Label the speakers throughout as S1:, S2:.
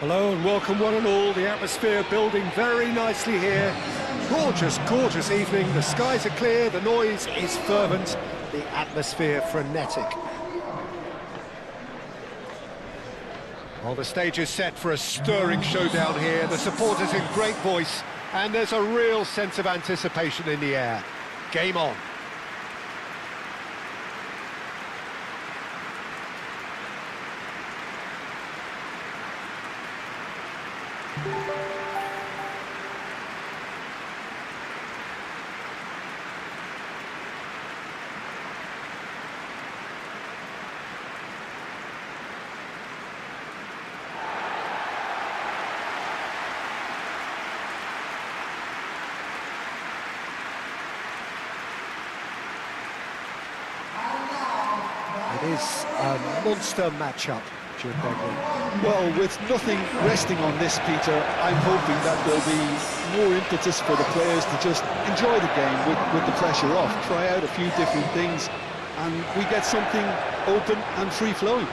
S1: Hello and welcome one and all. The atmosphere building very nicely here. Gorgeous, gorgeous evening. The skies are clear, the noise is fervent, the atmosphere frenetic. Well, the stage is set for a stirring showdown here. The supporters in great voice, and there's a real sense of anticipation in the air. Game on. It is a monster matchup, Jim Begley.
S2: Well, with nothing resting on this, Peter, I'm hoping that there'll be more impetus for the players to just enjoy the game with the pressure off, try out a few different things, and we get something open and free-flowing.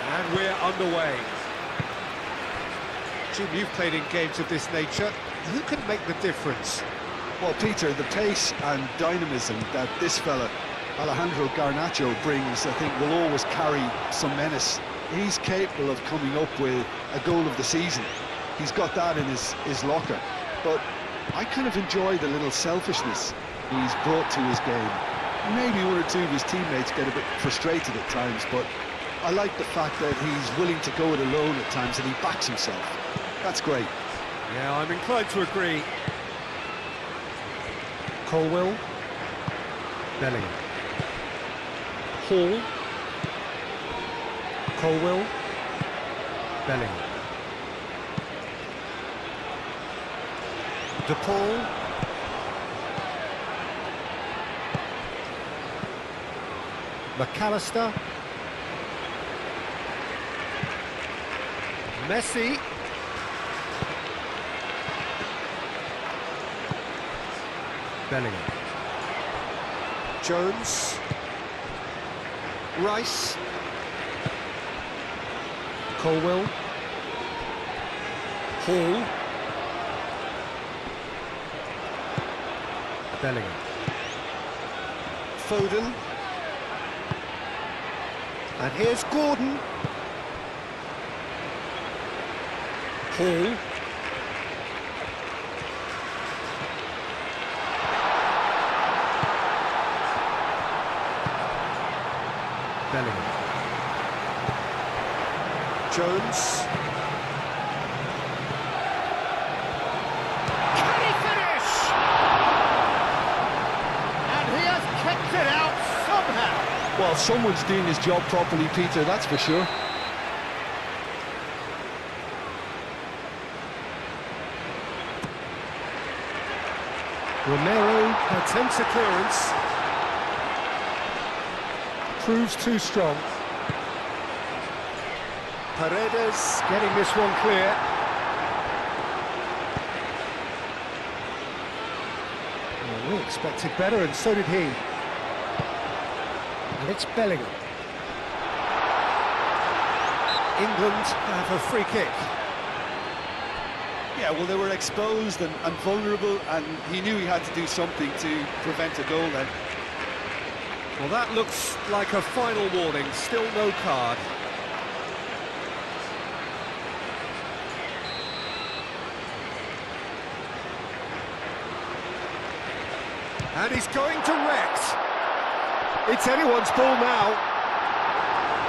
S1: And we're underway. Jim, you've played in games of this nature. Who can make the difference?
S2: Well, Peter, the pace and dynamism that this fella, Alejandro Garnacho, brings, I think, will always carry some menace. He's capable of coming up with a goal of the season. He's got that in his locker. But I kind of enjoy the little selfishness he's brought to his game. Maybe one or two of his teammates get a bit frustrated at times, but I like the fact that he's willing to go it alone at times and he backs himself. That's great.
S1: Yeah, I'm inclined to agree. Colwell. Bellingham. Hall. Colwell. Bellingham. DePaul. McAllister. Messi. Bellingham. Jones. Rice. Colwell. Hall. Bellingham. Foden. And here's Gordon. Hall. Bellingham. Jones. Can he finish? And he has kept it out somehow.
S2: Well, someone's doing his job properly, Peter, that's for sure.
S1: Romero attempts a clearance. Proves too strong. Paredes getting this one clear. Well, we expected better, and so did he. And it's Bellingham. England have a free kick.
S2: Yeah, well, they were exposed and vulnerable, and he knew he had to do something to prevent a goal then.
S1: Well, that looks like a final warning. Still no card. And he's going direct. It's anyone's ball now.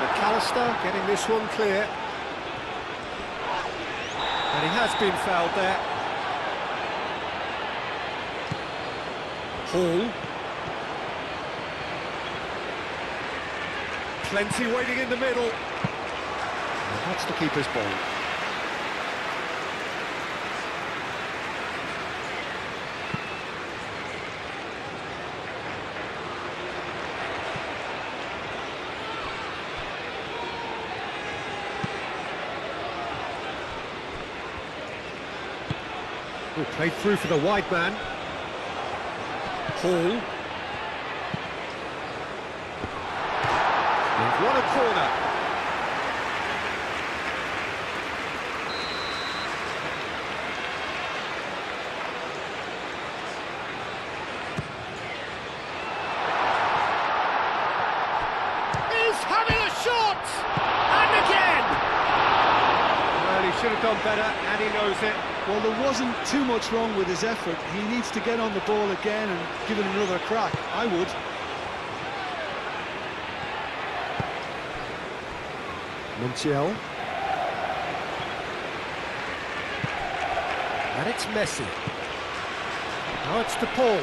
S1: McAllister getting this one clear. And he has been fouled there. Hall. Plenty waiting in the middle. And that's the keeper's ball. Who played through for the wide man. Hall. They've won a corner. He's having a shot! And again! Well, he should have done better, and he knows it.
S2: Well, there wasn't too much wrong with his effort. He needs to get on the ball again and give it another crack. I would.
S1: Montiel. And it's Messi. Now it's to Paul.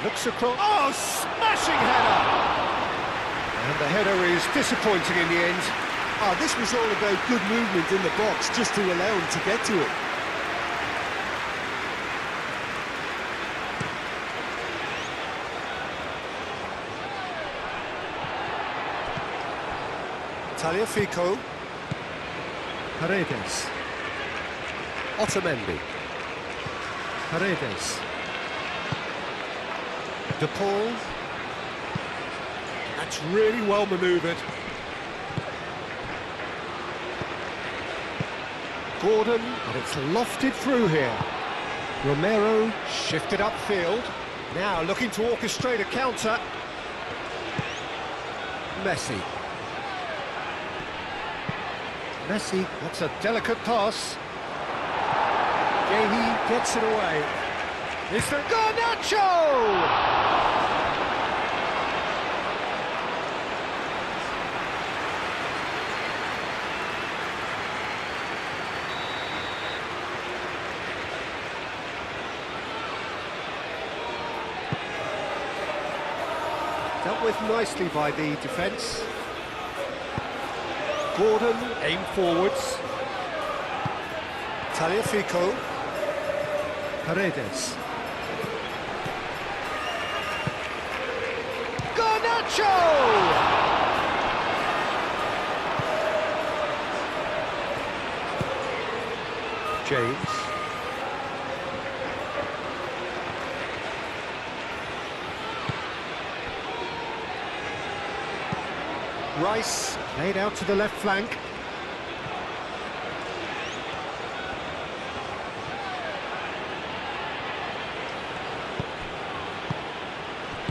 S1: Looks across. Oh, smashing header! And the header is disappointing in the end.
S2: Ah, this was all about good movement in the box just to allow him to get to it.
S1: Tagliafico. Paredes. Otamendi. Paredes. De Paul. That's really well manoeuvred. Gordon, and it's lofted through here. Romero shifted upfield. Now looking to orchestrate a counter. Messi. Messi, that's a delicate pass. Gahey gets it away. It's the Garnacho! Dealt with nicely by the defence. Gordon aimed forwards. Tagliafico. Paredes. Garnacho! James. Rice laid out to the left flank.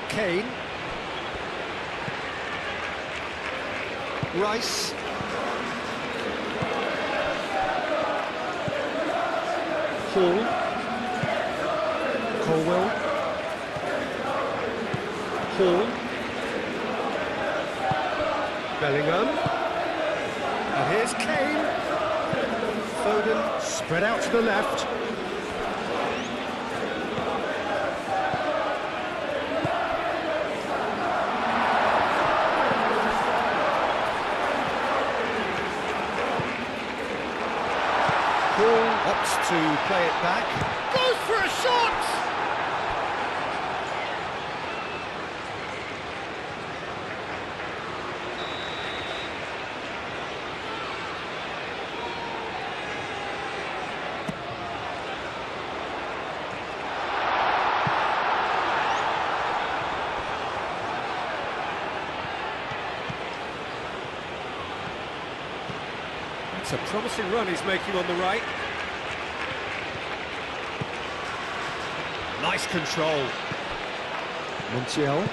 S1: Kane. Rice. Hall. Colwell. Hall. Bellingham. And here's Kane. Foden spread out to the left. Paul opts to play it back. Goes for a shot! It's a promising run he's making on the right. Nice control. Montiel.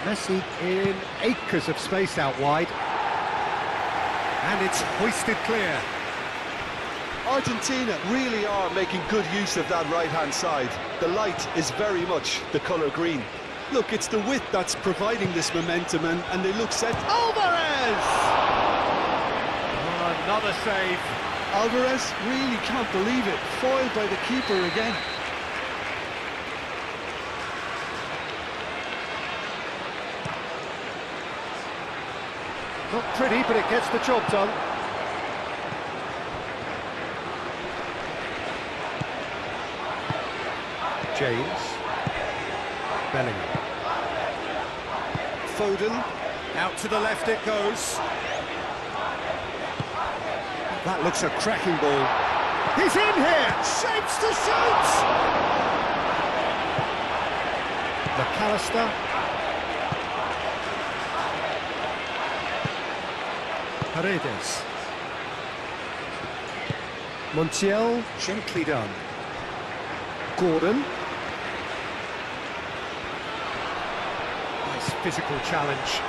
S1: Messi in acres of space out wide. And it's hoisted clear.
S2: Argentina really are making good use of that right-hand side. The light is very much the colour green. Look, it's the width that's providing this momentum, and they look set.
S1: Alvarez! Another save.
S2: Alvarez really can't believe it. Foiled by the keeper again.
S1: Not pretty, but it gets the job done. James. Bellingham. Foden. Out to the left it goes. That looks a cracking ball. He's in here! Shapes to shoot! McAllister. Paredes. Montiel, gently done. Gordon. Nice physical challenge.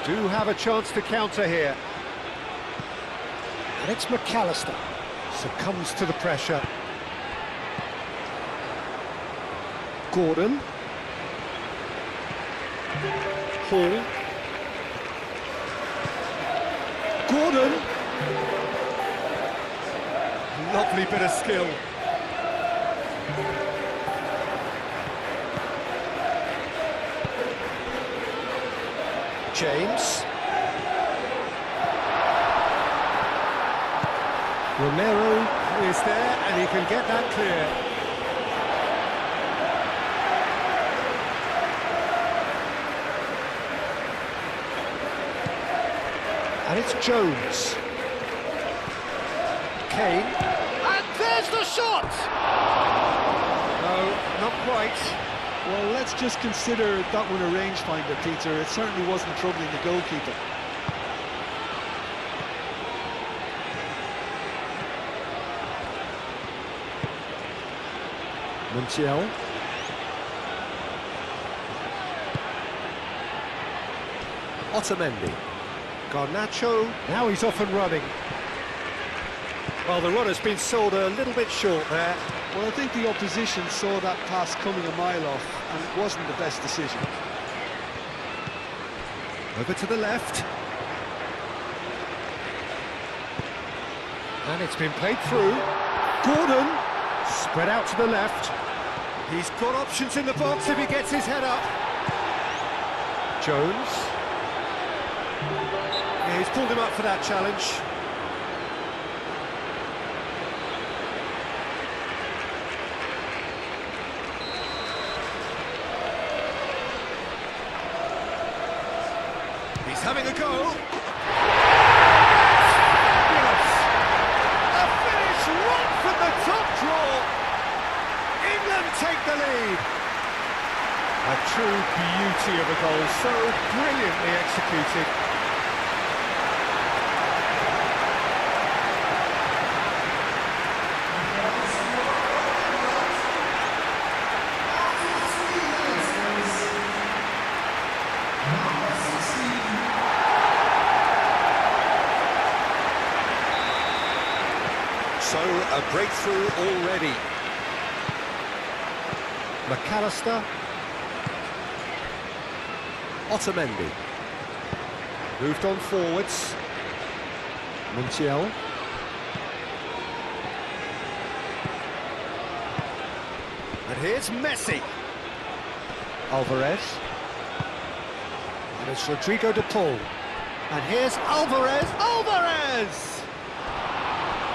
S1: Do have a chance to counter here. And it's McAllister. Succumbs to the pressure. Gordon. Hall. Gordon. Lovely bit of skill. James. Romero is there and he can get that clear. And it's Jones. Kane. And there's the shot! No, not quite.
S2: Well, let's just consider that one a rangefinder, Peter. It certainly wasn't troubling the goalkeeper.
S1: Montiel. Otamendi. Garnacho. Now he's off and running. Well, the run has been sold a little bit short there.
S2: Well, I think the opposition saw that pass coming a mile off, and it wasn't the best decision.
S1: Over to the left. And it's been played through. Gordon. Spread out to the left. He's got options in the box if he gets his head up. Jones. Yeah, he's pulled him up for that challenge. He's having a go. Fabulous! A finish right from the top draw. England take the lead. A true beauty of a goal, so brilliantly executed. So, a breakthrough already. McAllister. Otamendi. Moved on forwards. Montiel. And here's Messi. Alvarez. And it's Rodrigo de Paul. And here's Alvarez. Alvarez!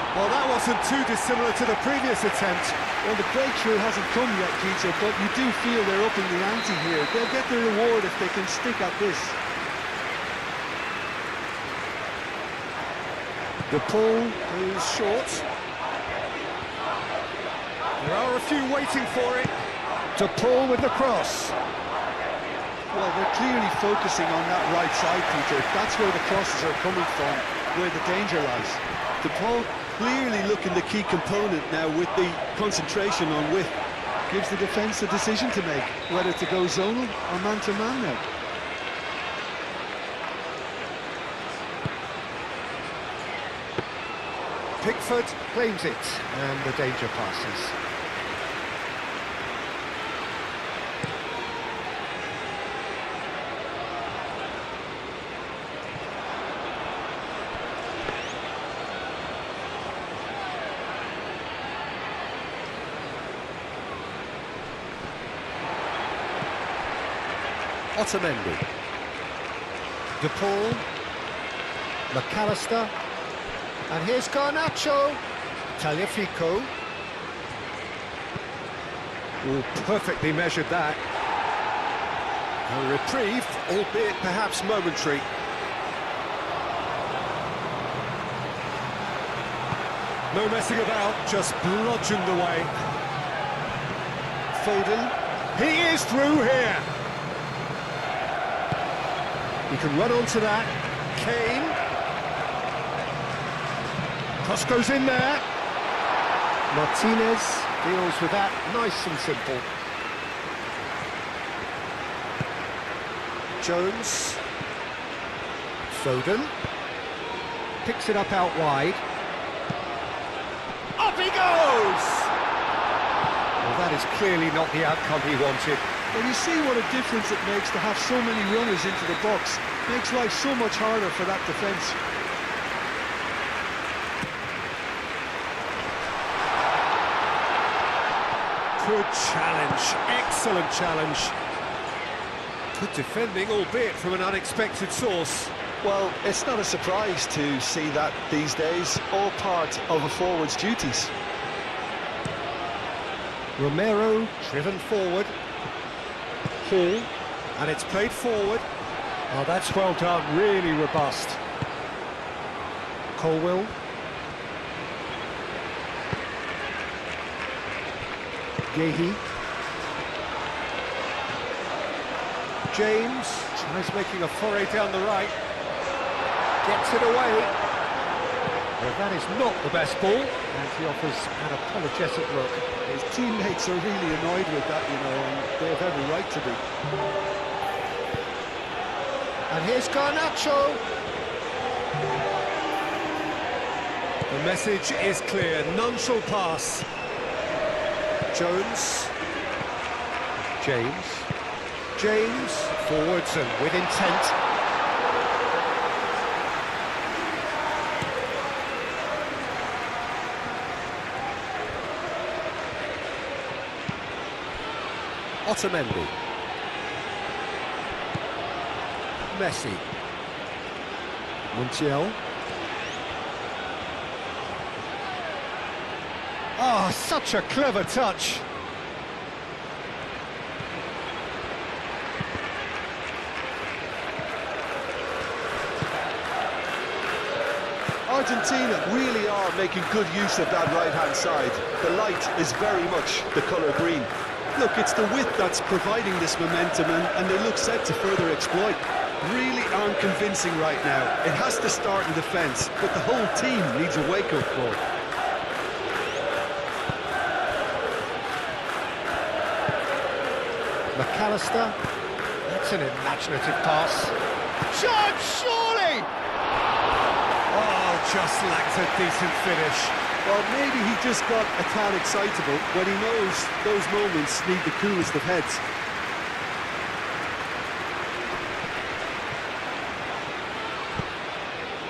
S1: Well, that wasn't too dissimilar to the previous attempt.
S2: Well, the breakthrough hasn't come yet, Peter, but you do feel they're upping the ante here. They'll get their reward if they can stick at this.
S1: De Paul is short. There are a few waiting for it. De Paul with the cross.
S2: Well, they're clearly focusing on that right side, Peter. That's where the crosses are coming from, where the danger lies. De Paul clearly looking the key component now with the concentration on width. Gives the defence a decision to make, whether to go zonal or man-to-man now.
S1: Pickford claims it, and the danger passes. Otamendi. De Paul. McAllister. And here's Garnacho. Tagliafico. Oh, perfectly measured that. A reprieve, albeit perhaps momentary. No messing about, just bludgeoned away. Foden, he is through here. He can run onto that. Kane. Cross goes in there. Martinez deals with that, nice and simple. Jones. Foden. Picks it up out wide. Up he goes! Well, that is clearly not the outcome he wanted.
S2: Well, you see what a difference it makes to have so many runners into the box. Makes life so much harder for that defence.
S1: Good challenge, excellent challenge. Good defending, albeit from an unexpected source.
S2: Well, it's not a surprise to see that these days, all part of a forward's duties.
S1: Romero driven forward. Hall, and it's played forward. Oh, that's well done, really robust. Colwill. Gehi. James tries making a foray down the right. Gets it away. Well, that is not the best ball, and he offers an apologetic look.
S2: His teammates are really annoyed with that, you know, and they have every right to be.
S1: And here's Garnacho. The message is clear, none shall pass. Jones. James, forwards and with intent. Otamendi. Messi. Montiel. Oh, such a clever touch.
S2: Argentina really are making good use of that right-hand side. The light is very much the colour green. Look, it's the width that's providing this momentum, and they look set to further exploit. Really aren't convincing right now. It has to start in defence, but the whole team needs a wake-up call.
S1: McAllister, that's an imaginative pass. Shot, surely! Oh, just lacked a decent finish.
S2: Well, maybe he just got a tad excitable when he knows those moments need the coolest of heads.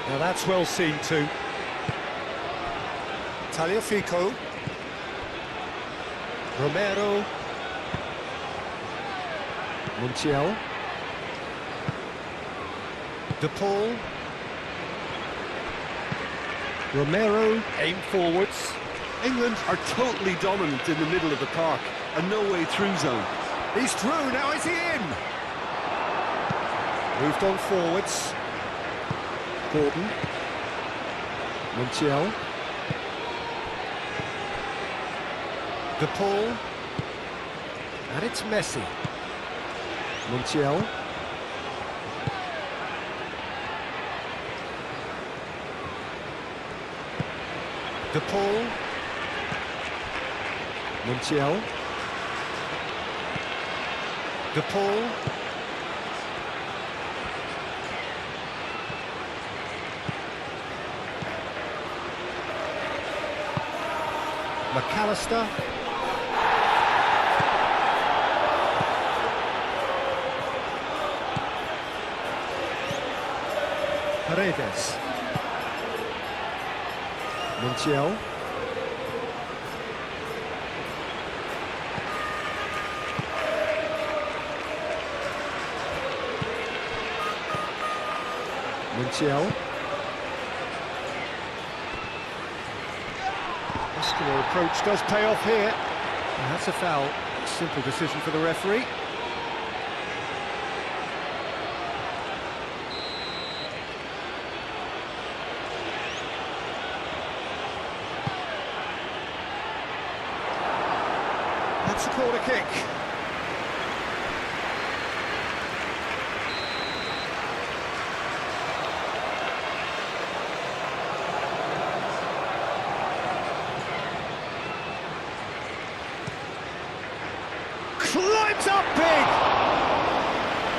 S1: Now that's well seen too. Tagliafico. Romero. Montiel. De Paul. Romero, aim forwards.
S2: England are totally dominant in the middle of the park, a no-way through zone.
S1: He's through, now is he in? Moved on forwards. Gordon. Montiel. De Paul. And it's Messi. Montiel. De Paul. Montiel. De Paul. McAllister. Paredes. Montiel. Montiel. Muscular approach does pay off here. And that's a foul. Simple decision for the referee. It's a corner kick. Climbs up big!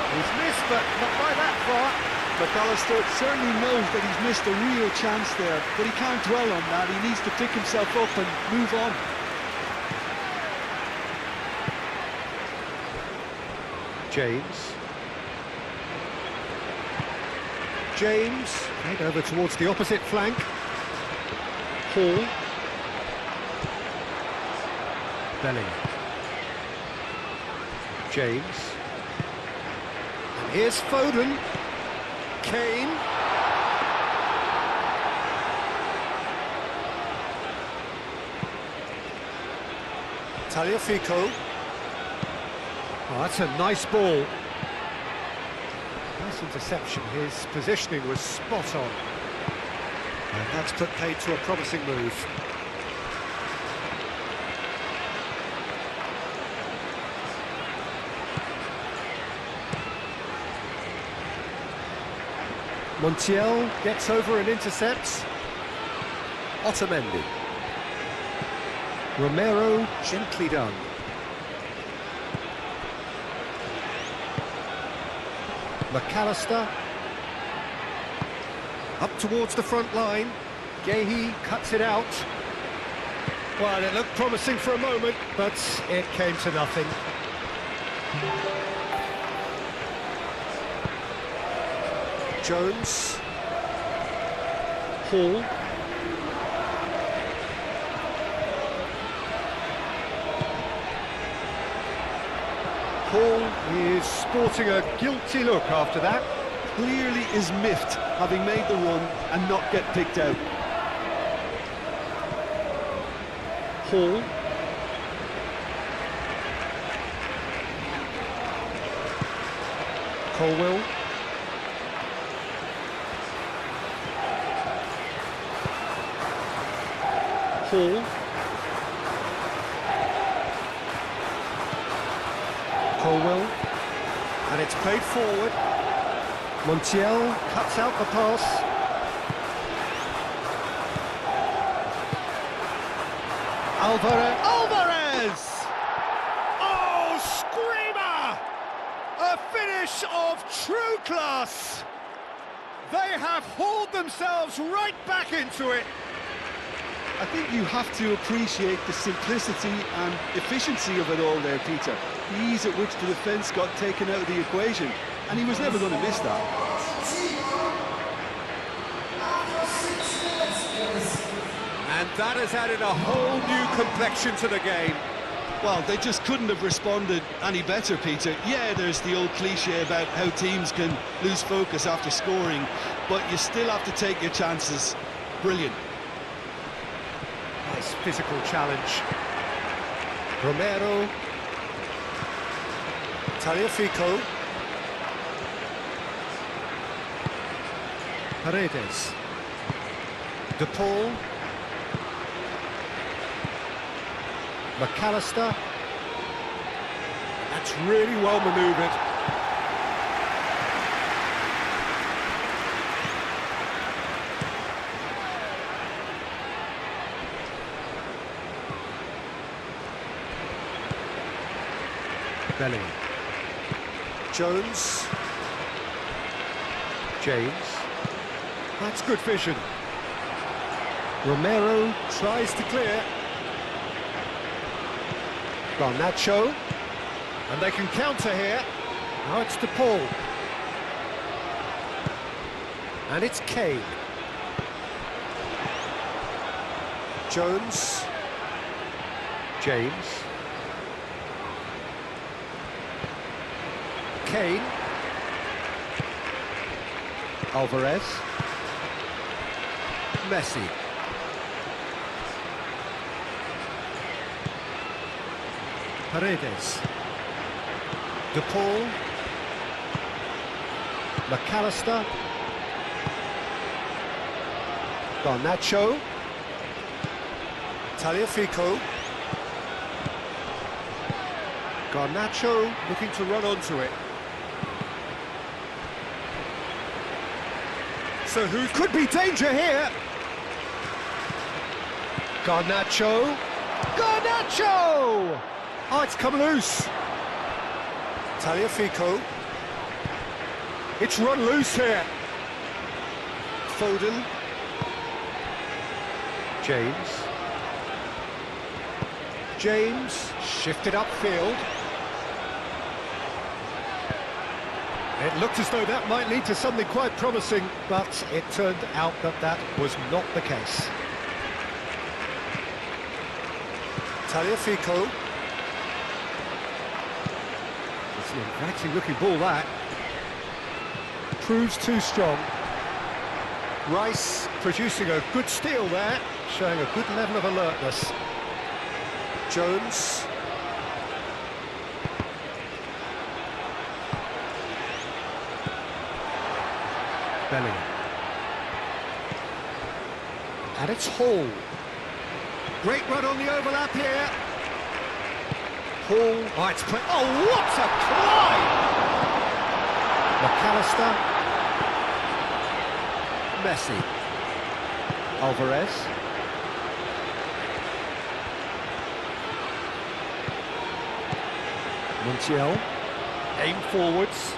S1: He's missed, but not by that far.
S2: McAllister certainly knows that he's missed a real chance there, but he can't dwell on that. He needs to pick himself up and move on.
S1: James, head over towards the opposite flank. Hall. Belling. James. And here's Foden. Kane. Tagliafico. Oh, that's a nice ball. Nice interception. His positioning was spot on. And that's put paid to a promising move. Montiel gets over and intercepts. Otamendi. Romero, gently done. McAllister. Up towards the front line. Gehi cuts it out. Well, it looked promising for a moment, but it came to nothing. Jones. Hall. Hall is sporting a guilty look after that.
S2: Clearly is miffed, having made the run and not get picked out.
S1: Hall. Colwell. Hall. Colwell. And it's played forward. Montiel cuts out the pass. Alvarez! Oh, screamer! A finish of true class! They have hauled themselves right back into it.
S2: I think you have to appreciate the simplicity and efficiency of it all there, Peter. The ease at which the defence got taken out of the equation, and he was never going to miss that.
S1: And that has added a whole new complexion to the game.
S2: Well, they just couldn't have responded any better, Peter. Yeah, there's the old cliche about how teams can lose focus after scoring, but you still have to take your chances. Brilliant.
S1: Nice physical challenge. Romero. Tagliafico. Paredes. De Paul. McAllister. That's really well manoeuvred. Belling. Jones. James. That's good vision. Romero tries to clear. Garnacho. And they can counter here. Now it's De Paul. And it's Kane. Jones. James. Kane. Alvarez. Messi. Paredes. De Paul. McAllister. Garnacho. Tagliafico. Garnacho looking to run onto it. So who could be danger here? Garnacho. Garnacho! Oh, it's come loose. Tagliafico. It's run loose here. Foden. James. James shifted upfield. It looked as though that might lead to something quite promising, but it turned out that that was not the case. Tagliafico. It's an inviting looking ball, that. Proves too strong. Rice producing a good steal there, showing a good level of alertness. Jones. Bellingham. And it's Hall. Great run on the overlap here. Hall. Oh, it's play. Oh, what a climb! McAllister. Messi. Alvarez. Montiel. Aim forwards.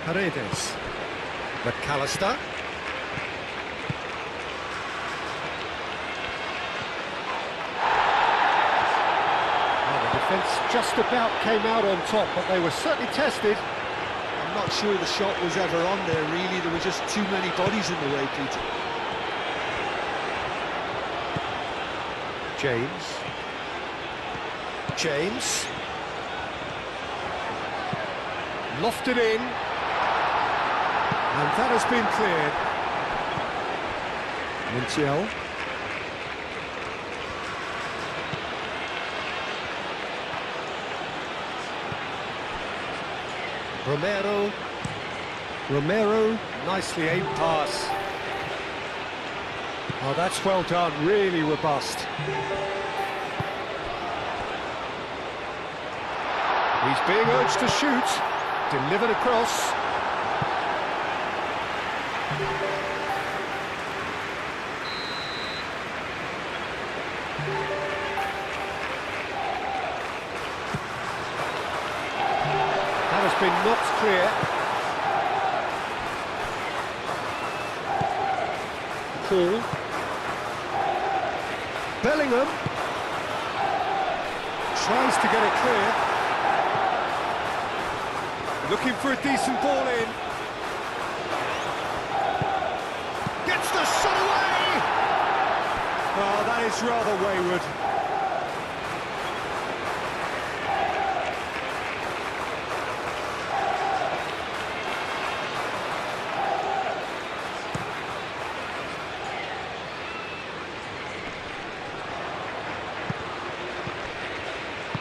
S1: Paredes. McAllister. Well, the defence just about came out on top, but they were certainly tested.
S2: I'm not sure the shot was ever on there, really. There were just too many bodies in the way, Peter.
S1: James. James. Lofted in. And that has been cleared. Montiel. Romero, nicely aimed pass. Oh, that's well done, really robust. He's being urged to shoot, delivered across. That has been knocked clear. Paul. Bellingham tries to get it clear. Looking for a decent ball in. Gets the shot away! Oh, that is rather wayward.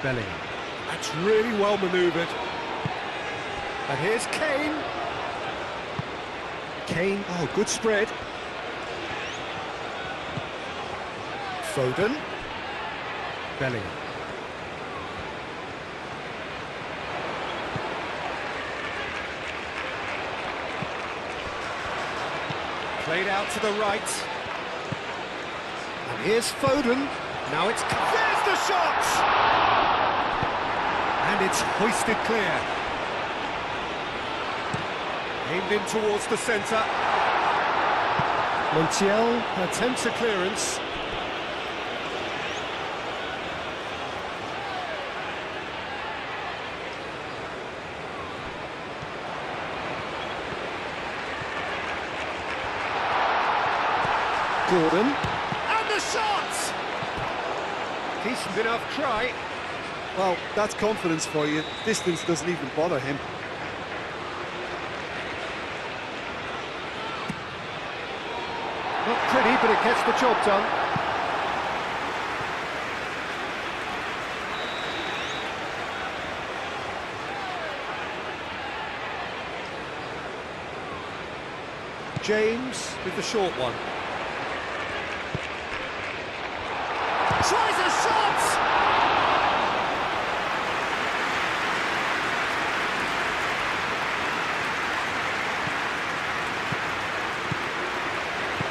S1: Bellingham. That's really well manoeuvred. And here's Kane. Kane, oh, good spread. Foden. Bellingham. Played out to the right. And here's Foden. Now it's... There's the shot! And it's hoisted clear. Aimed in towards the centre. Montiel attempts a clearance. Gordon. And the shot! Decent enough try.
S2: Well, that's confidence for you. Distance doesn't even bother him.
S1: Not pretty, but it gets the job done. James with the short one. Tries a shot!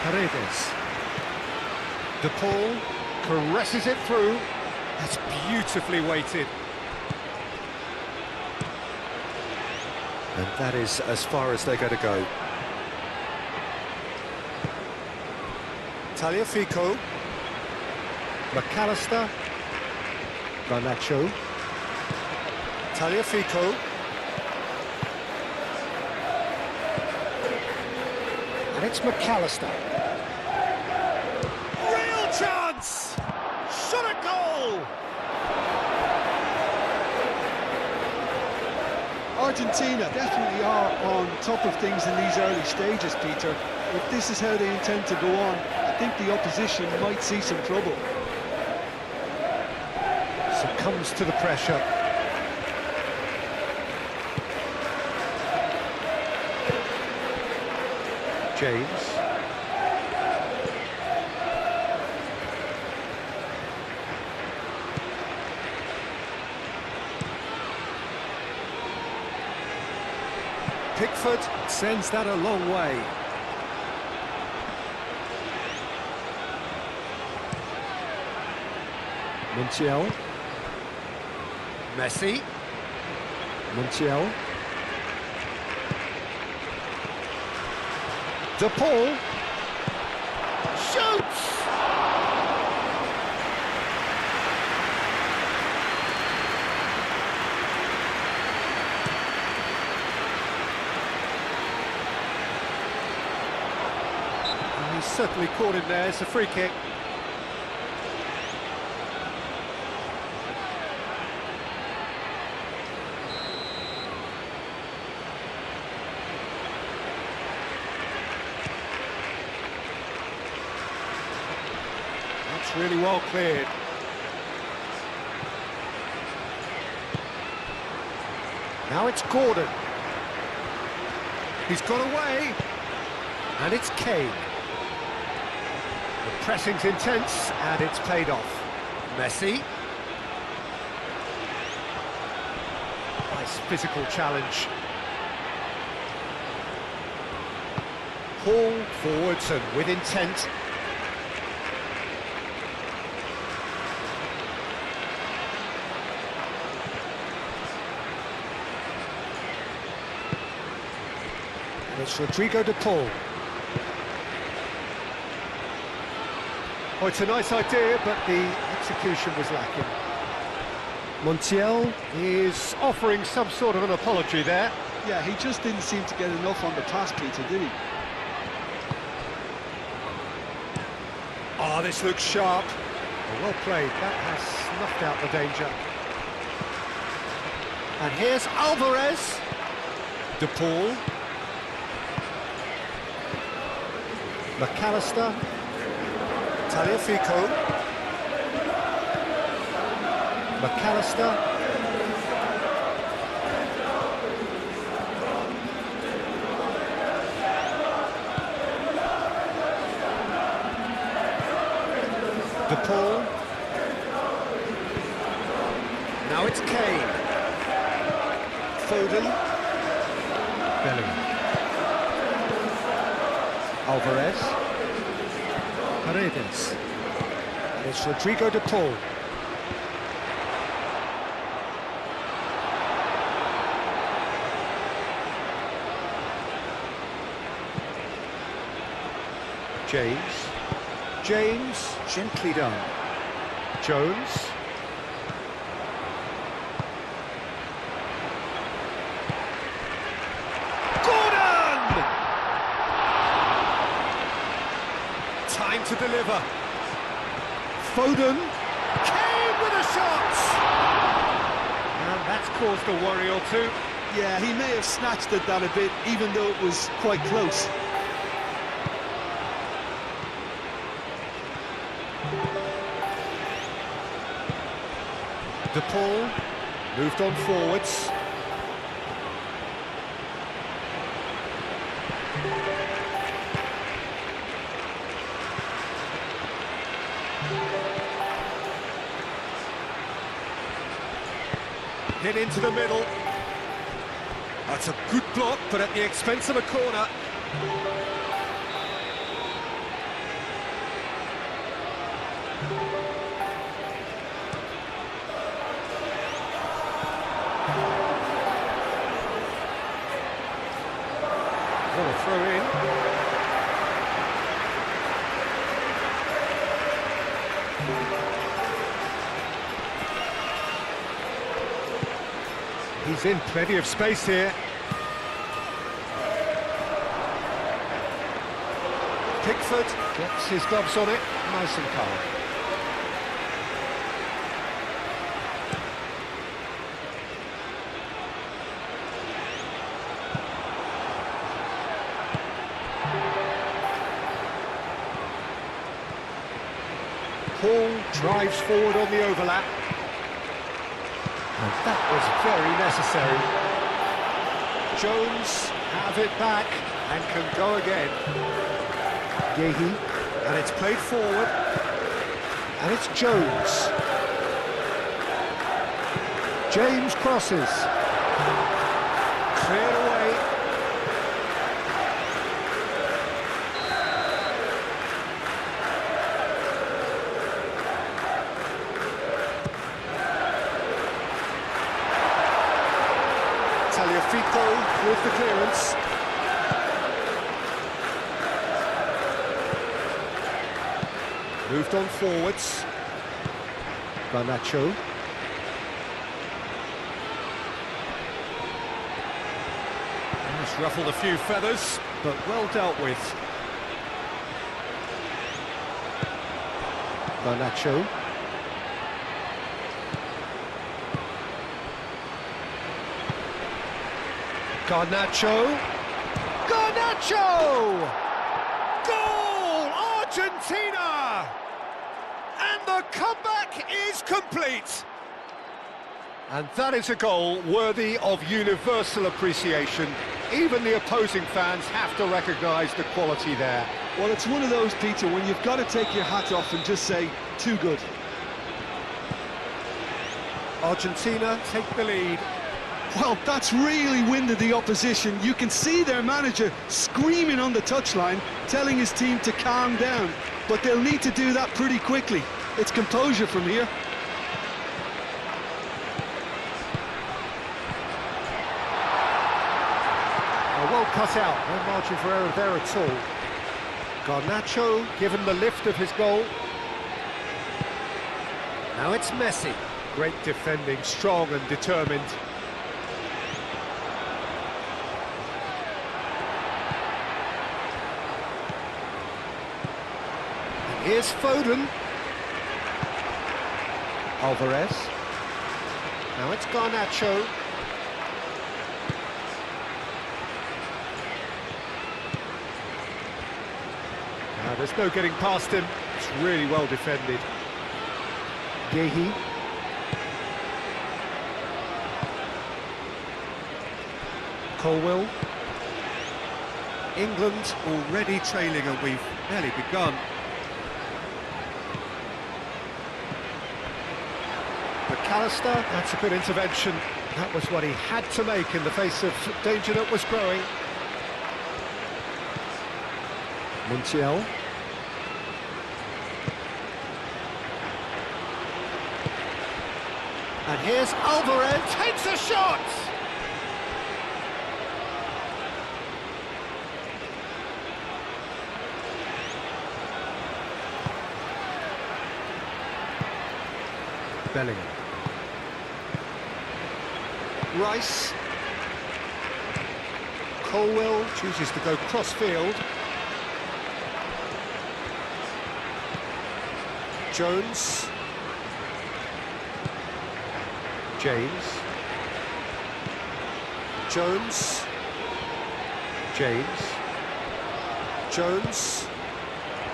S1: Paredes. De Paul caresses it through. That's beautifully weighted. And that is as far as they're going to go. Tagliafico. McAllister. Garnacho. Tagliafico. And it's McAllister. Real chance! Shot a goal!
S2: Argentina definitely are on top of things in these early stages, Peter. If this is how they intend to go on, I think the opposition might see some trouble.
S1: Succumbs to the pressure. James. Pickford sends that a long way. Montiel. Messi. Montiel. De Paul. Shoots! He's certainly caught him there. It's a free kick. That's really well cleared. Now it's Gordon. He's got away. And it's Kane. The pressing's intense, and it's paid off. Messi. Nice physical challenge. Hauled forwards and with intent. It's Rodrigo de Paul. Oh, it's a nice idea, but the execution was lacking. Montiel is offering some sort of an apology there.
S2: Yeah, he just didn't seem to get enough on the pass, Peter, did he?
S1: Oh, this looks sharp. Oh, well played. That has snuffed out the danger. And here's Alvarez. De Paul. McAllister. Tagliafico. McAllister. De Paul. Now it's Kane. Foden. Bellingham. Alvarez. Paredes. It's Rodrigo de Paul. James, gently done. Jones. Gordon! Time to deliver. Foden. Kane with a shot! And that's caused a worry or two.
S2: Yeah, he may have snatched at that a bit, even though it was quite close.
S1: De Paul moved on forwards. Hit into the middle. That's a good block, but at the expense of a corner. What a throw in. He's in plenty of space here. Pickford gets his gloves on it, nice and calm. Paul drives forward on the overlap. And that was very necessary. Jones have it back and can go again. Yehi, and it's played forward. And it's Jones. James crosses. Cleared away. Taliafico with the clearance. Moved on forwards. Garnacho. Just ruffled a few feathers, but well dealt with. Garnacho. Garnacho! Garnacho! Goal! Argentina! And the comeback is complete. And that is a goal worthy of universal appreciation. Even the opposing fans have to recognise the quality there.
S2: Well, it's one of those, Peter, when you've got to take your hat off and just say, too good.
S1: Argentina take the lead.
S2: Well, that's really winded the opposition. You can see their manager screaming on the touchline, telling his team to calm down. But they'll need to do that pretty quickly. It's composure from here.
S1: Well cut out, no margin for error there at all. Garnacho given the lift of his goal. Now it's Messi. Great defending, strong and determined. And here's Foden. Alvarez. Now it's Garnacho. There's no getting past him. It's really well defended. Yehi. Colwill. England already trailing, and we've nearly begun. McAllister, that's a good intervention. That was what he had to make in the face of danger that was growing. Montiel. And here's Alvarez, takes a shot! Bellingham. Rice. Colwill chooses to go cross-field. Jones. James. Jones. James. Jones.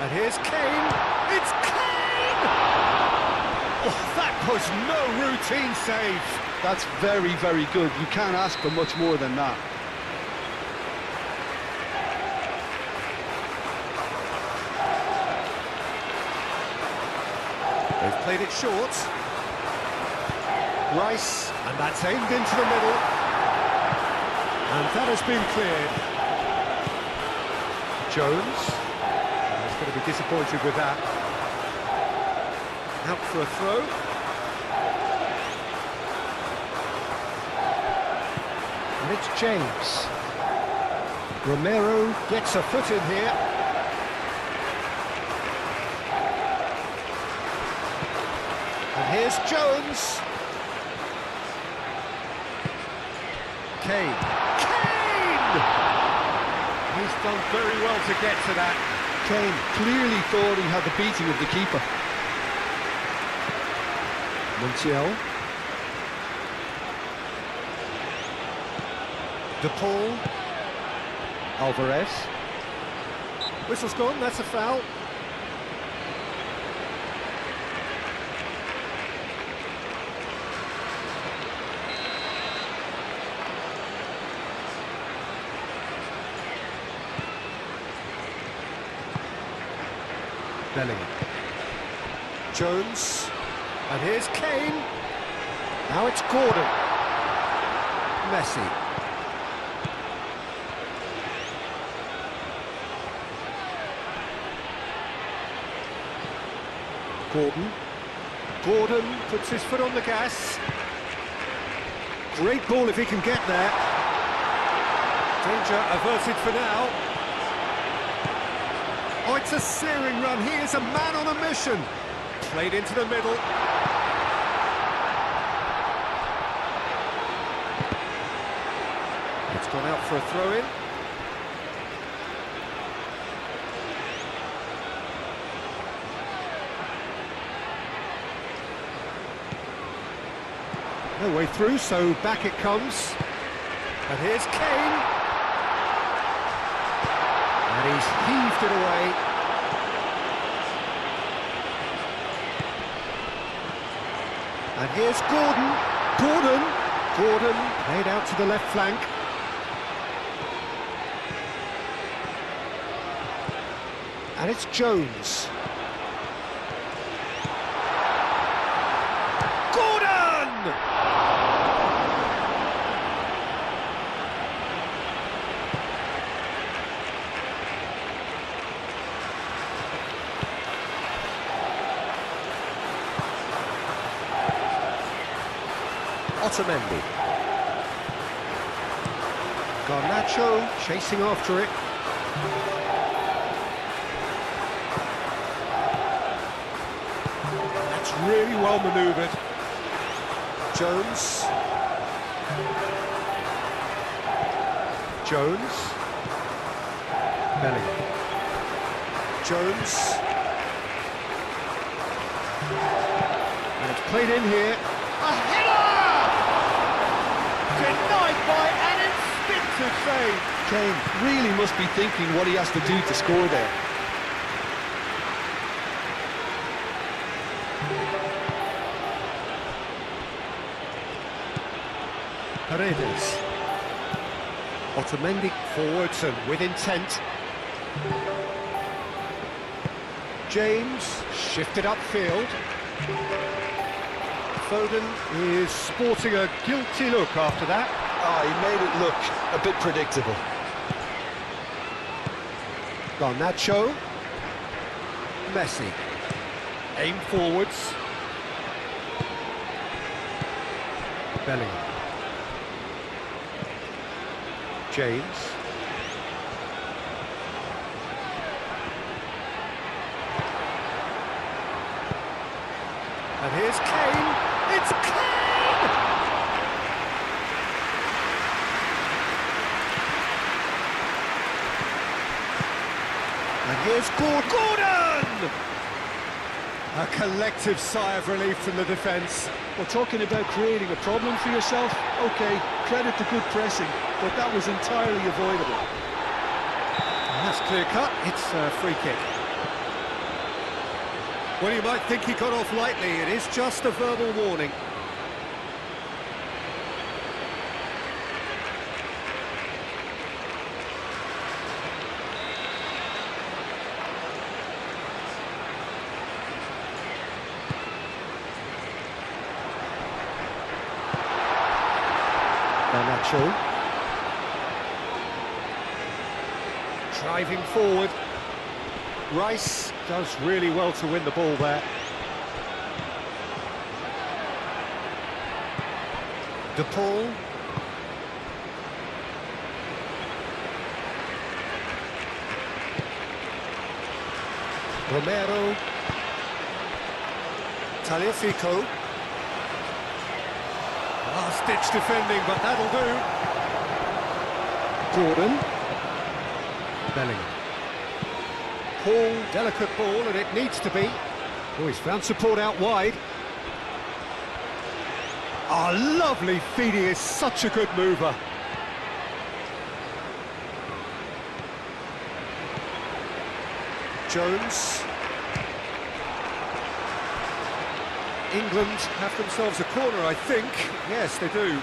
S1: And here's Kane. It's Kane! Oh, that was no routine save.
S2: That's very, very good. You can't ask for much more than that.
S1: They've played it short. Rice, and that's aimed into the middle. And that has been cleared. Jones. He's going to be disappointed with that. Out for a throw. And it's James. Romero gets a foot in here. And here's Jones. Kane. Kane! He's done very well to get to that.
S2: Kane clearly thought he had the beating of the keeper.
S1: Montiel. DePaul. Alvarez. Whistle's gone, that's a foul. Bellingham. Jones. And here's Kane. Now it's Gordon. Messi. Gordon puts his foot on the gas. Great ball if he can get there. Danger averted for now. Oh, it's a searing run. He is a man on a mission. Played into the middle. It's gone out for a throw-in. No way through, so back it comes. And here's Kane. And he's heaved it away. And here's Gordon. Gordon played out to the left flank. And it's Jones. Otamendi. Garnacho chasing after it. That's really well manoeuvred. Jones. Bellingham. Jones. And it's played in here. A header! Denied by an instinctive save.
S2: Kane really must be thinking what he has to do to score there.
S1: Paredes. Otamendi forwards and with intent. James shifted upfield. Foden is sporting a guilty look after that.
S2: He made it look a bit predictable.
S1: Garnacho. Messi. Aim forwards. Bellingham. James. And here's Kane. It's Kane! And here's Gordon! A collective sigh of relief from the defence.
S2: Well, talking about creating a problem for yourself, OK, credit to good pressing, but that was entirely avoidable.
S1: And that's clear-cut, it's a free kick. Well, you might think he got off lightly, it is just a verbal warning. Garnacho. Driving forward. Rice does really well to win the ball there. De Paul. Romero. Tagliafico. Last-ditch defending, but that'll do. Gordon. Bellingham. Paul, delicate ball, and it needs to be. Oh, he's found support out wide. Oh, lovely feed, he is such a good mover. Jones. England have themselves a corner, I think. Yes, they do.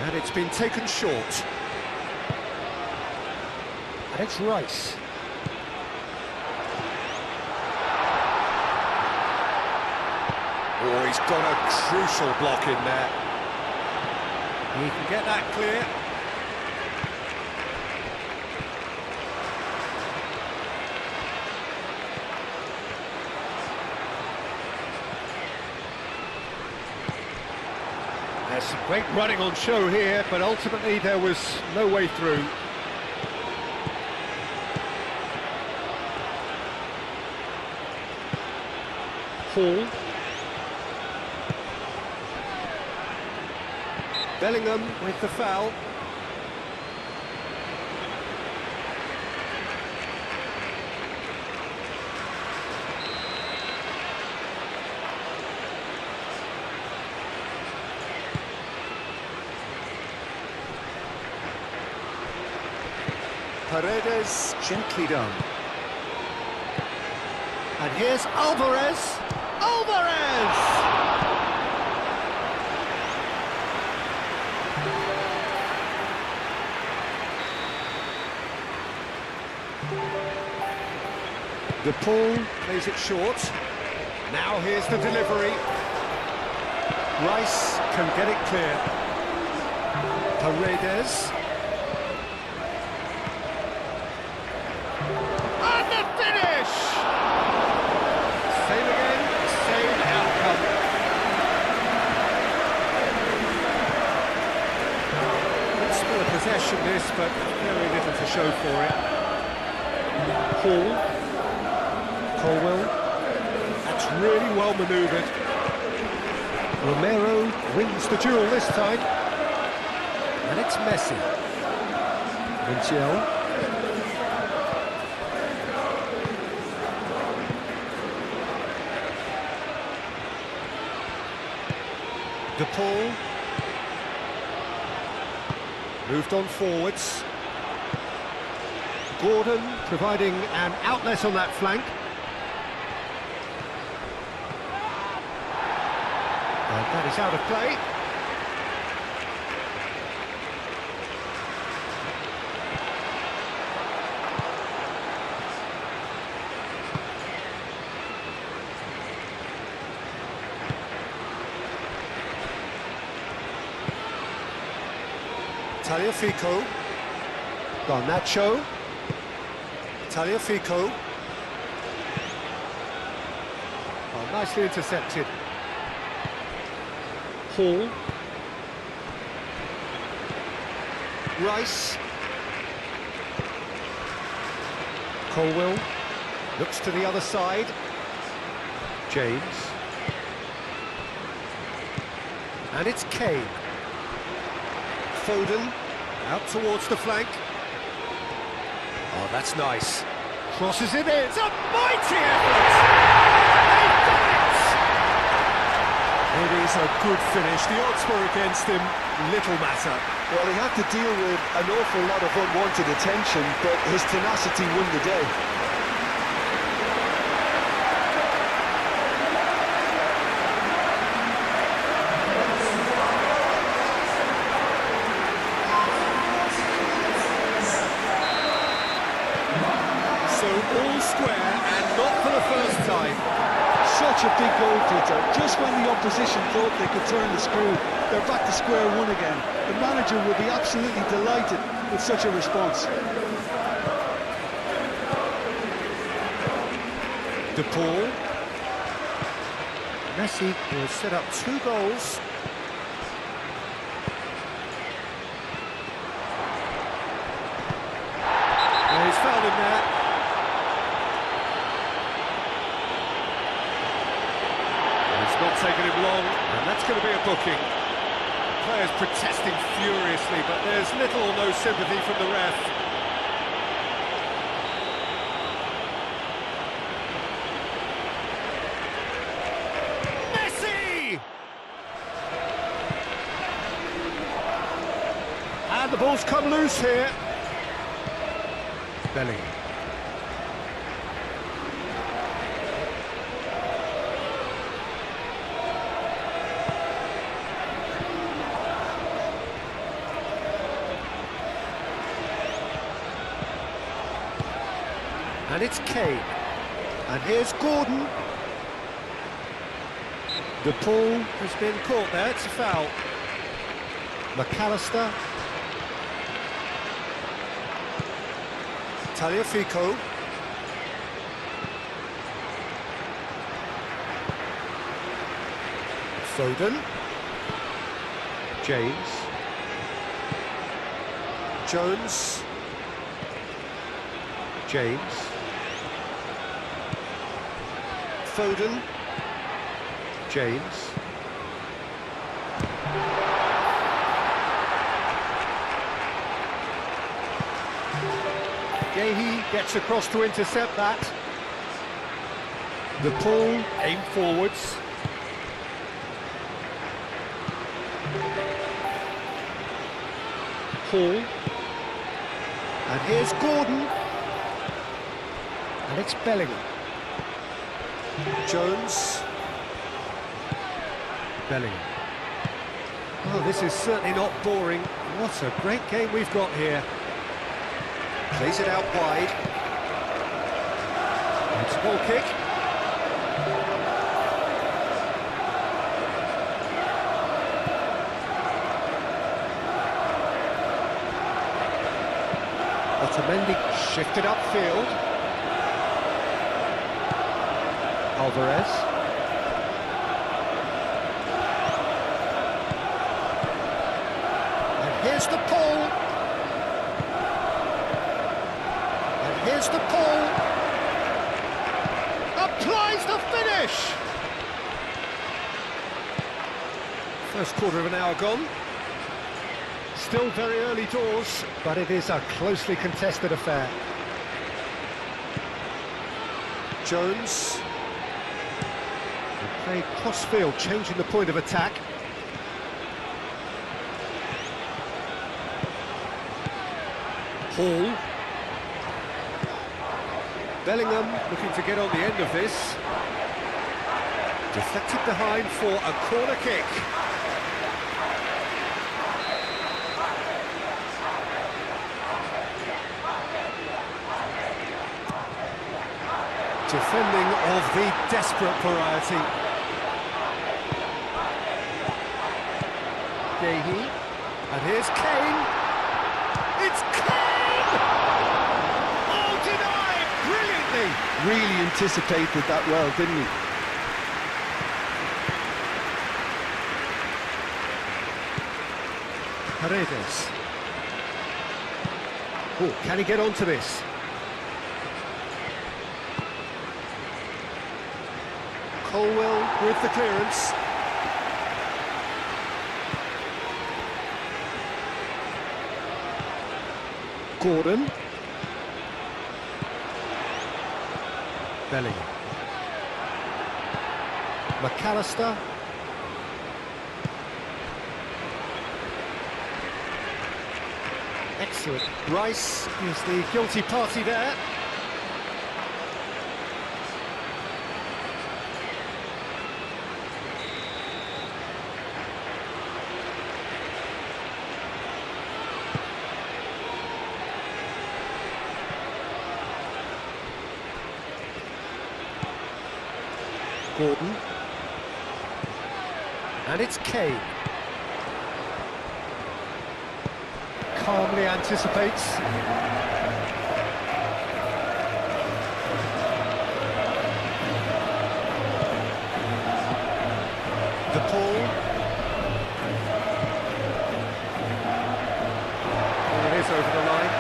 S1: And it's been taken short. And it's Rice. Oh, he's got a crucial block in there. He can get that clear. There's some great running on show here, but ultimately there was no way through. Hall. Bellingham with the foul. Paredes, gently done. And here's Alvarez. Alvarez! De Paul plays it short. Now here's the delivery. Rice can get it clear. Paredes. And the finish! Same again, same outcome. Good spell of possession this, but very little to show for it. Hall. Colwell. That's really well manoeuvred. Romero wins the duel this time. And it's Messi. Vinciel. De Paul. Moved on forwards. Gordon providing an outlet on that flank. And that is out of play. Tagliafico. Garnacho. Tagliafico. Oh, nicely intercepted. Hall. Rice. Colwell looks to the other side. James. And it's Kane. Foden out towards the flank. Oh, that's nice. Crosses it in. It's a mighty effort! It is a good finish. The odds were against him, little matter.
S2: Well, he had to deal with an awful lot of unwanted attention, but his tenacity won the day.
S1: So all square, and not for the first time.
S2: Such a big goal, Peter. Just when the opposition thought they could turn the screw, they're back to square one again. The manager will be absolutely delighted with such a response.
S1: De Paul. Messi will set up 2 goals. Yeah, he's fouled him there. It's not taken him long, and that's going to be a booking. Players protesting furiously, but there's little or no sympathy from the ref. Messi! And the ball's come loose here. Bellingham. And it's Kane. And here's Gordon. De Paul has been caught there, it's a foul. McAllister. Tagliafico. Foden. James. Jones. James. Foden. James. Gehi gets across to intercept that. De Paul aim forwards. Hall. And here's Gordon. And it's Bellingham. Jones. Bellingham. Oh, this is certainly not boring. What a great game we've got here. Plays it out wide. It's a ball kick. Otamendi shifted upfield. Alvarez. And here's the Paul. And here's the Paul. Applies the finish. First quarter of an hour gone. Still very early doors, but it is a closely contested affair. Jones. They play cross-field, changing the point of attack. Hall. Bellingham looking to get on the end of this. Deflected behind for a corner kick. Defending of the desperate variety. Gehi. And here's Kane. It's Kane! Oh, denied brilliantly!
S2: Really anticipated that well, didn't he?
S1: Paredes. Oh, can he get onto this? Colwell with the clearance. Gordon. Bellingham. McAllister. Excellent. Rice is the guilty party there. Gordon. And it's Kane. Calmly anticipates. The pull. And it is over the line.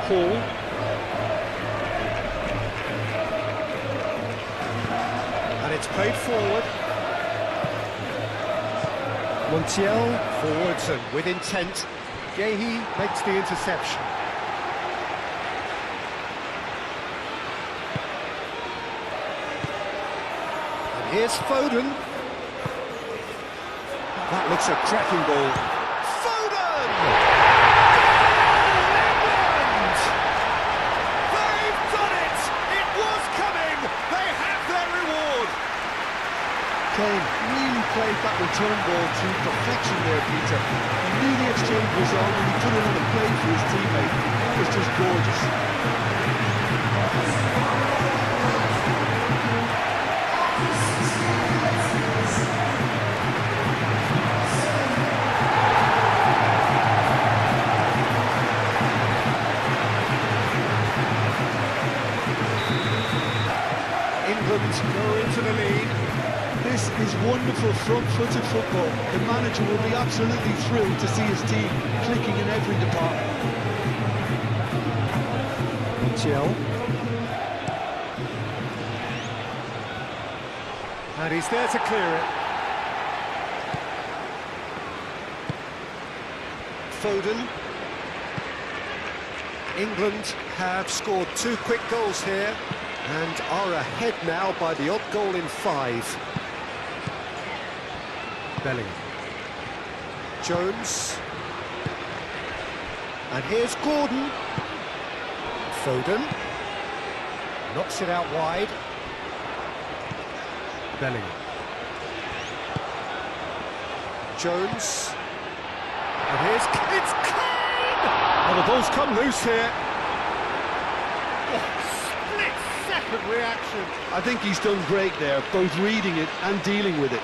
S1: Hall. And it's played forward. Montiel forwards and with intent. Gehi makes the interception. And here's Foden. That looks a cracking ball. Foden!
S2: Kane really played that return ball to perfection there, Peter. He knew the exchange was on and he put it on a play for his teammate. That was just gorgeous.
S1: England go into the lead.
S2: This is wonderful front-footed football. The manager will be absolutely thrilled to see his team clicking in every department.
S1: Montiel. And he's there to clear it. Foden. England have scored 2 quick goals here and are ahead now by the odd goal in 5. Bellingham. Jones. And here's Gordon. Foden. Knocks it out wide. Bellingham. Jones. And here's... It's Kane! Oh, the ball's come loose here. Oh, split-second reaction.
S2: I think he's done great there, both reading it and dealing with it.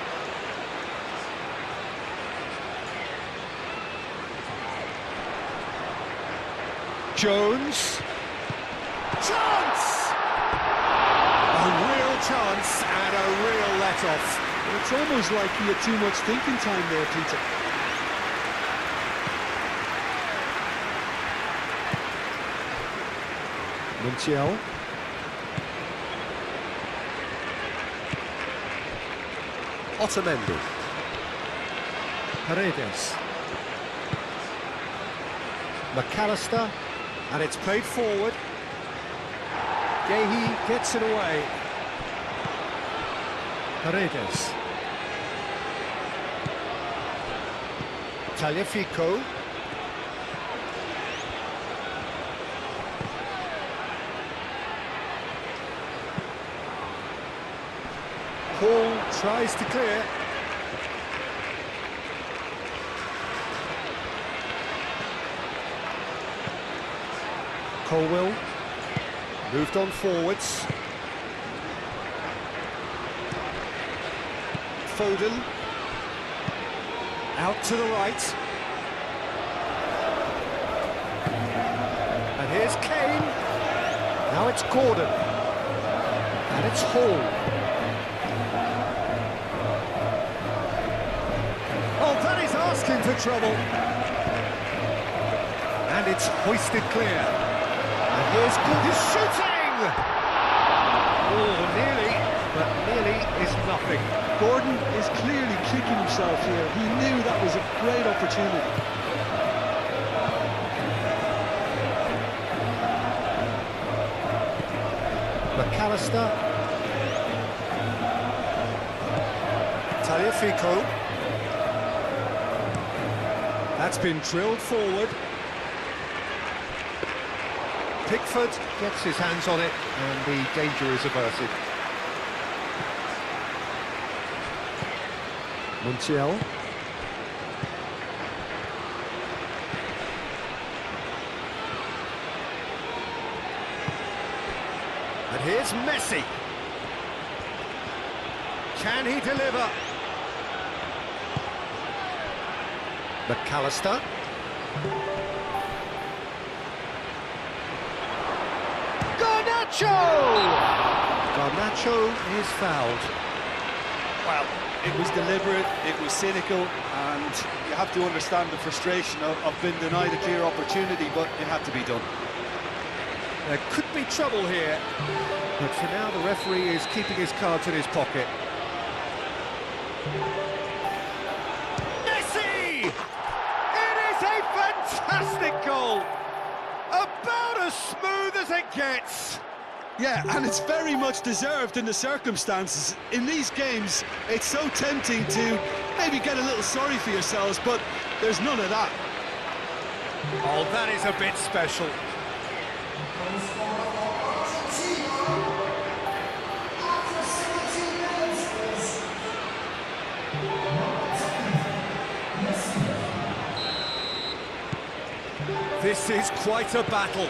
S1: Jones. Chance! A real chance and a real let-off.
S2: It's almost like he had too much thinking time there, Peter.
S1: Montiel. Otamendi. Paredes. McAllister. And it's played forward. Gehi gets it away. Paredes. Tagliafico. Hall tries to clear. Colwill moved on forwards. Foden out to the right. And here's Kane. Now it's Gordon. And it's Hall. Oh, that is asking for trouble. And it's hoisted clear. And here's Gordon shooting! Oh, nearly, but nearly is nothing.
S2: Gordon is clearly kicking himself here. He knew that was a great opportunity.
S1: McAllister. Tagliafico. That's been drilled forward. Pickford gets his hands on it and the danger is averted. Montiel. And here's Messi. Can he deliver? McAllister. Garnacho is fouled.
S2: Well, it was deliberate, it was cynical, and you have to understand the frustration of being denied a clear opportunity, but it had to be done.
S1: There could be trouble here, but for now the referee is keeping his cards in his pocket. Messi! It is a fantastic goal! About as smooth as it gets!
S2: Yeah, and it's very much deserved in the circumstances. In these games, it's so tempting to maybe get a little sorry for yourselves, but there's none of that.
S1: Oh, that is a bit special. This is quite a battle.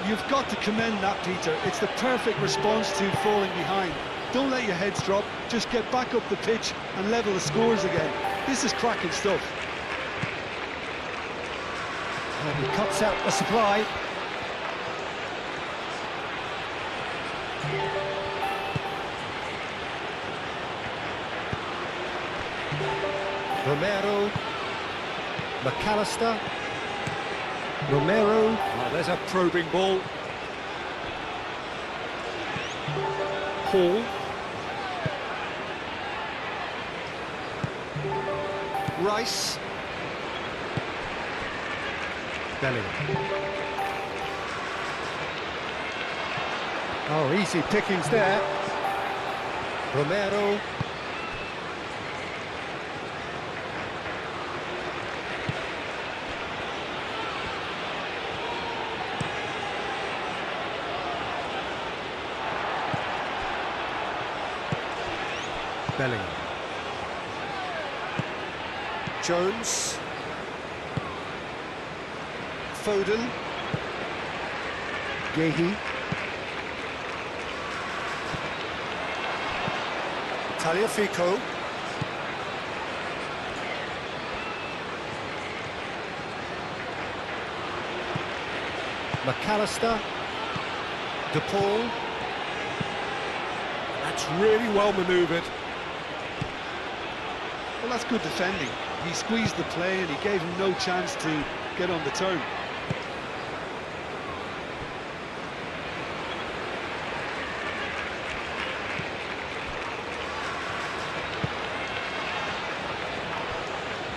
S2: You've got to commend that, Peter. It's the perfect response to falling behind. Don't let your heads drop, just get back up the pitch and level the scores again. This is cracking stuff.
S1: And he cuts out the supply. Romero. McAllister. Romero. Oh, there's a probing ball. Hall. Rice. Bellingham. Oh, easy pickings there. Romero. Bellingham. Jones. Foden. Gehi. Tagliafico. McAllister. De Paul. That's really well manoeuvred.
S2: Well, that's good defending. He squeezed the play and he gave him no chance to get on the turn.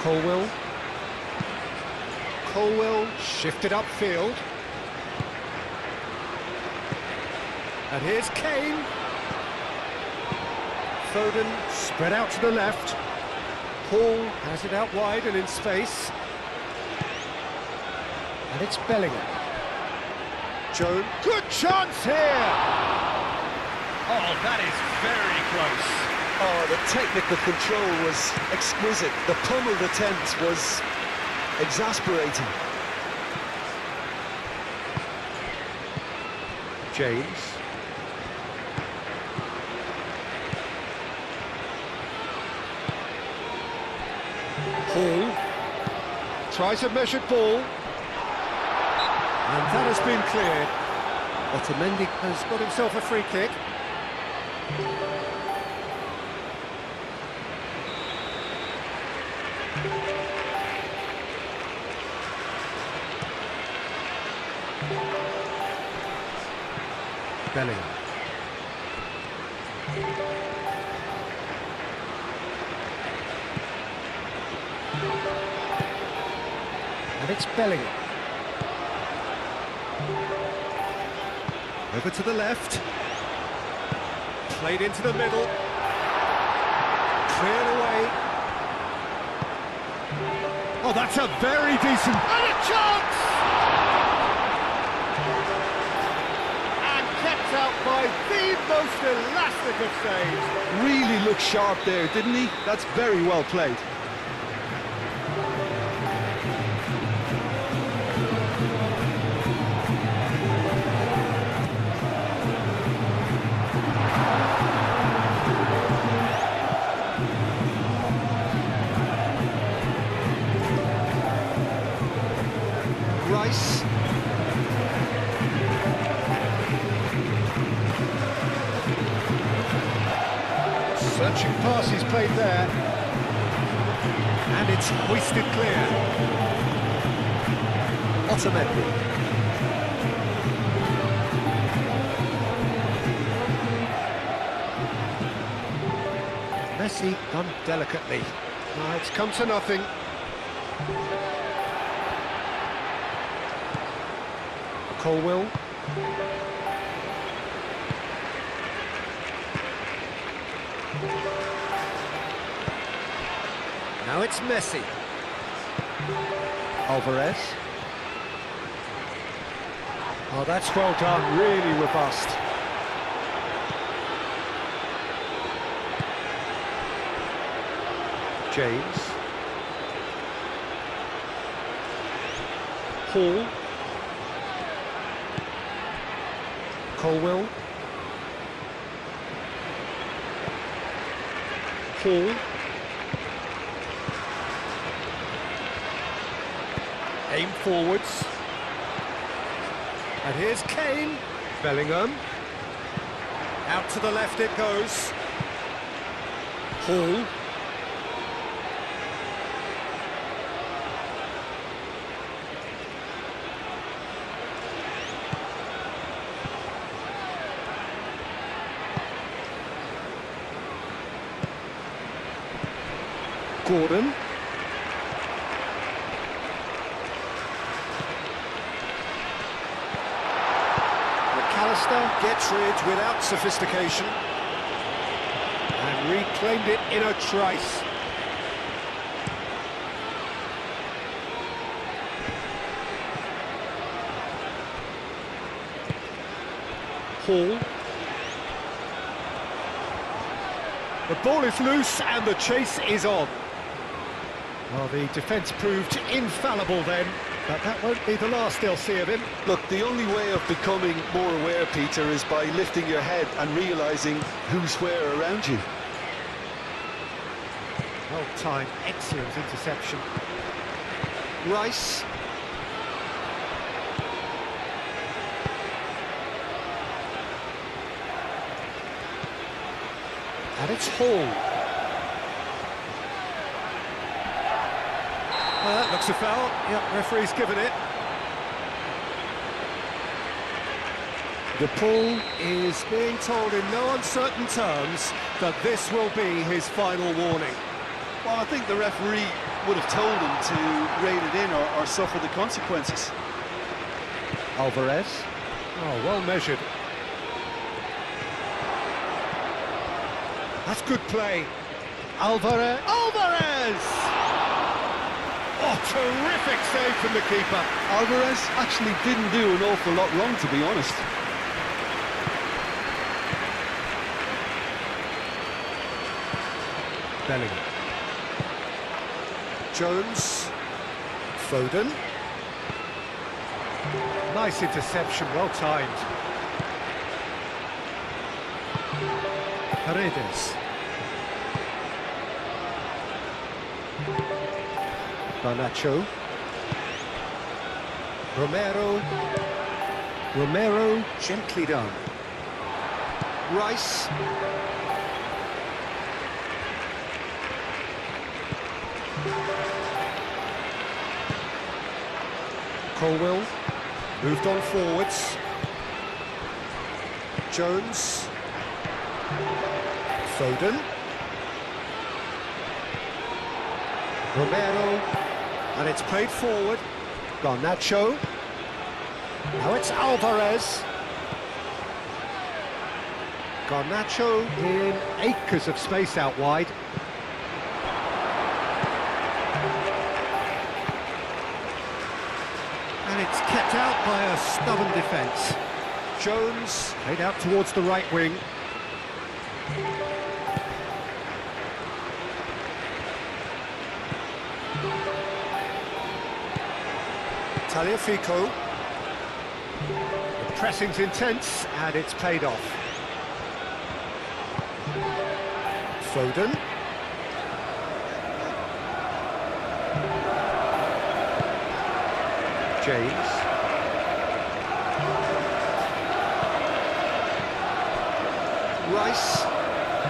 S1: Colwell. Colwell shifted upfield. And here's Kane. Foden spread out to the left. Paul has it out wide and in space. And it's Bellingham. Jones. Good chance here! Oh, that is very close.
S2: Oh, the technical control was exquisite. The pummeled attempt was exasperating.
S1: James. Hall tries a measured ball, and that has been cleared. Otamendi has got himself a free kick. Bellingham. And it's Bellingham. Over to the left. Played into the middle. Cleared away. Oh, that's a very decent... And a chance! And kept kept out by the most elastic of saves.
S2: Really looked sharp there, didn't he? That's very well played. Rice.
S1: Searching pass is played there. And it's hoisted clear. Otamendi. Messi done delicately. It's come to nothing. Colwill. Now it's Messi. Alvarez. Oh, that's well done, really robust. James. Hall. Colwill. Hall. Aim forwards. And here's Kane. Bellingham. Out to the left it goes. Hall. Gordon. McAllister gets rid without sophistication and reclaimed it in a trice. Hall. The ball is loose and the chase is on. Well, the defence proved infallible then, but that won't be the last they'll see of him.
S2: Look, the only way of becoming more aware, Peter, is by lifting your head and realising who's where around you.
S1: Well timed, excellent interception.
S2: Rice.
S1: And it's Hall. That looks a foul. Yep, referee's given it. The pull is being told in no uncertain terms that this will be his final warning.
S2: Well, I think the referee would have told him to rein it in or suffer the consequences.
S1: Alvarez. Oh, well measured. That's good play. Alvarez. Oh, terrific save from the keeper.
S2: Alvarez actually didn't do an awful lot wrong, to be honest.
S1: Bellingham. Jones. Foden. Nice interception, well timed. Paredes. Garnacho. Romero gently done.
S2: Rice.
S1: Colwill moved on forwards. Jones. Foden. Romero. And it's played forward. Garnacho. Now it's Alvarez. Garnacho in acres of space out wide. And it's kept out by a stubborn defence. Jones, played out towards the right wing. Tagliafico. The pressing's intense, and it's paid off. Foden. James.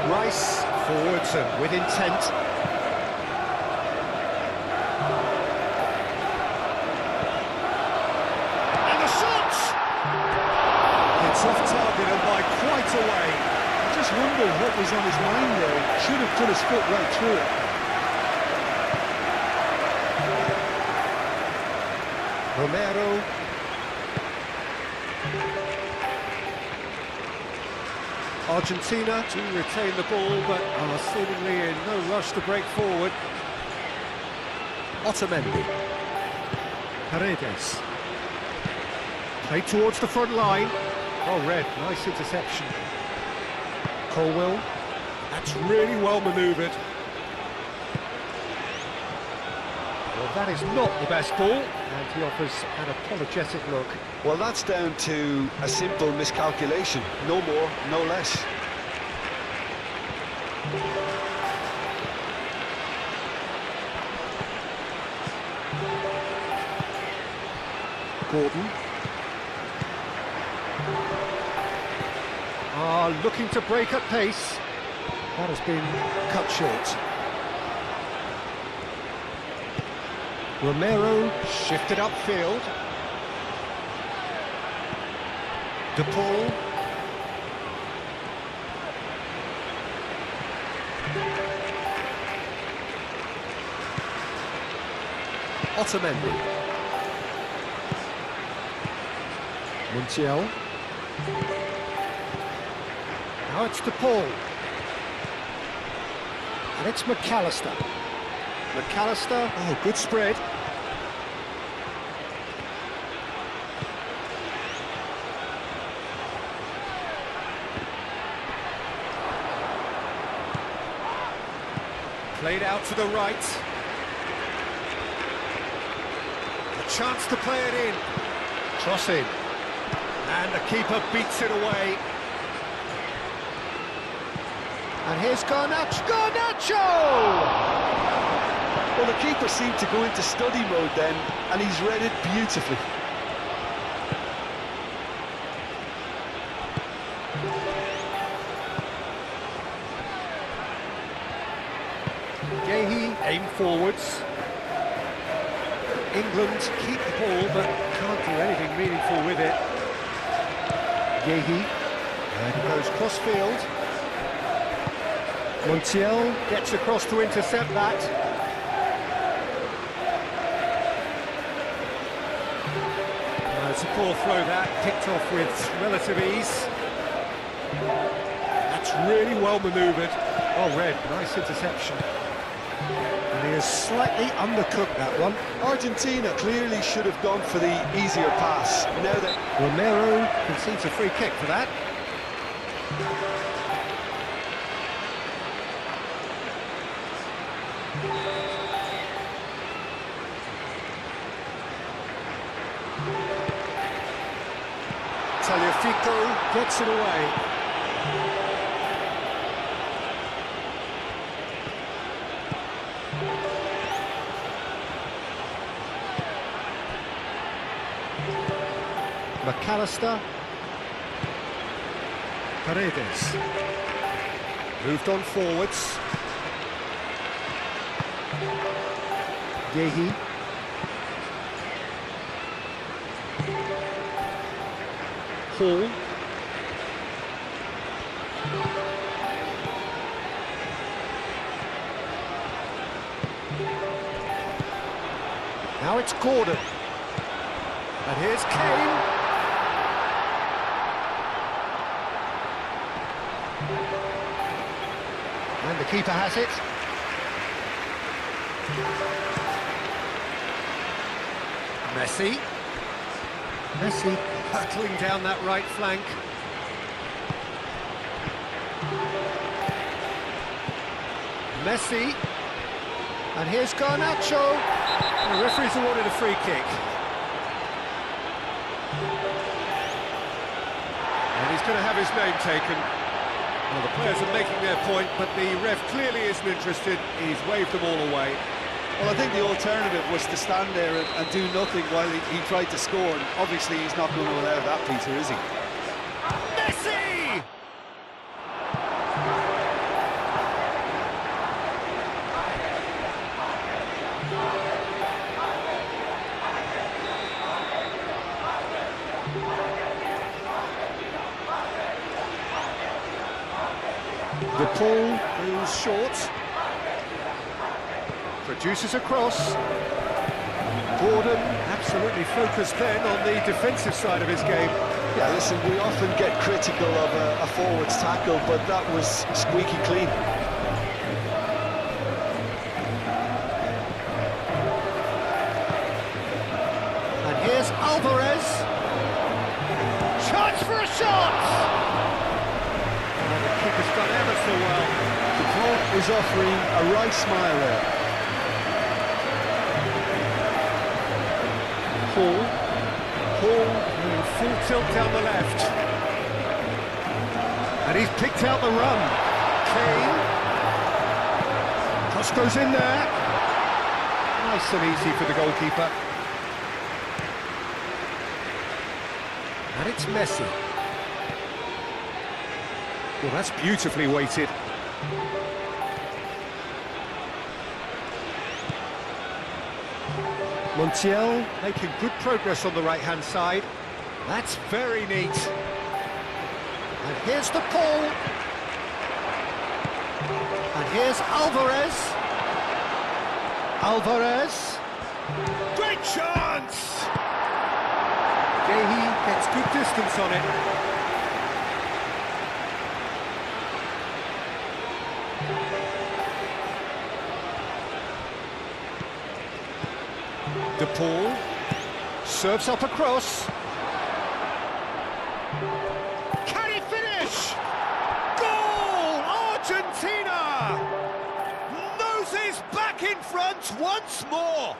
S1: Rice forwards and with intent. And the shot! It's off target and by quite a way.
S2: I just wondered what was on his mind there. He should have put his foot right through it.
S1: Romero. Argentina to retain the ball, but are seemingly in no rush to break forward. Otamendi. Paredes. Played towards the front line. Oh, Red, nice interception. Colwell. That's really well manoeuvred. Well, that is not the best ball, and he offers an apologetic look.
S2: Well, that's down to a simple miscalculation. No more, no less.
S1: Gordon. Looking to break at pace. That has been cut short. Romero shifted upfield. De Paul. Otamendi. Montiel. Now it's De Paul. And it's McAllister. McAllister, oh, good spread. Played out to the right. A chance to play it in. Cross in. And the keeper beats it away. And here's Garnacho!
S2: Well, the keeper seemed to go into study mode then, and he's read it beautifully.
S1: Gehi aim forwards. England keep the ball, but can't do anything meaningful with it. Gehi, and he goes cross-field. Montiel gets across to intercept that. It's a poor throw that, picked off with relative ease. That's really well manoeuvred. Oh, Red, nice interception. And he has slightly undercooked that one.
S2: Argentina clearly should have gone for the easier pass. Now that
S1: Romero concedes a free kick for that. Tagliafico gets it away. McAllister. Paredes. Moved on forwards. Gehi. Hall. Now it's Gordon. And here's Kane. And the keeper has it. Messi hurtling down that right flank. Messi. And here's Garnacho. And the referee's awarded a free kick. And he's going to have his name taken. Well, the players are making their point, but the ref clearly isn't interested. He's waved them all away.
S2: Well, I think the alternative was to stand there and do nothing while he tried to score. And obviously, he's not going to allow that, Peter, is he?
S1: Messi! The ball goes short. Produces a cross. Gordon absolutely focused then on the defensive side of his game.
S2: Yeah, listen, we often get critical of a forward's tackle, but that was squeaky clean.
S1: And here's Alvarez. Chance for a shot! And the kick has done ever so well.
S2: The clock is offering a right smile there.
S1: Hall in full tilt down the left. And he's picked out the run. Kane. Cross goes in there. Nice and easy for the goalkeeper. And it's Messi. Well, that's beautifully weighted. Montiel making good progress on the right-hand side. That's very neat. And here's the ball. And here's Alvarez. Alvarez. Great chance! Gahey gets good distance on it. De Paul serves up a cross. Can he finish? Goal! Argentina! Noses back in front once more.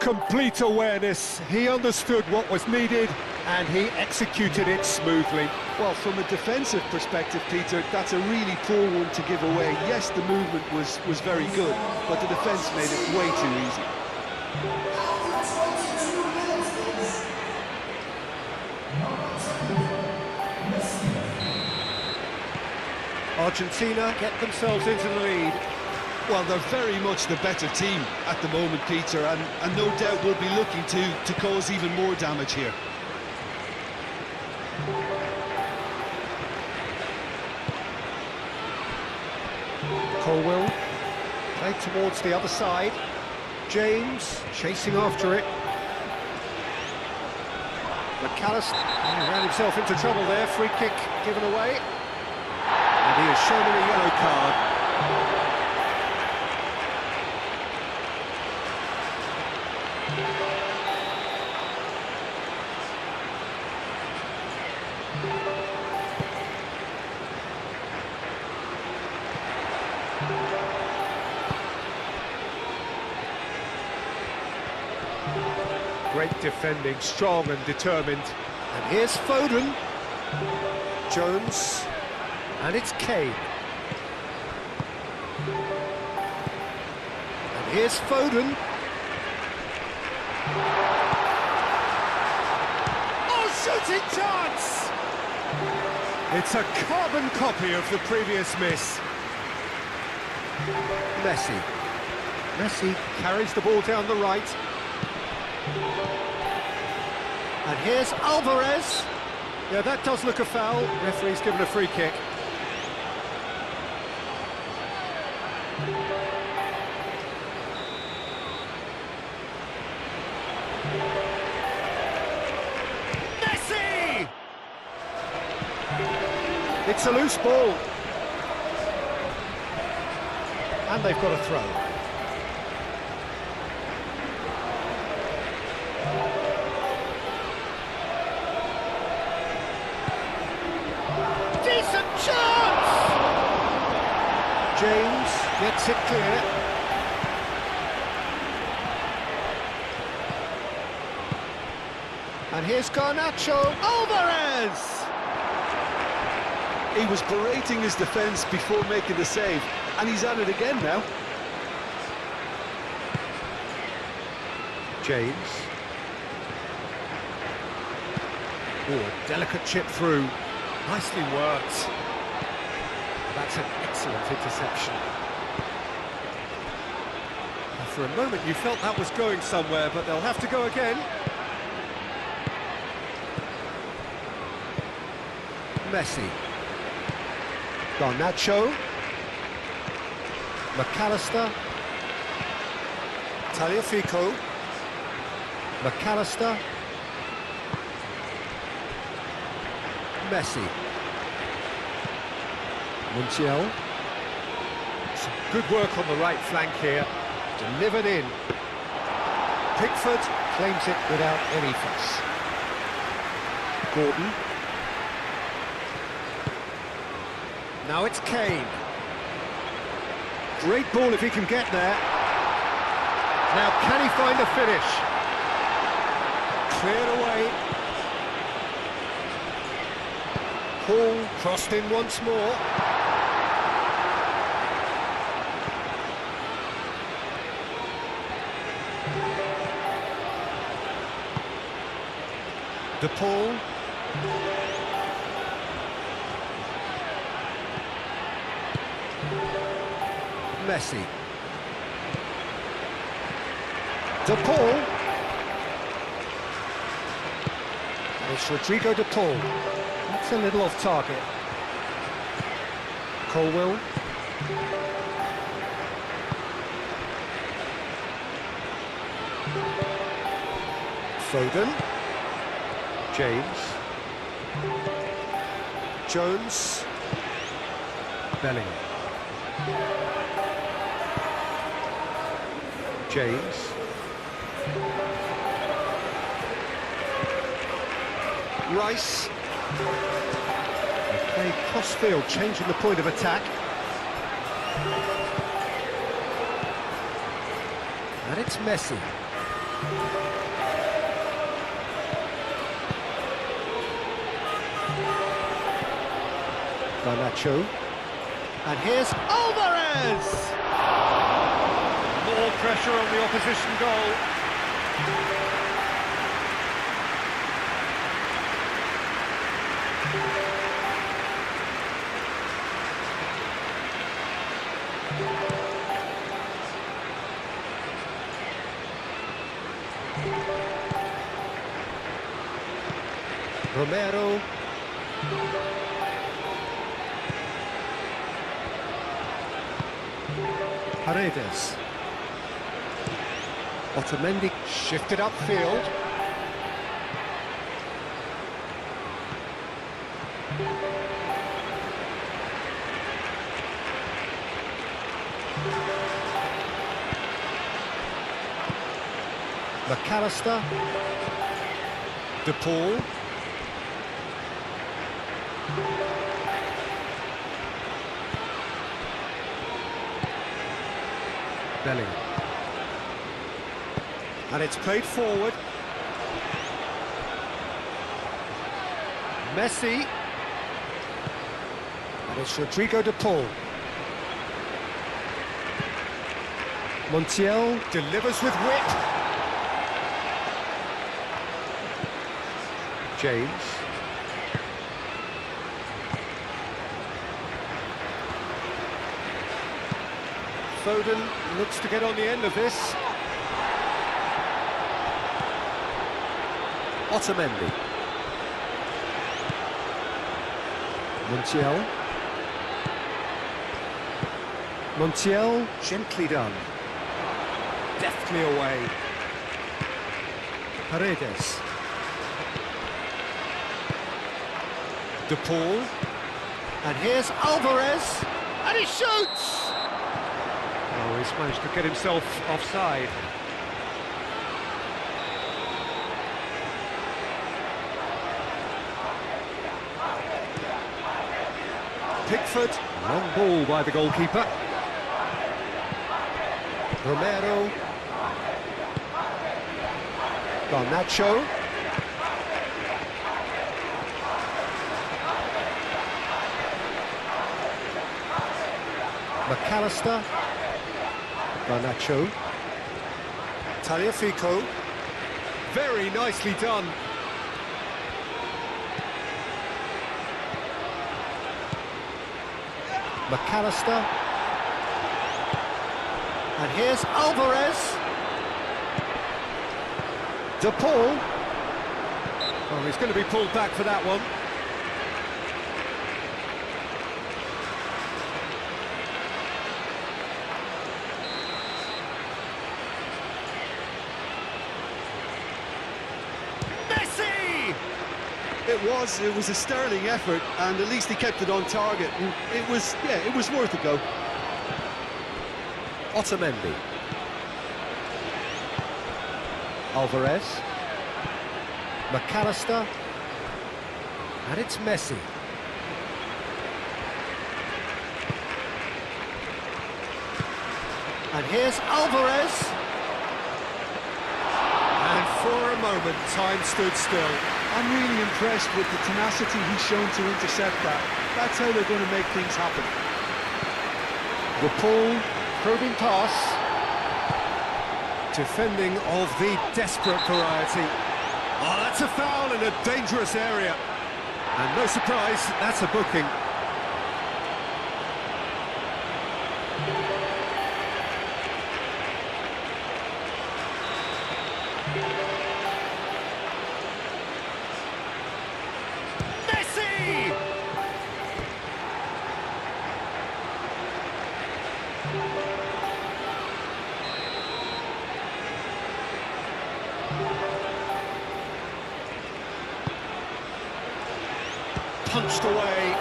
S1: Complete awareness. He understood what was needed and he executed it smoothly.
S2: Well, from a defensive perspective, Peter, that's a really poor one to give away. Yes, the movement was very good, but the defence made it way too easy.
S1: Argentina get themselves into the lead.
S2: Well, they're very much the better team at the moment, Peter, and no doubt will be looking to cause even more damage here.
S1: Colwell played towards the other side. James chasing after it. McAllister ran himself into trouble there. Free kick given away. And he is shown a yellow card. Great defending, strong and determined. And here's Foden. Jones. And it's Kane. And here's Foden. Oh, shooting chance! It's a carbon copy of the previous miss. Messi. Messi carries the ball down the right. And here's Alvarez. Yeah, that does look a foul. Referee's given a free kick. Messi! It's a loose ball. And they've got a throw. James gets it clear. And here's Garnacho, Alvarez!
S2: He was berating his defence before making the save, and he's at it again now.
S1: James. Oh, delicate chip through. Nicely worked. That's an excellent interception. For a moment you felt that was going somewhere, but they'll have to go again. Messi. Garnacho. McAllister. Tagliafico. McAllister. Messi. Montiel. Some good work on the right flank here. Delivered in. Pickford claims it without any fuss. Gordon. Now it's Kane. Great ball if he can get there. Now can he find a finish? Cleared away. Hall crossed in once more. De Paul. Messi. De Paul. It's Rodrigo De Paul. That's a little off target. Colwill. Foden. James. Jones. Bellingham. James. Rice. They play cross-field, changing the point of attack. And it's Messi. Garnacho. And here's Alvarez! More pressure on the opposition goal. Romero. Paredes. Otamendi shifted upfield. McAllister. De Paul. Bellingham. And it's played forward. Messi. And it's Rodrigo De Paul. Montiel delivers with wit. James. Foden looks to get on the end of this. Otamendi. Montiel. Montiel, gently done. Deftly away. Paredes. De Paul. And here's Alvarez. And he shoots! Oh, he's managed to get himself offside. Pickford, long ball by the goalkeeper. Romero. Garnacho. McAllister. Garnacho. Tagliafico. Very nicely done. McAllister. And here's Alvarez. De Paul. Oh, he's going to be pulled back for that one.
S2: It was a sterling effort, and at least he kept it on target. And it was worth a go.
S1: Otamendi. Alvarez. McAllister. And it's Messi. And here's Alvarez. And for a moment, time stood still.
S2: I'm really impressed with the tenacity he's shown to intercept that. That's how they're going to make things happen.
S1: De Paul, probing pass. Defending of the desperate variety. Oh, that's a foul in a dangerous area. And no surprise, that's a booking. Punched away.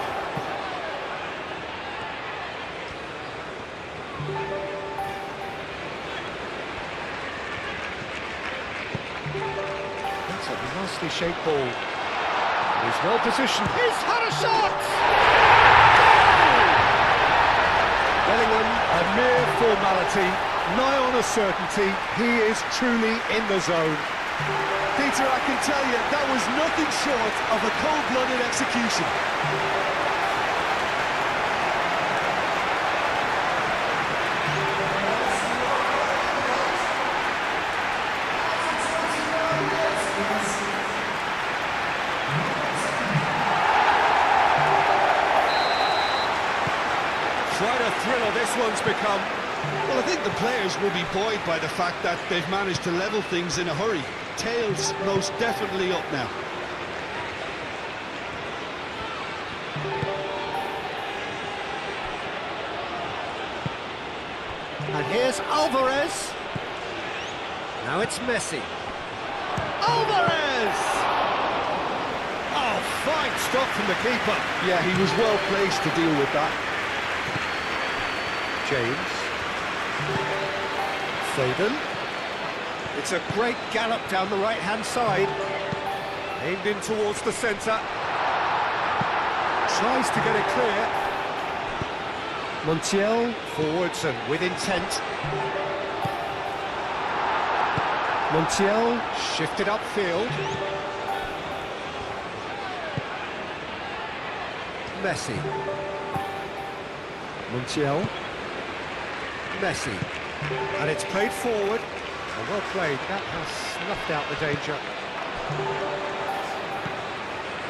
S1: That's a nicely shaped ball. He's well positioned. He's had a shot! Bellingham, a mere formality, nigh on a certainty. He is truly in the zone.
S2: Peter, I can tell you, that was nothing short of a cold-blooded execution.
S1: Quite a thriller this one's become.
S2: Well, I think the players will be buoyed by the fact that they've managed to level things in a hurry. Tails most definitely up now.
S1: And here's Alvarez. Now it's Messi. Alvarez! Oh, fine stop from the keeper.
S2: Yeah, he was well placed to deal with that.
S1: James. Foden. It's a great gallop down the right-hand side. Aimed in towards the centre. Tries to get it clear. Montiel forwards and with intent. Montiel shifted upfield. Messi. Montiel. Messi. And it's played forward. Oh, well played. That has snuffed out the danger.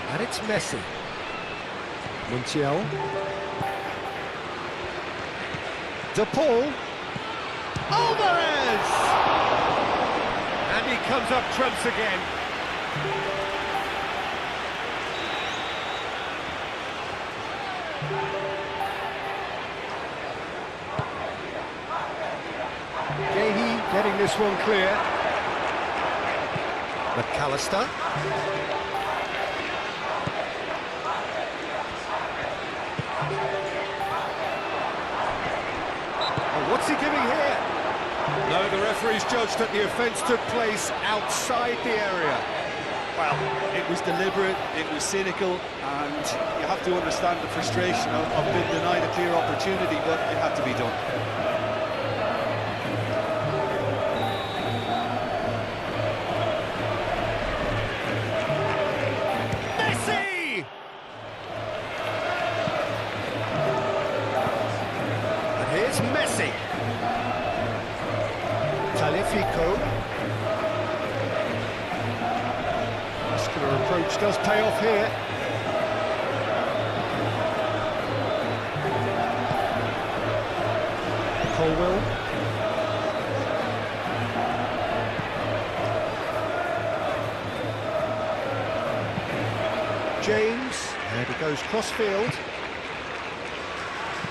S1: And it's Messi. Montiel. De Paul. Alvarez! And he comes up trumps again. Gahey getting this one clear. McAllister. Oh, what's he giving here? No, the referee's judged that the offence took place outside the area.
S2: Well, it was deliberate, it was cynical, and you have to understand the frustration of being denied a clear opportunity, but it had to be done.
S1: Which does pay off here. Colwell. James, and he goes cross-field.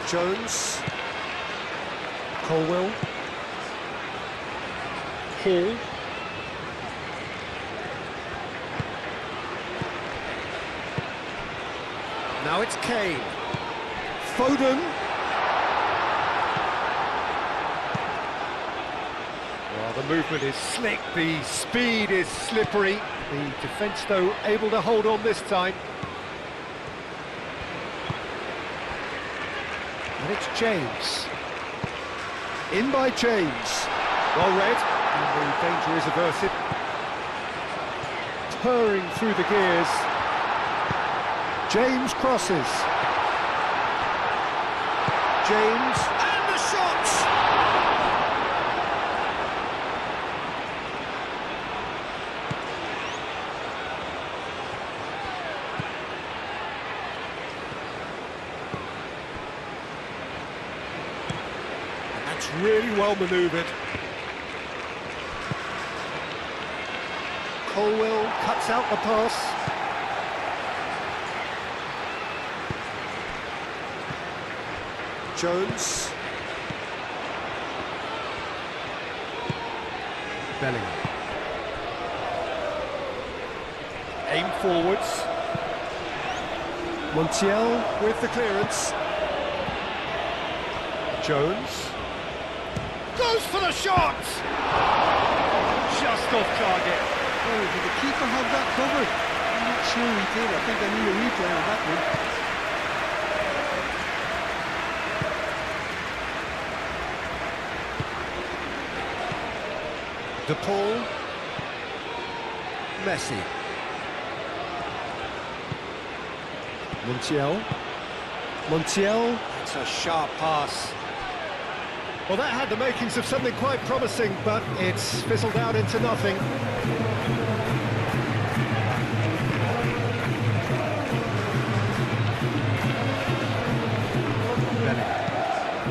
S1: Jones. Colwell. Hall. Now it's Kane. Foden. Well, the movement is slick, the speed is slippery. The defence, though, able to hold on this time. And it's James. In by James. Well read, and the danger is averted. Purring through the gears. James crosses. James, and the shot! That's really well manoeuvred. Colwell cuts out the pass. Jones. Bellingham. Aim forwards. Montiel with the clearance. Jones. Goes for the shot! Just off target.
S2: Oh, did the keeper have that covered? I'm not sure he did. I think I need a replay on that one.
S1: De Paul. Messi. Montiel. Montiel. It's a sharp pass. Well, that had the makings of something quite promising, but it's fizzled out into nothing.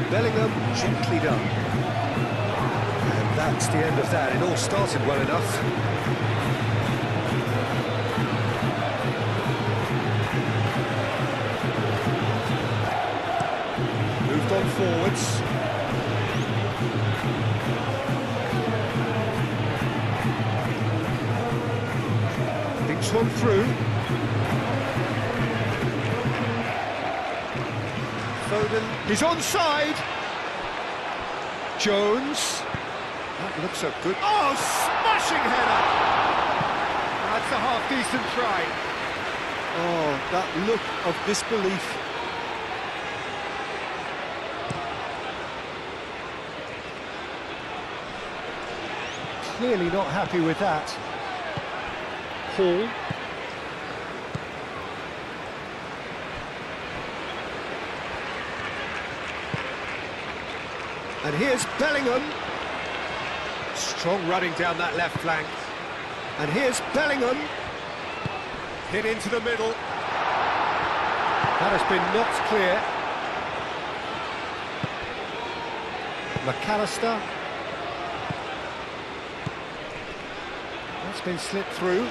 S1: Bellingham, gently done. And that's the end of that. It all started well enough. Moved on forwards. Thinks one through. Foden, he's onside. Jones. That looks so good. Oh, smashing header! That's a half-decent try.
S2: Oh, that look of disbelief.
S1: Clearly not happy with that. Hall. And here's Bellingham. Strong running down that left flank. And here's Bellingham. Hit into the middle. That has been knocked clear. McAllister. That's been slipped through.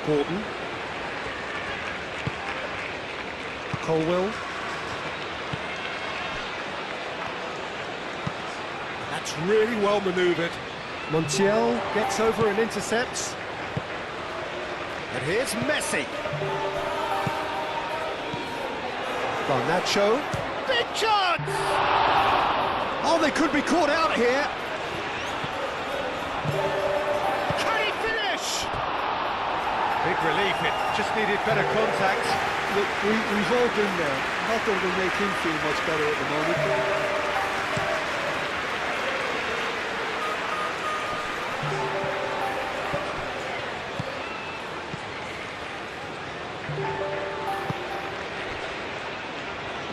S1: Gordon. Colwell. That's really well manoeuvred. Montiel gets over and intercepts. And here's Messi. Garnacho. Big chance! Oh, they could be caught out here. Can he finish? Big relief, it just needed better contact.
S2: Look, we've all been there. Not that it'll make him feel much better at the moment.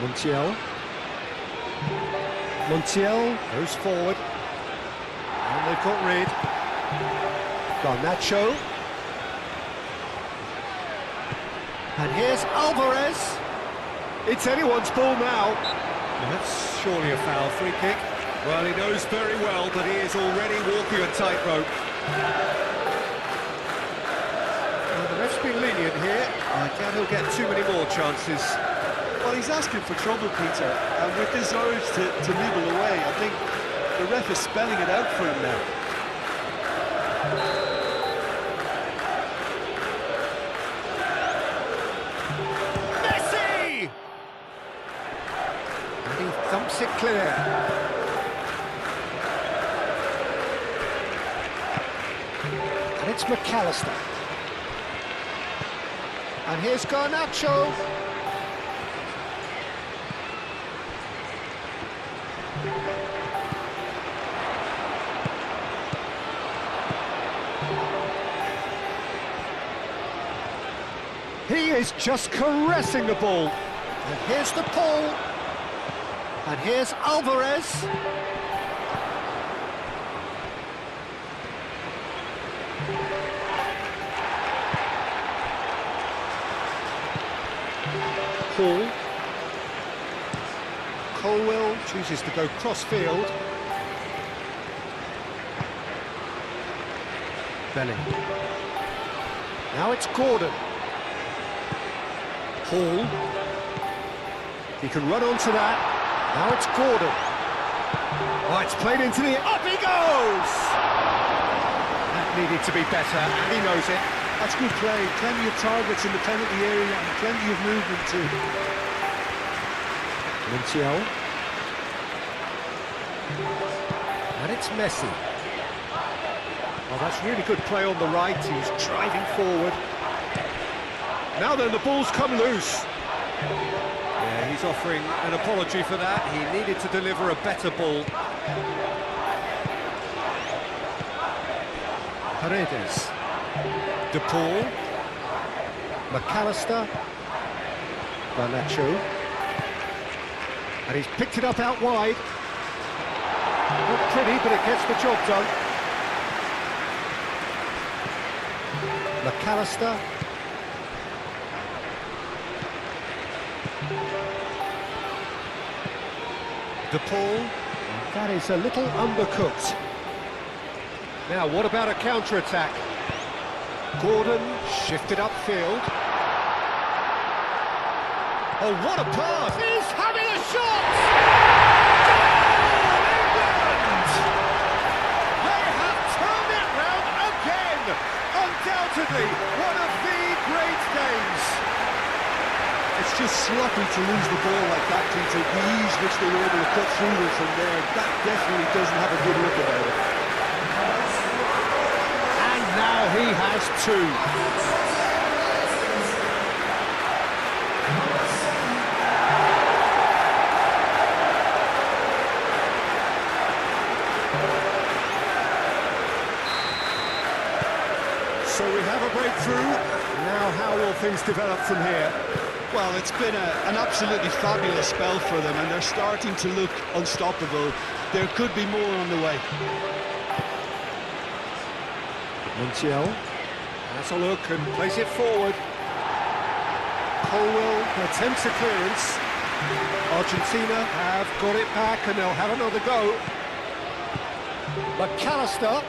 S1: Montiel. Montiel goes forward. And they've got rid. Garnacho. And here's Alvarez. It's anyone's ball now. That's surely a foul, free kick. Well, he knows very well that he is already walking a tightrope. Well, the ref's been lenient here. I doubt he'll get too many more chances.
S2: Well, he's asking for trouble, Peter, and with this urge to nibble away, I think the ref is spelling it out for him now.
S1: Messi! And he thumps it clear. And it's McAllister. And here's Garnacho. He is just caressing the ball. And here's the pull. And here's Alvarez. Hall. Colwell chooses to go cross-field. Belling. Now it's Gordon. Hall. He can run onto that. Now it's Gordon. Oh, it's played into the... Up he goes! That needed to be better, and he knows it.
S2: That's good play. Plenty of targets in the penalty area and plenty of movement too.
S1: Montiel. And it's Messi. Oh, that's really good play on the right. He's driving forward. Now then, the ball's come loose. Yeah, he's offering an apology for that. He needed to deliver a better ball. Paredes. De Paul. McAllister. Garnacho. And he's picked it up out wide. Not pretty, but it gets the job done. McAllister. De Paul. That is a little undercooked. Now, what about a counter-attack? Gordon shifted upfield. Oh, what a pass! He's having a shot! England! They have turned it round again! Undoubtedly, one of the great games.
S2: It's just sloppy to lose the ball like that, Peter. The ease which they were able to cut through it from there, that definitely doesn't have a good look about it.
S1: And now he has two. So we have a breakthrough. Now how will things develop from here?
S2: Well, it's been an absolutely fabulous spell for them, and they're starting to look unstoppable. There could be more on the way.
S1: Montiel has a look and plays it forward. Colwell attempts a clearance. Argentina have got it back and they'll have another go. McAllister.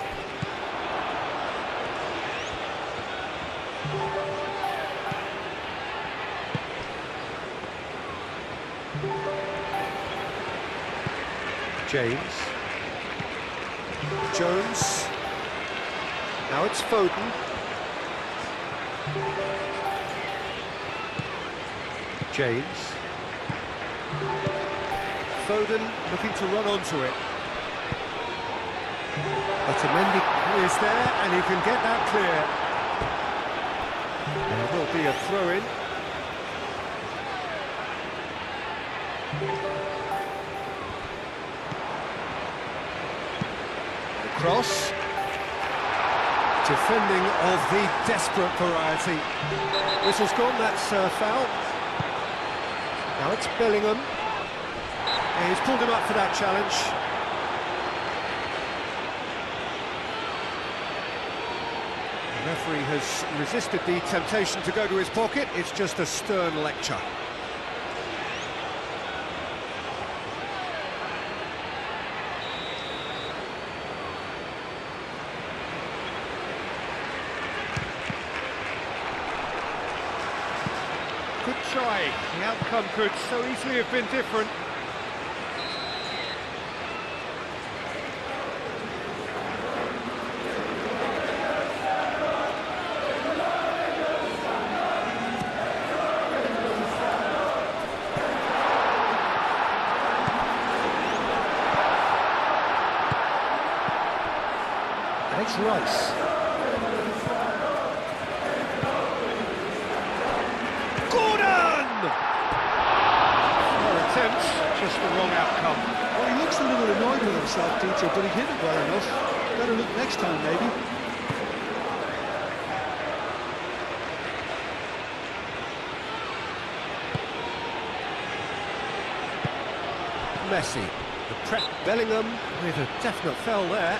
S1: James. Jones. Now it's Foden. James. Foden looking to run onto it. Otamendi is there and he can get that clear. There will be a throw-in. Cross. Defending of the desperate variety. Whistle's gone, that's foul. Now it's Bellingham. He's pulled him up for that challenge. The referee has resisted the temptation to go to his pocket. It's just a stern lecture. Good try. The outcome could so easily have been different. And it's Rice. Just the wrong outcome.
S2: Well, he looks a little annoyed with himself, Dieter, but he hit it well enough. Better look next time, maybe.
S1: Messi, the prep. Bellingham with a definite foul there.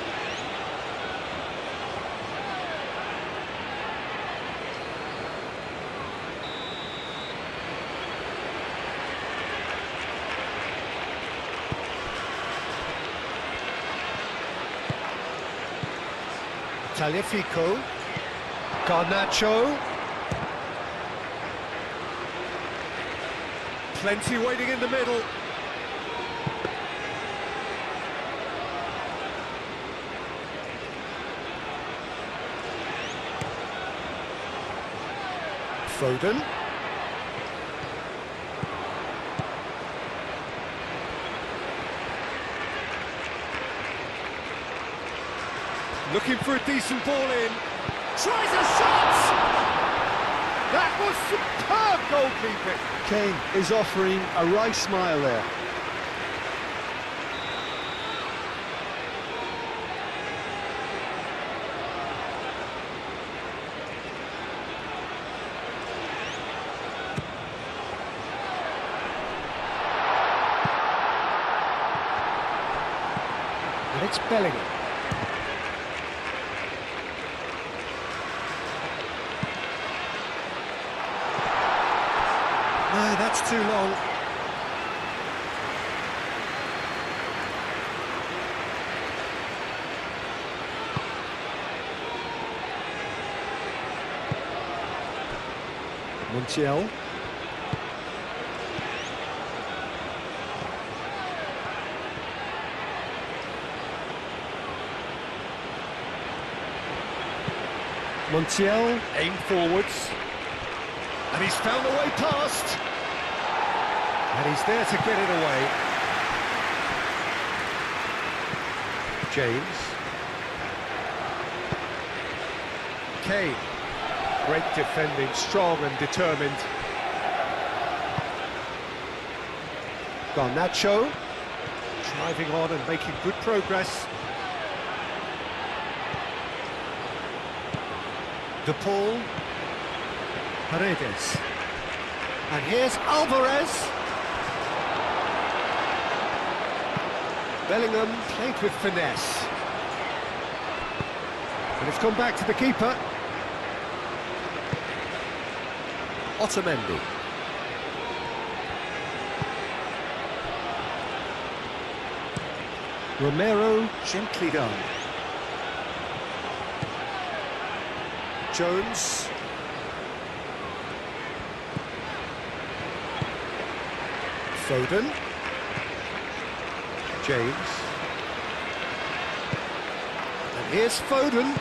S1: Taliafico, Garnacho, plenty waiting in the middle. Foden. Looking for a decent ball in. Tries a shot! That was superb goalkeeping.
S2: Kane is offering a wry smile there.
S1: And it's Bellingham. No, that's too long. Montiel. Montiel, aim forwards. And he's found a way past. And he's there to get it away. James. Kane. Great defending, strong and determined. Garnacho. Driving on and making good progress. De Paul. Paredes. And here's Alvarez. Bellingham played with finesse. And it's gone back to the keeper. Otamendi. Romero, gently done. Jones. Foden. James. And here's Foden.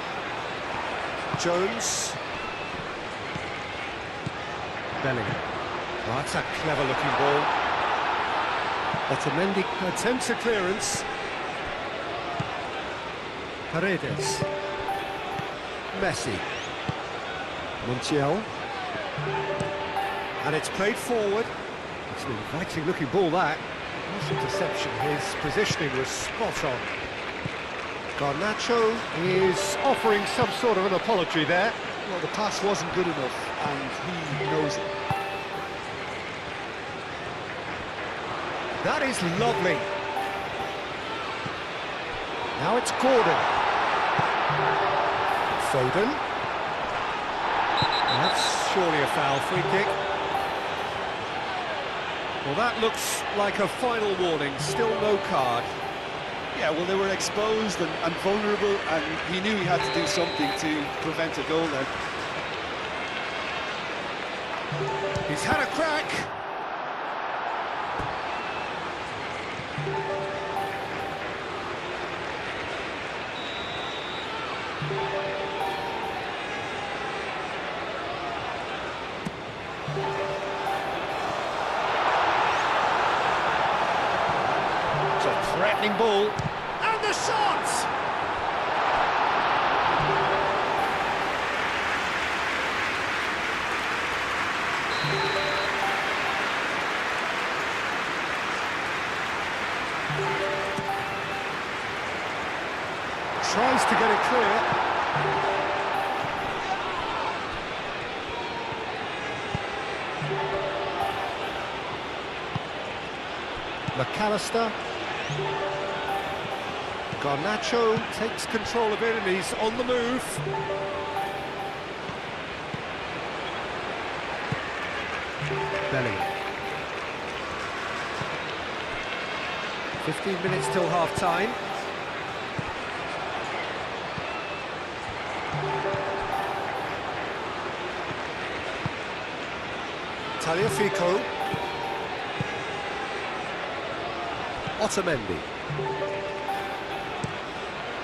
S1: Jones. Bellingham. Oh, that's a clever-looking ball. Otamendi attempts a clearance. Paredes. Messi. Montiel. And it's played forward. It's an inviting-looking ball, that. Not interception, his positioning was spot on. Garnacho is offering some sort of an apology there.
S2: Well, the pass wasn't good enough, and he knows it.
S1: That is lovely. Now it's Gordon. Foden. That's surely a foul, free kick. Well, that looks like a final warning, still no card.
S2: Yeah, well, they were exposed and vulnerable, and he knew he had to do something to prevent a goal there.
S1: He's had a crack. It's a threatening ball. And the shot! Tries to get it clear. McAllister. Garnacho takes control of it and he's on the move. Bellingham. 15 minutes till half-time. Tagliafico. Otamendi.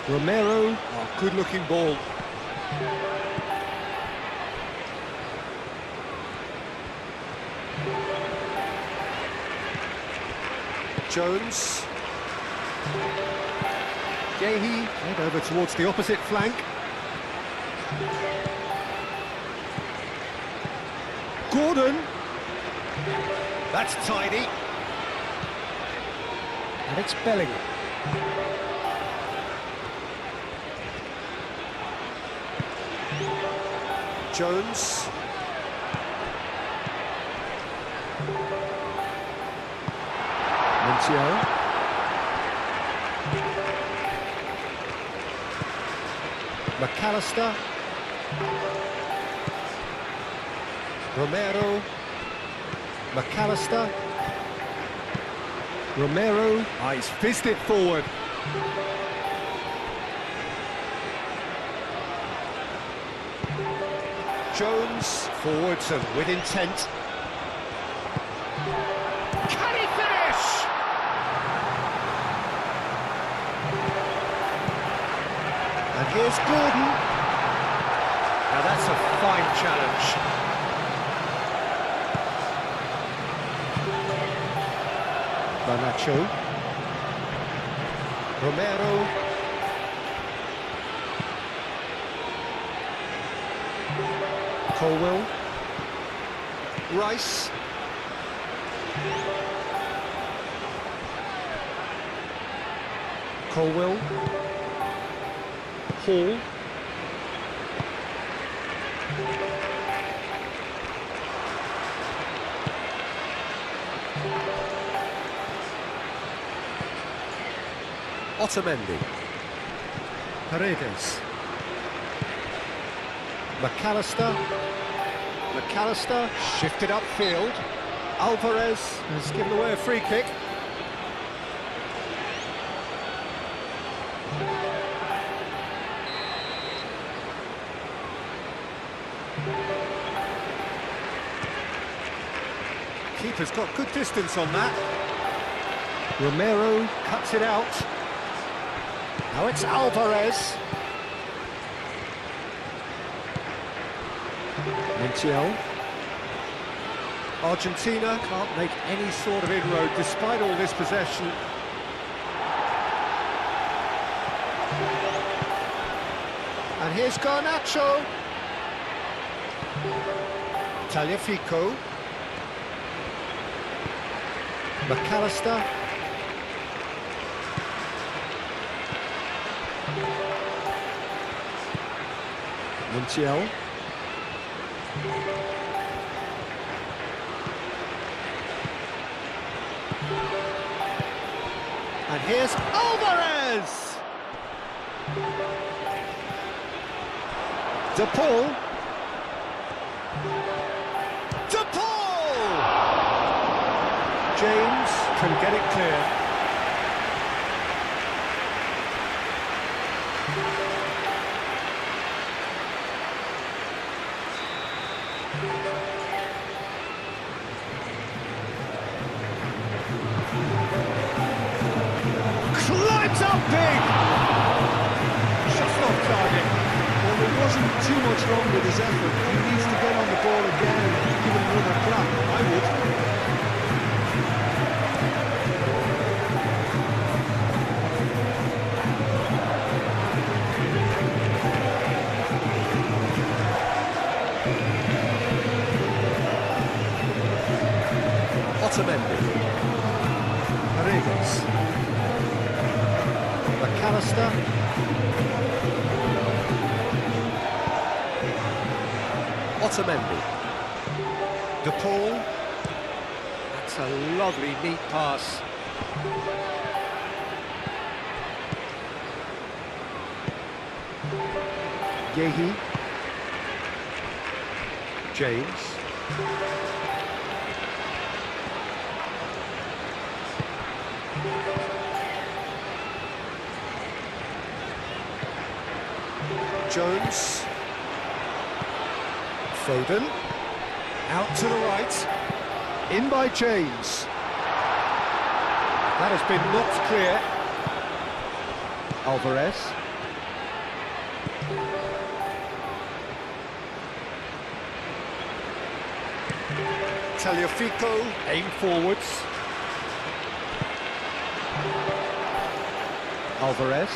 S1: Romero. Oh, good-looking ball. Jones. Gehi. Head over towards the opposite flank. Gordon. That's tidy. And it's Bellingham. Jones. Montiel. McAllister. Romero. McAllister. Romero. Oh, he's fizzed it forward. Jones. Forwards and with intent. Can he finish? And here's Gordon. Now that's a fine challenge. Garnacho. Romero. Colwell. Rice. Colwell. Hall. Otamendi. Paredes. McAllister. McAllister shifted upfield. Alvarez has given away a free kick. Keeper's got good distance on that. Romero cuts it out. Now it's Alvarez. Montiel. Argentina can't make any sort of inroad despite all this possession. And here's Garnacho. Tagliafico. McAllister. Montiel. And here's Alvarez! De Paul. De Paul! James can get it clear. Climbs up big! Just off target.
S2: Well, there wasn't too much wrong with his effort. He needs to get on the ball again and give it another crack. I would.
S1: Otamendi. Rivalries. McAllister. Otamendi. De Paul. That's a lovely, neat pass. Yehi. James. Jones. Foden. Out to the right. In by James. That has been knocked clear. Alvarez. Tagliafico. Aim forwards. Alvarez.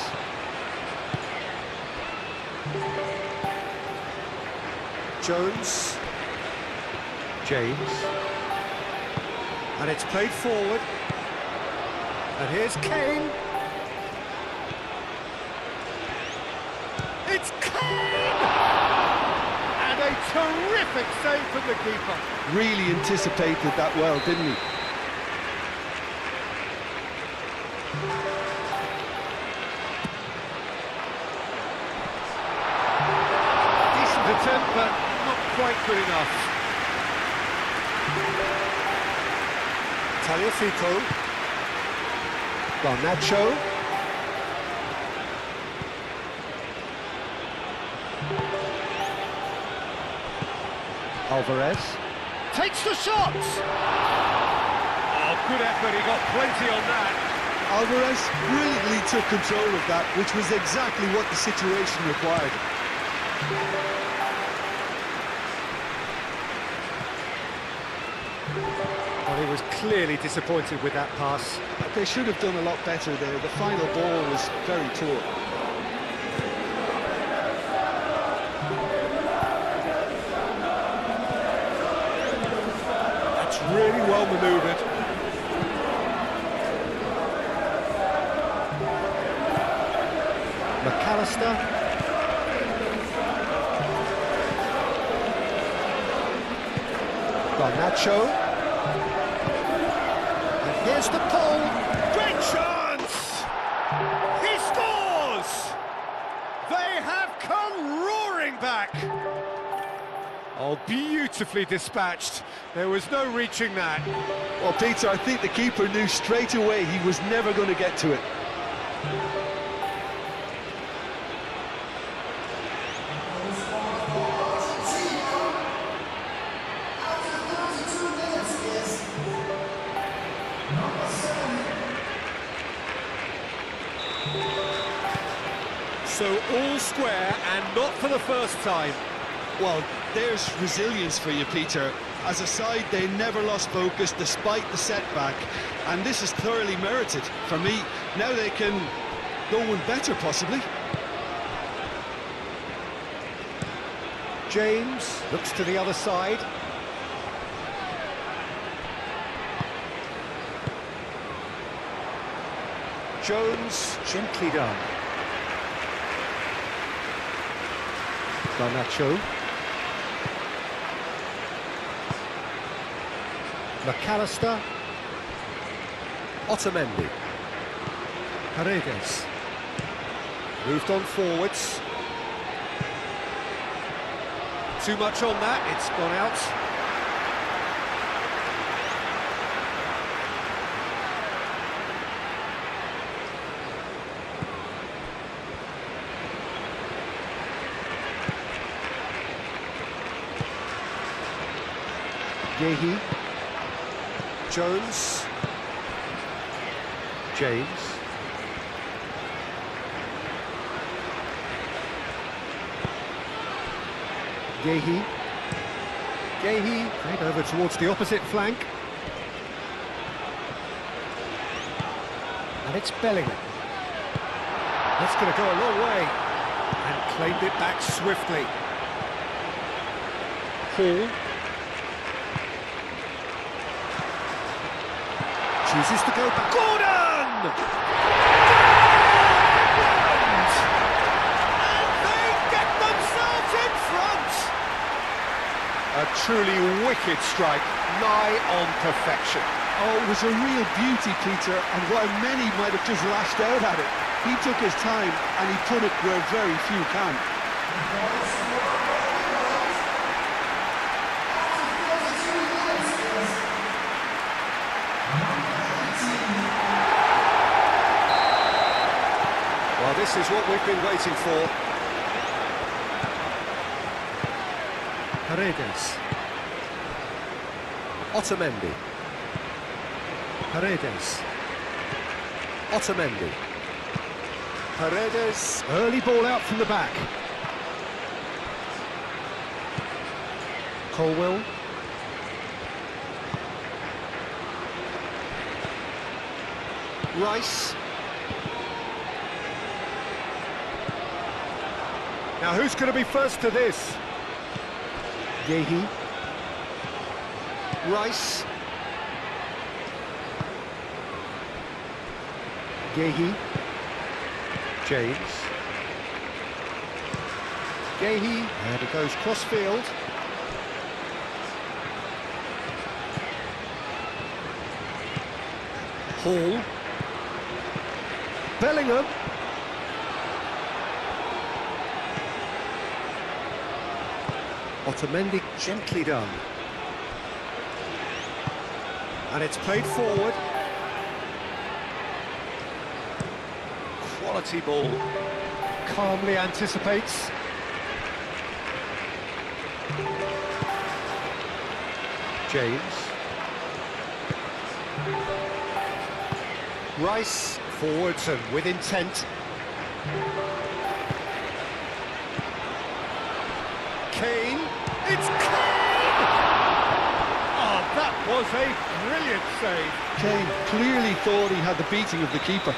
S1: Jones. James. And it's played forward. And here's Kane. It's Kane! And a terrific save from the keeper.
S2: Really anticipated that well, didn't he?
S1: Decent attempt, but not quite good enough. Tagliafico. Garnacho. Alvarez. Takes the shot! Oh, good effort, he got plenty on that.
S2: Alvarez brilliantly took control of that, which was exactly what the situation required.
S1: Well, he was clearly disappointed with that pass.
S2: They should have done a lot better there. The final ball was very poor.
S1: That's really well manoeuvred. McAllister. Garnacho. And here's the Paul. Great chance! He scores! They have come roaring back. Oh, beautifully dispatched. There was no reaching that.
S2: Well, Peter, I think the keeper knew straight away he was never going to get to it.
S1: So all square, and not for the first time.
S2: Well, there's resilience for you, Peter. As a side, they never lost focus despite the setback, and this is thoroughly merited. For me, now they can go one better, possibly.
S1: James looks to the other side. Jones, gently done. Garnacho. McAllister. Otamendi. Paredes. Moved on forwards. Too much on that, it's gone out. Yehi. Jones. James. Yehi. Played over towards the opposite flank. And it's Bellingham. That's going to go a long way. And claimed it back swiftly. Hall. Chooses to go back. Gordon! And they get themselves in front! A truly wicked strike, nigh on perfection.
S2: Oh, it was a real beauty, Peter, and while many might have just lashed out at it, he took his time and he put it where very few can.
S1: Well, this is what we've been waiting for. Paredes. Otamendi. Paredes. Otamendi. Paredes. Early ball out from the back. Colwell. Rice. Now who's going to be first to this? Yehi. Rice. Yehi. James. Yehi. And it goes cross-field. Hall. Bellingham. Otamendi gently done. And it's played forward. Quality ball. Calmly anticipates. James. Rice forwards and with intent. Kane. It's Kane! Oh, that was a brilliant save.
S2: Kane clearly thought he had the beating of the keeper.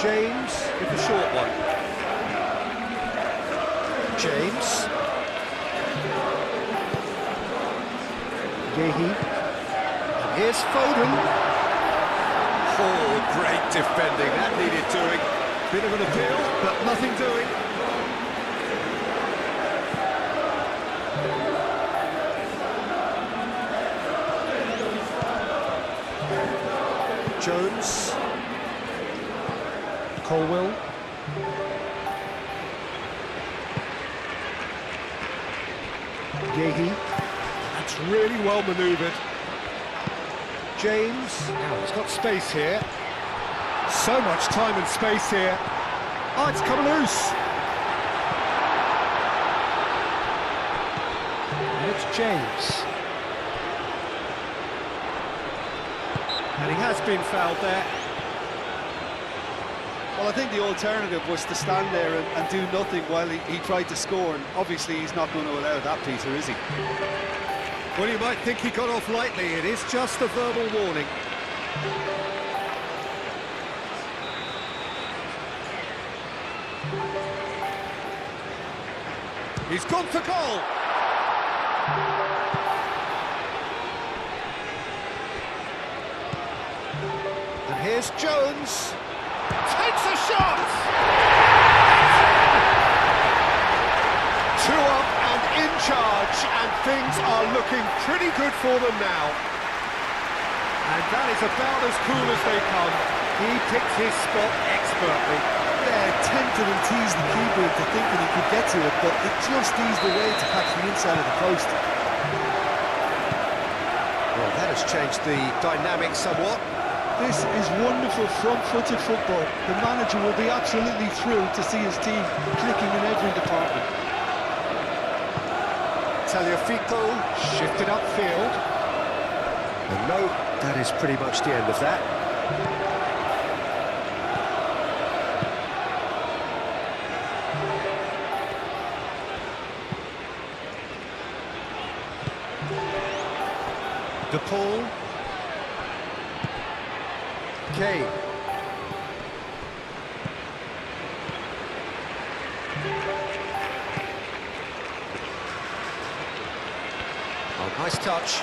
S1: James with the short one. James. Yehi. And here's Foden. Oh, great defending, that needed doing. Bit of an appeal, but nothing doing. Jones. Colwell. Yehi. That's really well manoeuvred. James. Now he's got space here. So much time and space here. Oh, it's come loose. And it's James. And he has been fouled there.
S2: Well, I think the alternative was to stand there and do nothing while he tried to score, and obviously he's not going to allow that, Peter, is he?
S1: Well, you might think he got off lightly. It is just a verbal warning. He's gone for goal. And here's Jones. Takes a shot! Two up and in charge. watch, and things are looking pretty good for them now. And that is about as cool as they come. He picked his spot expertly.
S2: Yeah, tempted and teased the keeper into thinking he could get to it, but it just eased away to catch the inside of the post.
S1: Well, that has changed the dynamic somewhat.
S2: This is wonderful front-footed football. The manager will be absolutely thrilled to see his team clicking in every department.
S1: Tagliafico shifted upfield. And no, that is pretty much the end of that. De Paul. Kane. Oh, nice touch.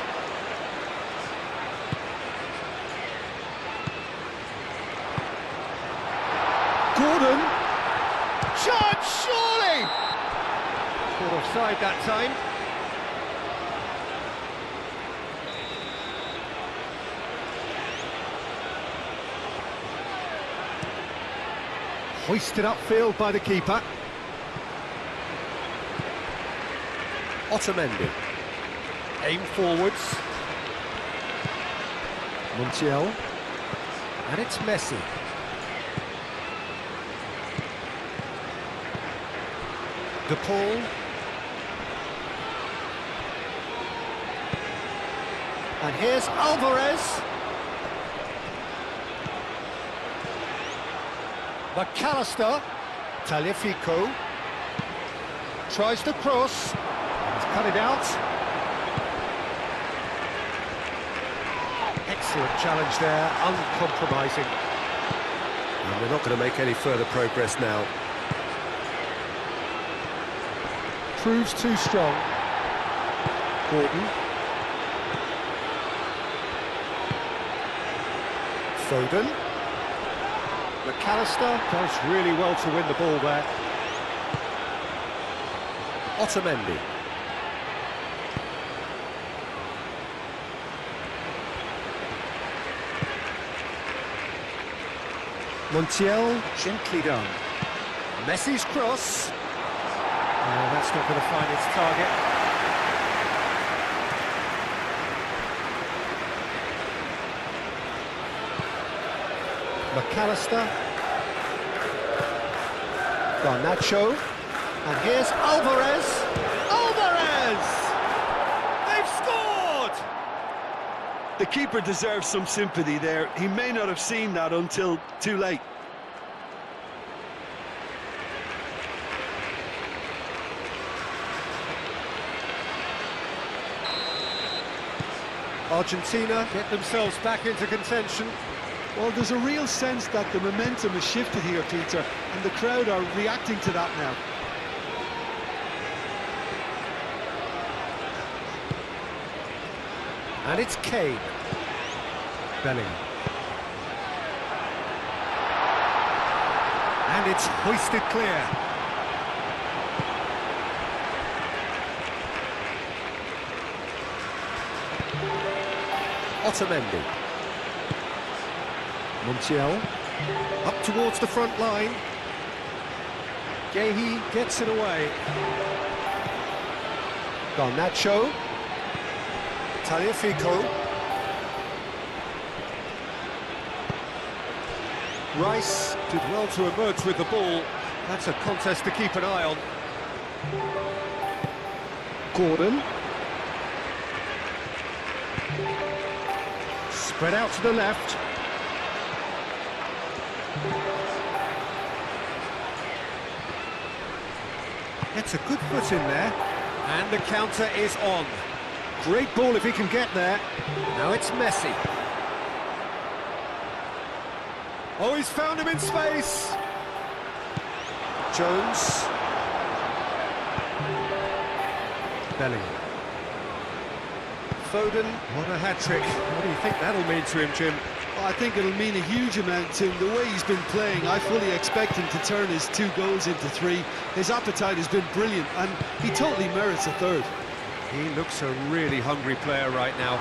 S1: Gordon. Shot, surely! Caught offside that time. Hoisted upfield by the keeper. Otamendi. Aim forwards. Montiel. And it's Messi. De Paul. And here's Alvarez. McAllister. Tagliafico. Tries to cross. He's cut it out. Excellent challenge there, uncompromising. And they're not going to make any further progress now. Proves too strong. Gordon. Foden. McAllister does really well to win the ball there. Otamendi. Montiel, gently done. Messi's cross. Oh, that's not going to find its target. McAllister. Garnacho. And here's Alvarez. Alvarez! They've scored!
S2: The keeper deserves some sympathy there. He may not have seen that until too late.
S1: Argentina get themselves back into contention.
S2: Well, there's a real sense that the momentum has shifted here, Peter, and the crowd are reacting to that now.
S1: And it's Kane. Bellingham. And it's hoisted clear. Otamendi. Montiel. Up towards the front line. Gehi gets it away. Garnacho. Tagliafico. Rice did well to emerge with the ball. That's a contest to keep an eye on. Gordon. Spread out to the left. Gets a good foot in there. And the counter is on. Great ball if he can get there. Now it's Messi. Oh, he's found him in space. Jones. Bellingham. Foden, what a hat-trick. What do you think that'll mean to him, Jim?
S2: Well, I think it'll mean a huge amount to him. The way he's been playing, I fully expect him to turn his 2 goals into 3. His appetite has been brilliant, and he totally merits a third.
S1: He looks a really hungry player right now.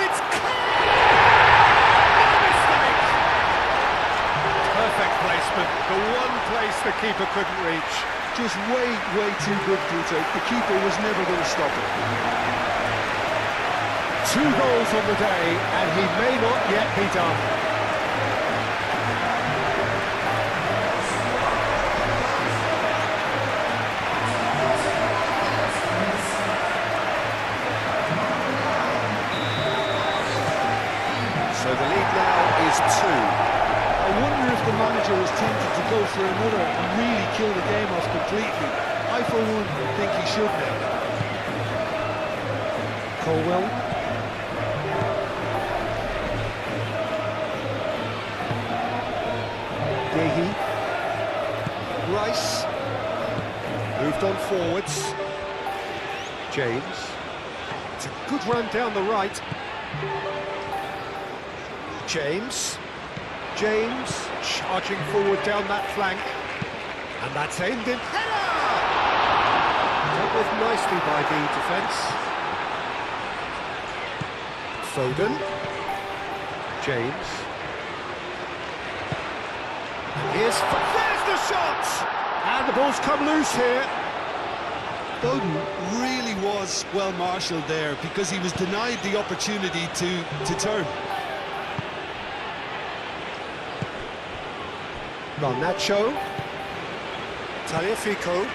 S1: It's caught! No mistake! Perfect placement, the one place the keeper couldn't reach.
S2: Just way too good, Peter. The keeper was never going to stop it.
S1: 2 goals on the day, and he may not yet be done. So the lead now is 2.
S2: I wonder if the manager is tempted to go for another and really kill the game off completely. I, for one, think he should now.
S1: Colwell. Gehi. Rice. Moved on forwards. James. It's a good run down the right. James charging forward down that flank, and that's ended. Header! Dealt with nicely by the defence. Foden, James, and there's the shot, and the ball's come loose here.
S2: Foden really was well marshalled there because he was denied the opportunity to turn.
S1: Nacho, Tagliafico,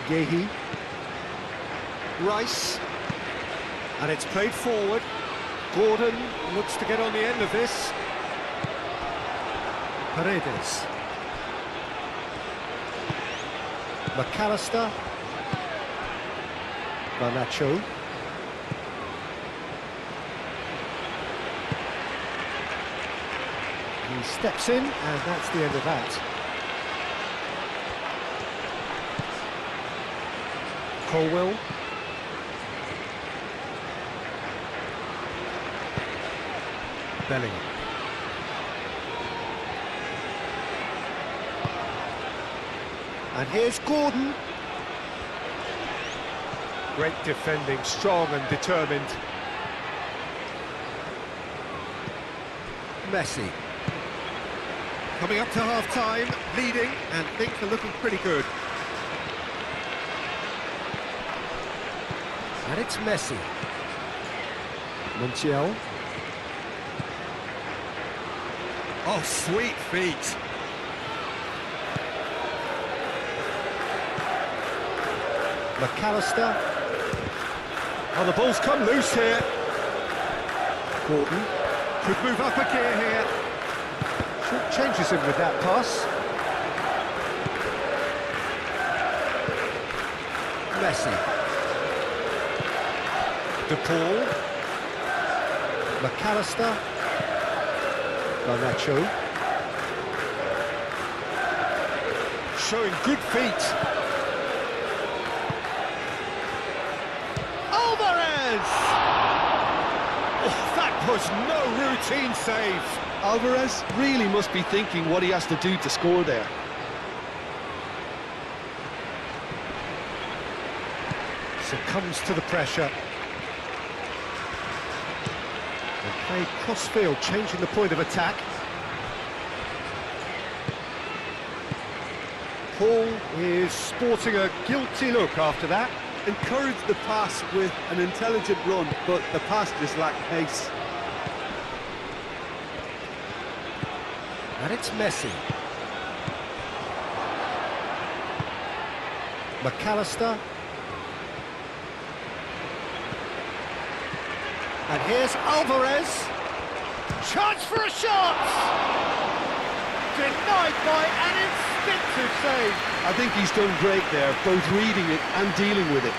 S1: Gehi, Rice, and it's played forward. Gordon looks to get on the end of this. Paredes, McAllister, Nacho. He steps in, and that's the end of that. Colwell. Bellingham. And here's Gordon. Great defending, strong and determined. Messi. Coming up to half-time, leading, and things are looking pretty good. And it's Messi. Montiel. Oh, sweet feet. McAllister. Oh, the ball's come loose here. Gordon could move up a gear here. Changes him with that pass. Messi. De Paul. McAllister. Nacho. Showing good feet. That was no routine save.
S2: Alvarez really must be thinking what he has to do to score there.
S1: Succumbs to the pressure. And played cross-field, changing the point of attack. Paul is sporting a guilty look after that.
S2: Encouraged the pass with an intelligent run, but the pass just lacked pace.
S1: And it's Messi. McAllister. And here's Alvarez. Chance for a shot! Denied by an instinctive save.
S2: I think he's done great there, both reading it and dealing with it.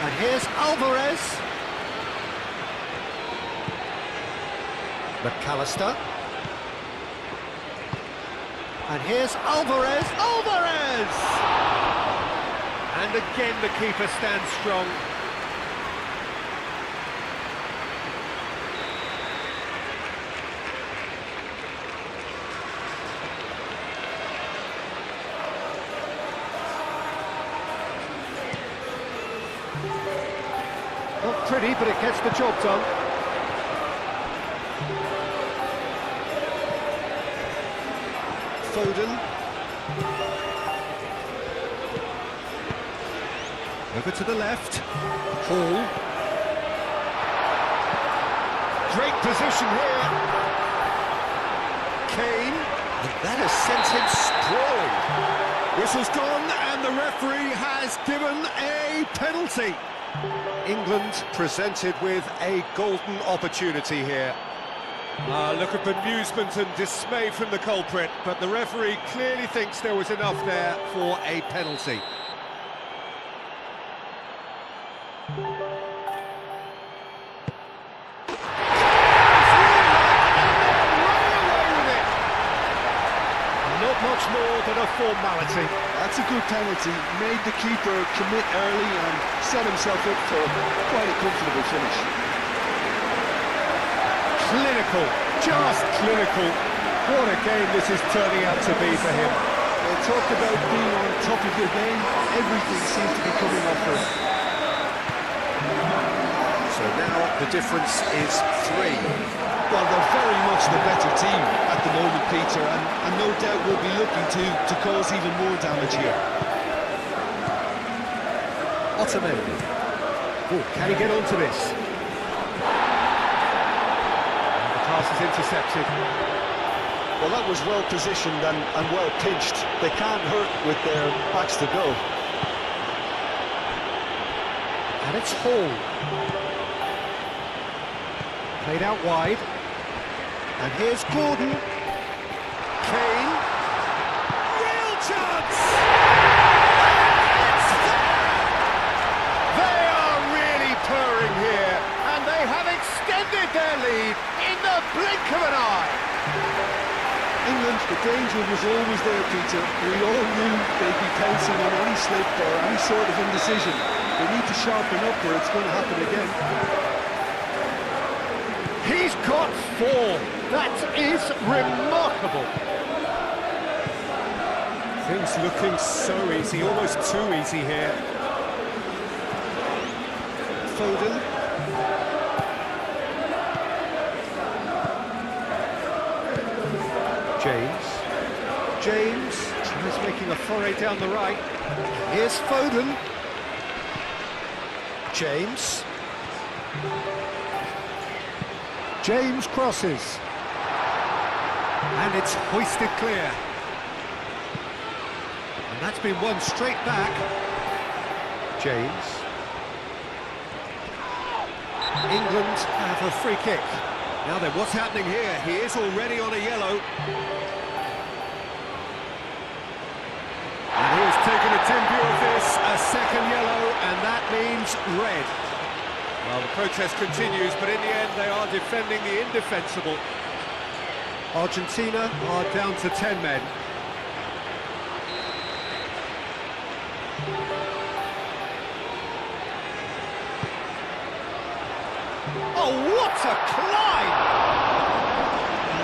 S1: And here's Alvarez. McAllister. And here's Alvarez. Alvarez! And again the keeper stands strong. Not pretty, but it gets the job done.
S2: Foden.
S1: Over to the left. Hall. Great position here. Kane. And that has sent him sprawling. Whistle's gone, and the referee has given a penalty. England presented with a golden opportunity here. A look of bemusement and dismay from the culprit, but the referee clearly thinks there was enough there for a penalty. Not much more than a formality.
S2: That's a good penalty. Made the keeper commit early and set himself up for quite a comfortable finish.
S1: Clinical, just clinical. What a game this is turning out to be for him.
S2: They talk about being on top of your game. Everything seems to be coming off for him.
S1: So now the difference is 3.
S2: Well, they're very much the better team at the moment, Peter, and no doubt will be looking to cause even more damage here.
S1: Otamendi. Oh, can he get onto this? And the pass is intercepted.
S2: Well, that was well positioned and well pitched. They can't hurt with their backs to goal.
S1: And it's Hall. Played out wide. And here's Gordon. Kane. Real chance! It's there! They are really purring here, and they have extended their lead in the blink of an eye.
S2: England, the danger was always there, Peter. We all knew they'd be pouncing on any slip or any sort of indecision. They need to sharpen up or it's going to happen again.
S1: He's got 4. That is remarkable. Things looking so easy, almost too easy here.
S2: Foden.
S1: James tries making a foray down the right. Here's Foden. James crosses. And it's hoisted clear. And that's been won straight back. James. England have a free kick. Now then, what's happening here? He is already on a yellow. And he has taken a dim view of this, a second yellow, and that means red. Well, the protest continues, but in the end they are defending the indefensible. Argentina are down to 10 men. Oh, what a climb!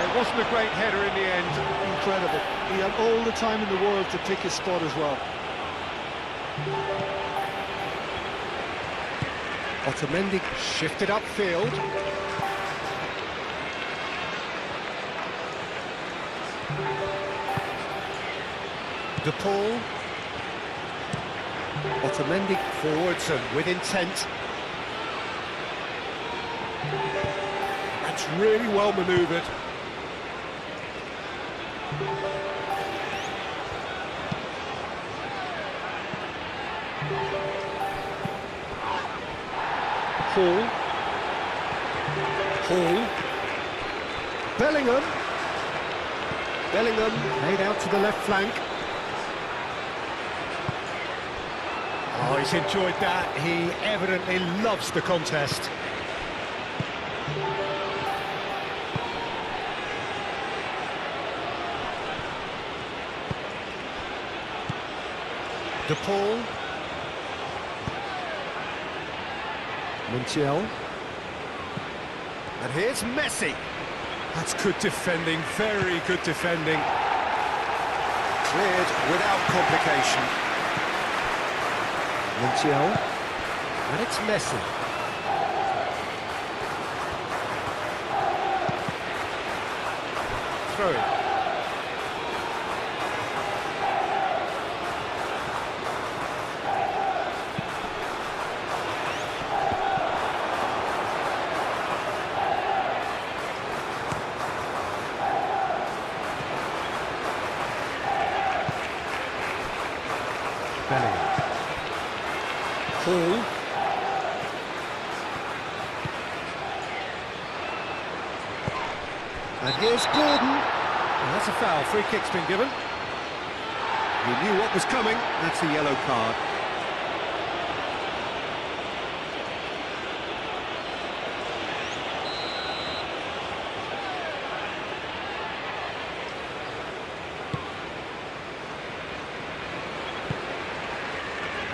S1: It wasn't a great header in the end.
S2: Incredible. He had all the time in the world to pick his spot as well.
S1: Otamendi shifted upfield. De Paul. Otamendi forwards and with intent. That's really well manoeuvred. Hall. Bellingham made out to the left flank. Oh, he's enjoyed that. He evidently loves the contest. De Paul. Montiel. And here's Messi. That's good defending, very good defending. Cleared without complication. Montiel. And it's Messi. throw-in. Bellingham. Hall. And here's Gordon. And that's a foul. Free kick's been given. He knew what was coming. That's a yellow card.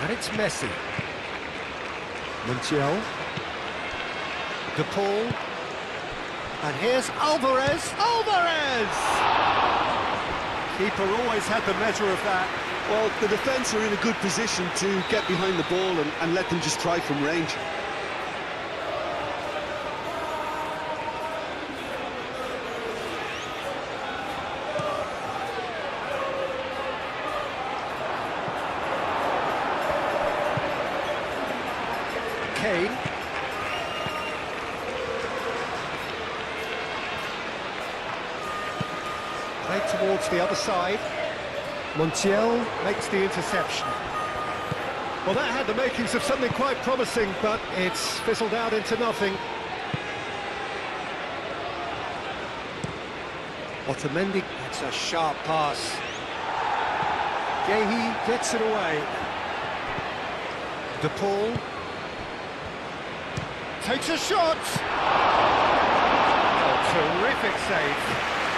S1: And it's Messi. Montiel. De Paul. And here's Alvarez. Alvarez! Keeper always had the measure of that.
S2: Well, the defence are in a good position to get behind the ball and let them just try from range.
S1: Kane. Played towards the other side. Montiel makes the interception. Well, that had the makings of something quite promising, but it's fizzled out into nothing. Otamendi, that's a sharp pass. Gehi gets it away. De Paul takes a shot. Oh, terrific save.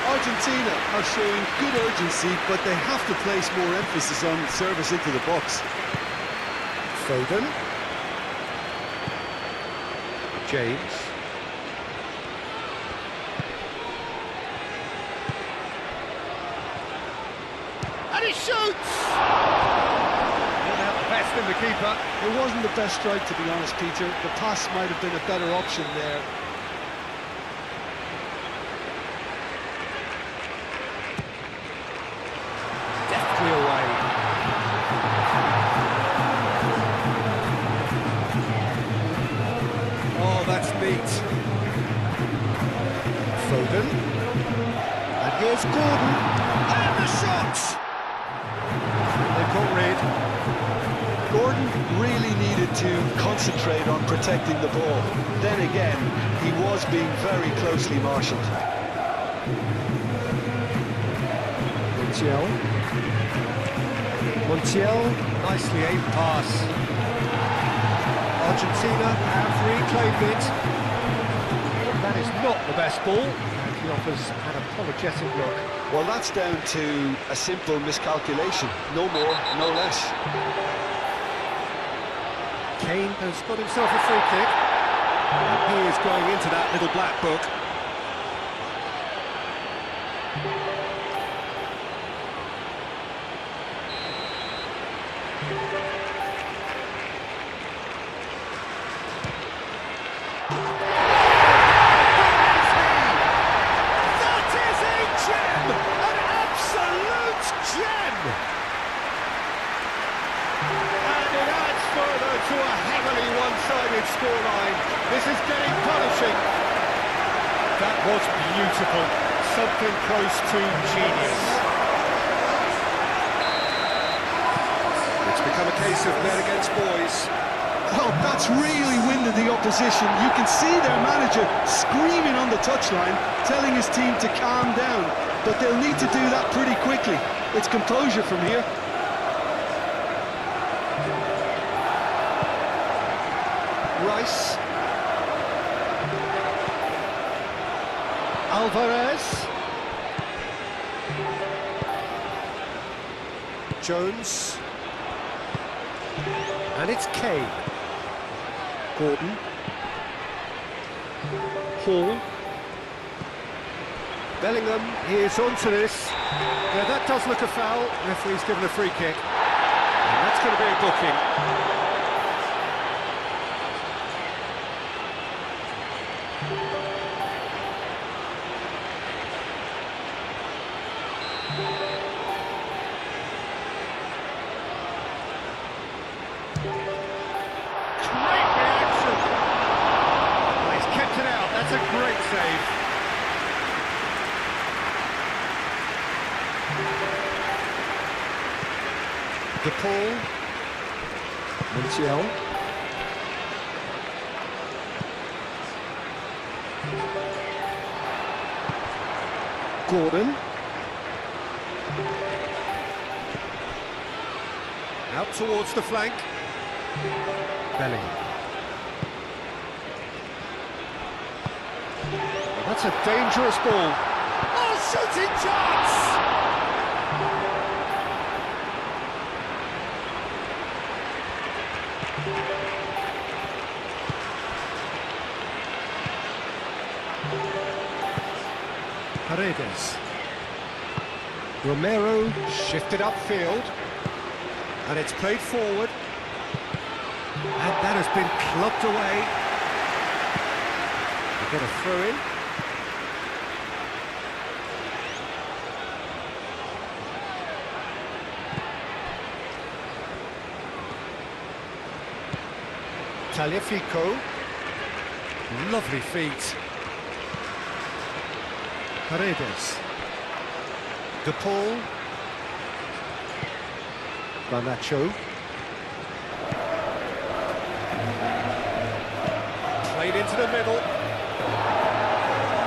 S2: Argentina are showing good urgency, but they have to place more emphasis on service into the box.
S1: Foden. James. And he shoots! Didn't have the best in the keeper.
S2: It wasn't the best strike, to be honest, Peter. The pass might have been a better option there.
S1: Away. Oh, that's neat. Foden. And here's Gordon. And the shot! They've got rid.
S2: Gordon really needed to concentrate on protecting the ball. Then again, he was being very closely marshalled.
S1: Montiel, nicely aimed pass. Argentina have reclaimed it. That is not the best ball, and he offers an apologetic look.
S2: Well, that's down to a simple miscalculation. No more, no less.
S1: Kane has got himself a free kick. And he is going into that little black book. To a heavily one-sided scoreline. This is getting punishing. That was beautiful. Something close to genius. It's become a case of men against boys.
S2: Well, that's really winded the opposition. You can see their manager screaming on the touchline, telling his team to calm down. But they'll need to do that pretty quickly. It's composure from here.
S1: Rice. Alvarez. Jones. And it's Kane. Gordon. Hall. Bellingham, he is onto this. Yeah, that does look a foul. Referee's given a free kick. And that's going to be a booking. Great reaction. Well, he's kept it out. That's a great save. DePaul. Montiel. Gordon. Out towards the flank. Bellingham. That's a dangerous ball. Oh, shooting chance! Paredes. Romero shifted upfield. And it's played forward. And that has been clubbed away. We've got a throw-in. Tagliafico. Lovely feet. Paredes. DePaul. Garnacho. Played into the middle.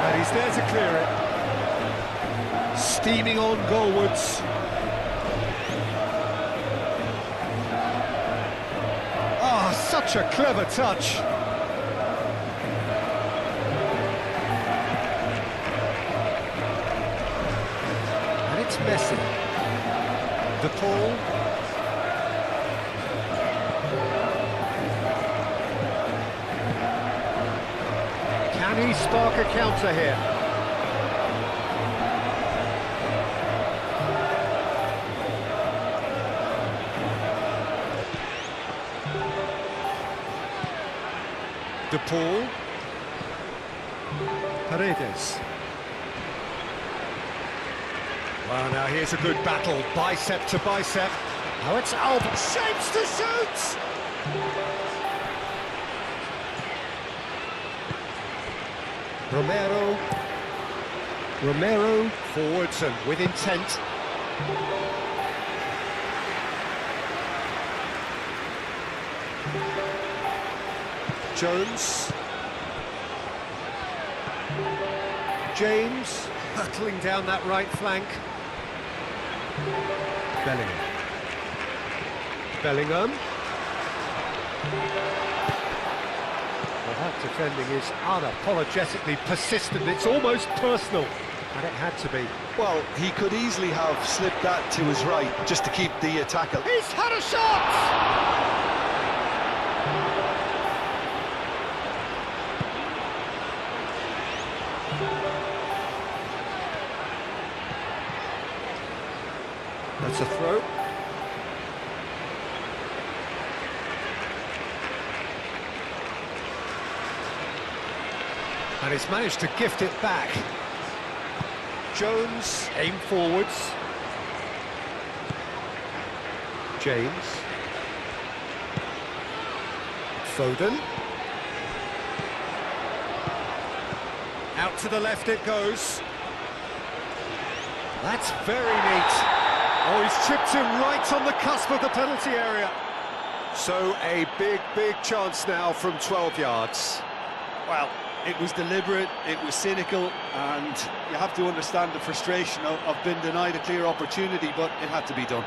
S1: And he's there to clear it. Steaming on goalwards. Ah, such a clever touch. And it's Messi. DePaul. Can he spark a counter here? DePaul. Paredes. Well, now here's a good battle, bicep to bicep. Now it's Alba. Shapes to shoot! Romero, forwards and with intent. Jones. James, hurtling down that right flank. Bellingham. Well, that defending is unapologetically persistent. It's almost personal, and it had to be.
S2: Well, he could easily have slipped that to his right just to keep the attack alive.
S1: He's had a shot! That's a throw. And he's managed to gift it back. Jones, aim forwards. James. Foden. Out to the left it goes. That's very neat. Oh, he's chipped him right on the cusp of the penalty area. So a big, big chance now from 12 yards.
S2: Well, it was deliberate, it was cynical, and you have to understand the frustration of being denied a clear opportunity, but it had to be done.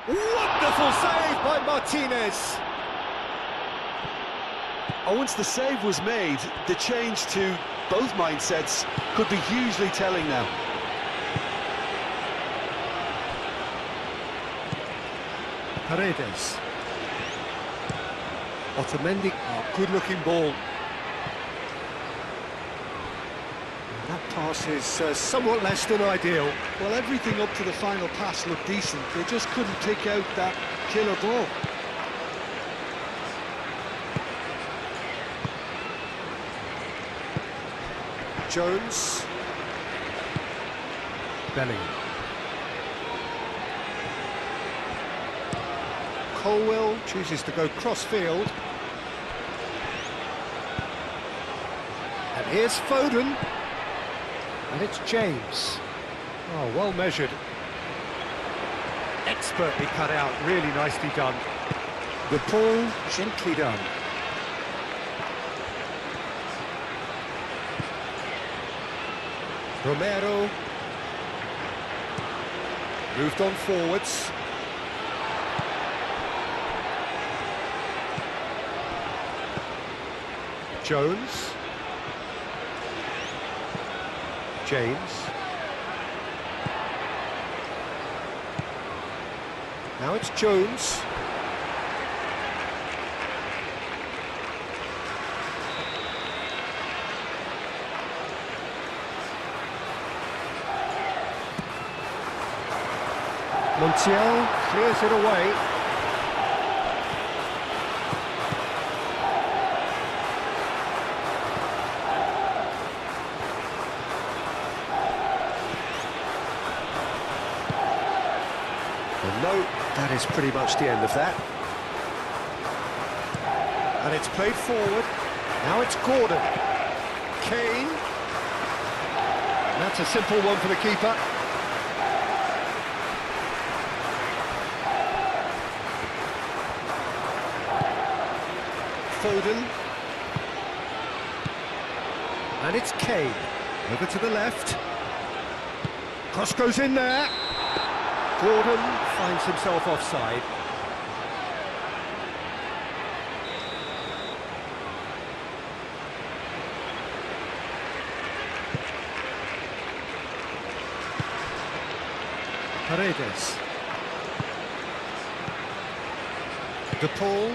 S1: Wonderful save by Martinez.
S2: Once the save was made, the change to both mindsets could be hugely telling now.
S1: Paredes. Otamendi. Oh, good-looking ball. That pass is somewhat less than ideal.
S2: Well, everything up to the final pass looked decent. They just couldn't pick out that killer ball.
S1: Jones. Bellingham. Colwill chooses to go cross-field. And here's Foden. And it's James. Oh, well measured. Expertly cut out, really nicely done. The ball gently done. Romero. Moved on forwards. Jones. James. Now it's Jones. Montiel clears it away. Well, no, that is pretty much the end of that. And it's played forward. Now it's Gordon. Kane. And that's a simple one for the keeper. Foden. And it's Kane. Over to the left. Cross goes in there. Gordon finds himself offside. Paredes. De Paul.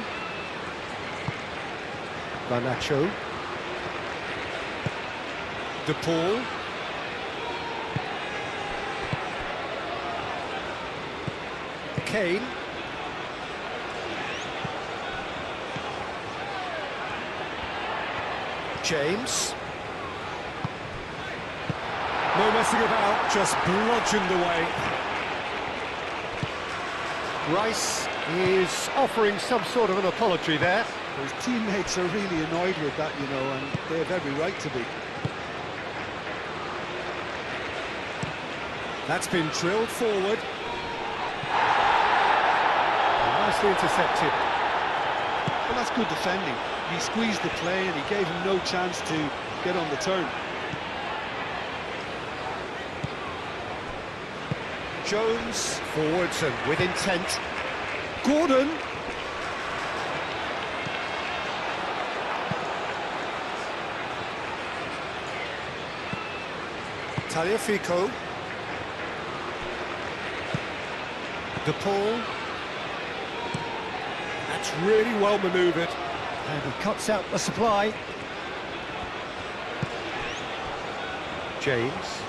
S1: Garnacho. De Paul. Kane. James. No messing about, just bludgeoned away. Rice is offering some sort of an apology there.
S2: His teammates are really annoyed with that, you know, and they have every right to be.
S1: That's been drilled forward. And nicely intercepted.
S2: Well, that's good defending. He squeezed the play and he gave him no chance to get on the turn.
S1: Jones forwards and with intent. Gordon. Tagliafico. De Paul. That's really well manoeuvred. And he cuts out the supply. James.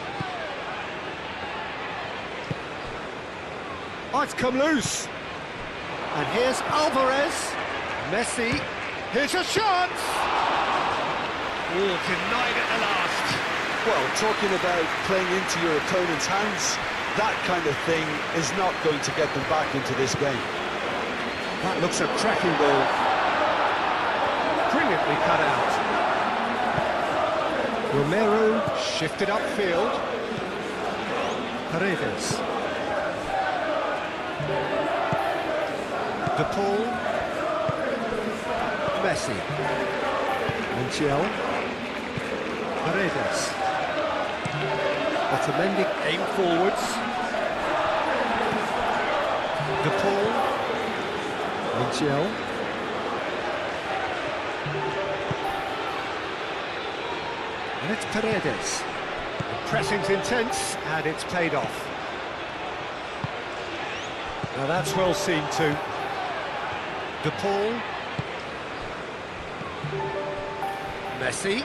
S1: Oh, it's come loose. And here's Alvarez. Messi. Here's a shot. Oh, denied at the last.
S2: Well, talking about playing into your opponent's hands, that kind of thing is not going to get them back into this game.
S1: That looks a cracking goal. Brilliantly cut out. Romero shifted upfield. Paredes. De Paul. Messi. Montiel. Paredes. Otamendi aim forwards. De Paul. Montiel. And it's Paredes. The pressing's intense and it's paid off. Now that's well seen too. De Paul. Messi.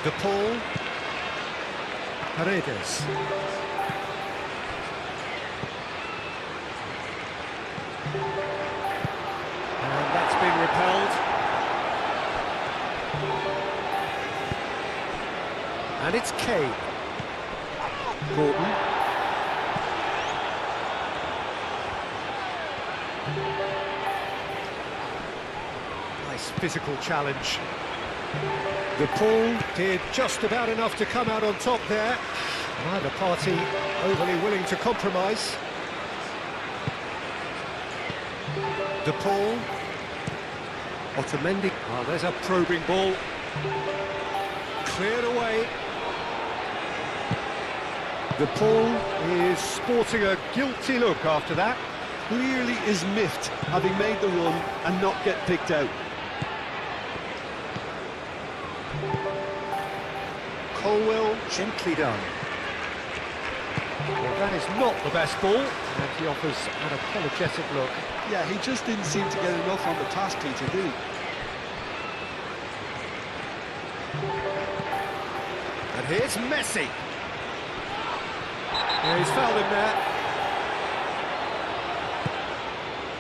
S1: De Paul. Paredes. And that's been repelled. And it's Kane. Gordon. Nice physical challenge. The Paul did just about enough to come out on top there. Neither party overly willing to compromise. De Paul. Otamendi. Oh, there's a probing ball. Cleared away. De Paul is sporting a guilty look after that.
S2: Clearly is miffed, having made the run and not get picked out.
S1: Colwell, gently done. Well, that is not the best ball, and he offers an apologetic look.
S2: Yeah, he just didn't seem to get enough on the pass, Peter, did he?
S1: And here's Messi. Yeah, he's fouled him there.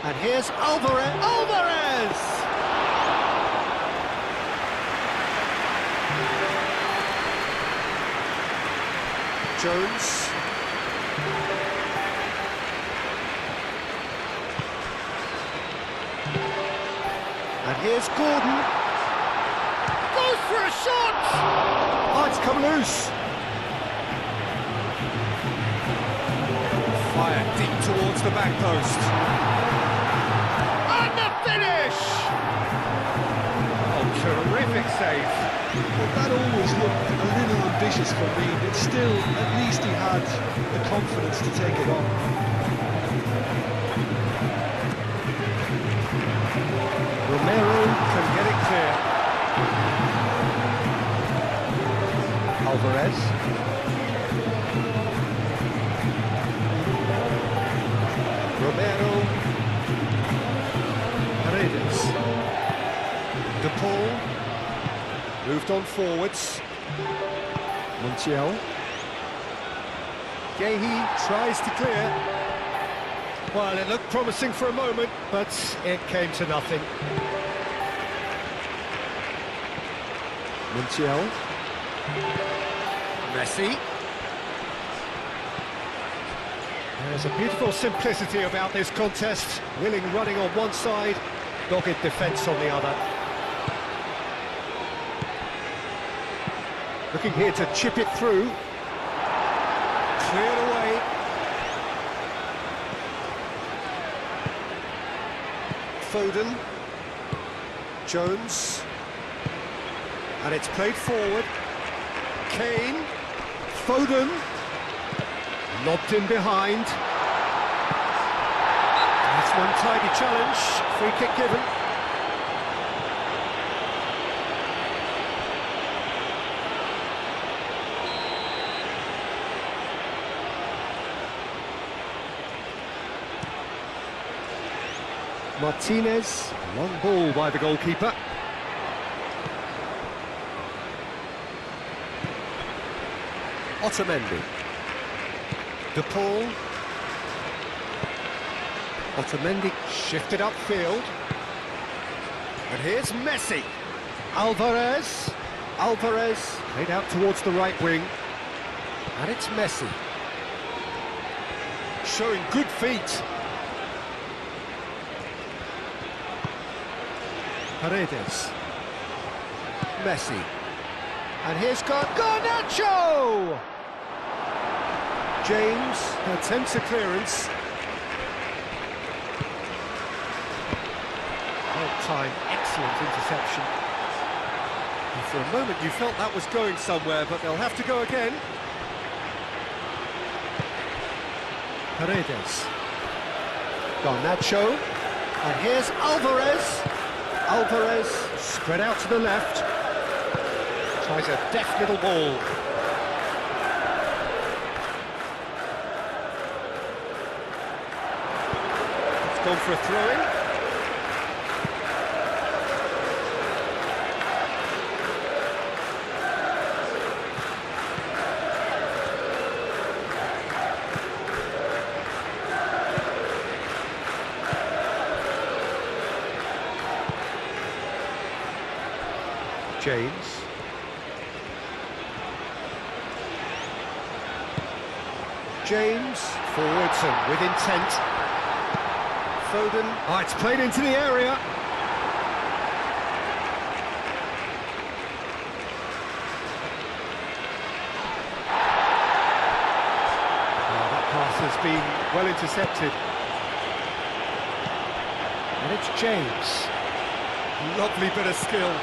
S1: And here's Alvarez. Alvarez! Jones. And here's Gordon. Goes for a shot! Oh, it's come loose. Fired deep towards the back post. And the finish! Oh, terrific save.
S2: Well, that always looked a little ambitious for me, but still, at least he had the confidence to take it on.
S1: Romero can get it clear. Alvarez. Romero. Paredes. De Paul. Moved on forwards. Montiel. Gehi tries to clear. Well, it looked promising for a moment, but it came to nothing. Montiel. Messi. There's a beautiful simplicity about this contest. Willing running on one side, dogged defence on the other. Looking here to chip it through. Cleared away. Foden. Jones. And it's played forward. Kane. Foden. Lobbed in behind. That's one tidy challenge. Free kick given. Martinez, long ball by the goalkeeper. Otamendi. De Paul. Otamendi shifted upfield. And here's Messi. Alvarez. Alvarez played out towards the right wing. And it's Messi. Showing good feet. Paredes. Messi. And here's Garnacho! James attempts a clearance. Well-timed, excellent interception. And for a moment you felt that was going somewhere, but they'll have to go again. Paredes. Garnacho. And here's Alvarez. Alvarez spread out to the left. Tries a deft little ball. It's gone for a throw-in. James. James, forwards and with intent. Foden, oh, it's played into the area. Oh, that pass has been well intercepted. And it's James. Lovely bit of skill.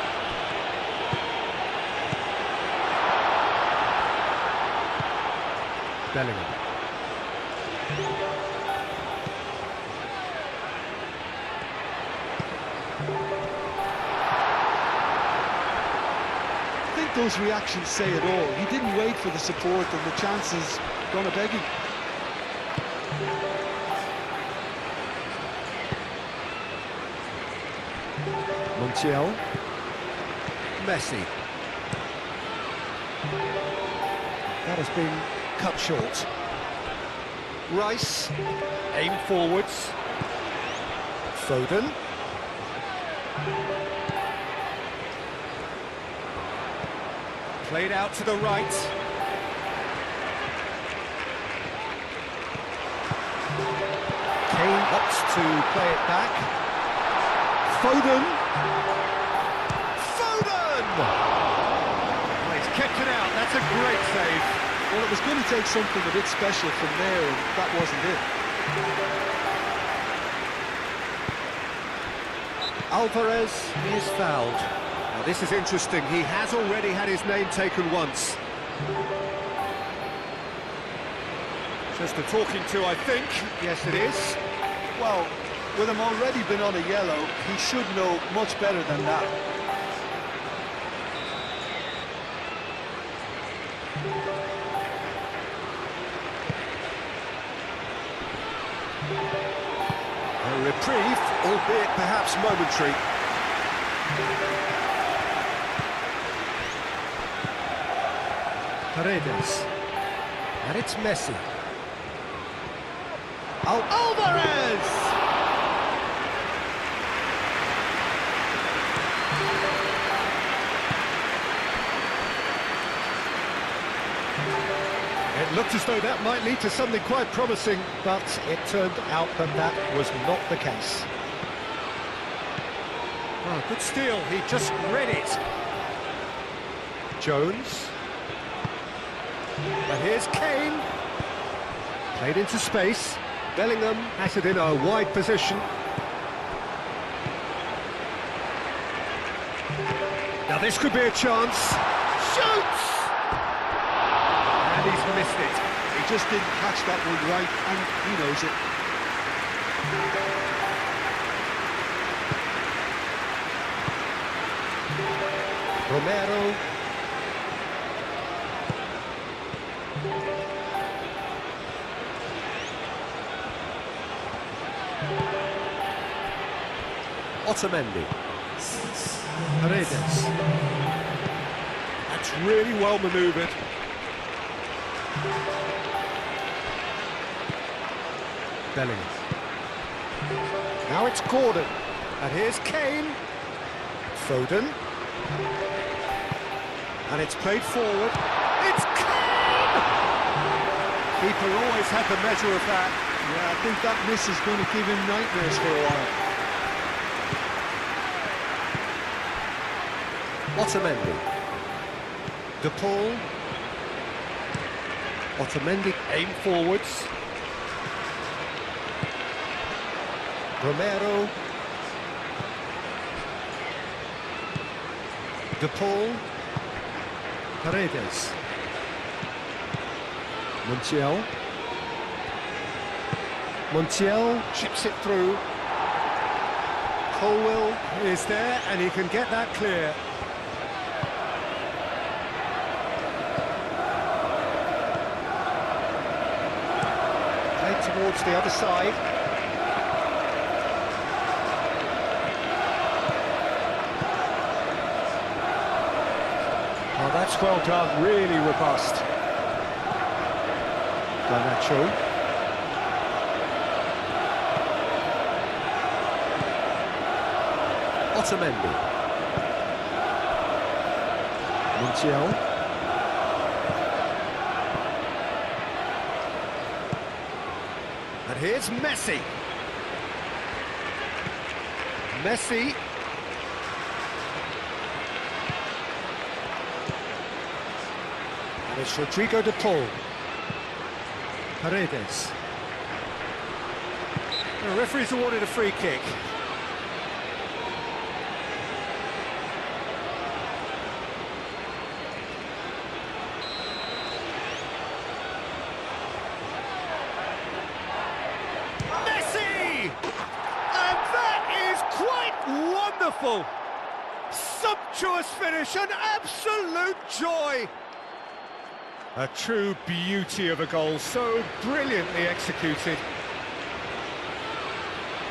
S1: Bellingham.
S2: I think those reactions say it all. He didn't wait for the support, and the chances gone a-begging.
S1: Montiel. Messi. That has been cut short. Rice. Aim forwards. Foden. Played out to the right. Kane opts to play it back. Foden. Foden! Well, he's kept it out. That's a great save.
S2: Well, it was going to take something a bit special from there, and that wasn't it.
S1: Alvarez is fouled. Now this is interesting. He has already had his name taken once. Just a talking to, I think. Yes, it is.
S2: Well, with him already been on a yellow, he should know much better than that.
S1: A reprieve, albeit perhaps momentary. Paredes. And it's Messi. Alvarez! It looked as though that might lead to something quite promising, but it turned out that that was not the case. Oh, good steal, he just read it. Jones. And here's Kane. Played into space. Bellingham has it in a wide position. Now this could be a chance. Shoots! And he's missed it.
S2: He just didn't catch that one right, and he knows it.
S1: Romero. Otamendi. Paredes. That's really well manoeuvred. Bellingham. Now it's Gordon. And here's Kane. Foden. And it's played forward. It's Kane! Keeper always had the measure of that.
S2: Yeah, I think that miss is going to give him nightmares for a while.
S1: Otamendi. De Paul. Otamendi aim forwards. Romero. De Paul. Paredes. Montiel. Montiel chips it through. Colwell is there and he can get that clear. Played towards the other side. Oh, that's well done, really robust. Garnacho. Otamendi. Montiel. Here's Messi. Messi. And it's Rodrigo de Paul. Paredes. The referee's awarded a free kick. Messi! And that is quite wonderful! Sumptuous finish, an absolute joy! A true beauty of a goal, so brilliantly executed.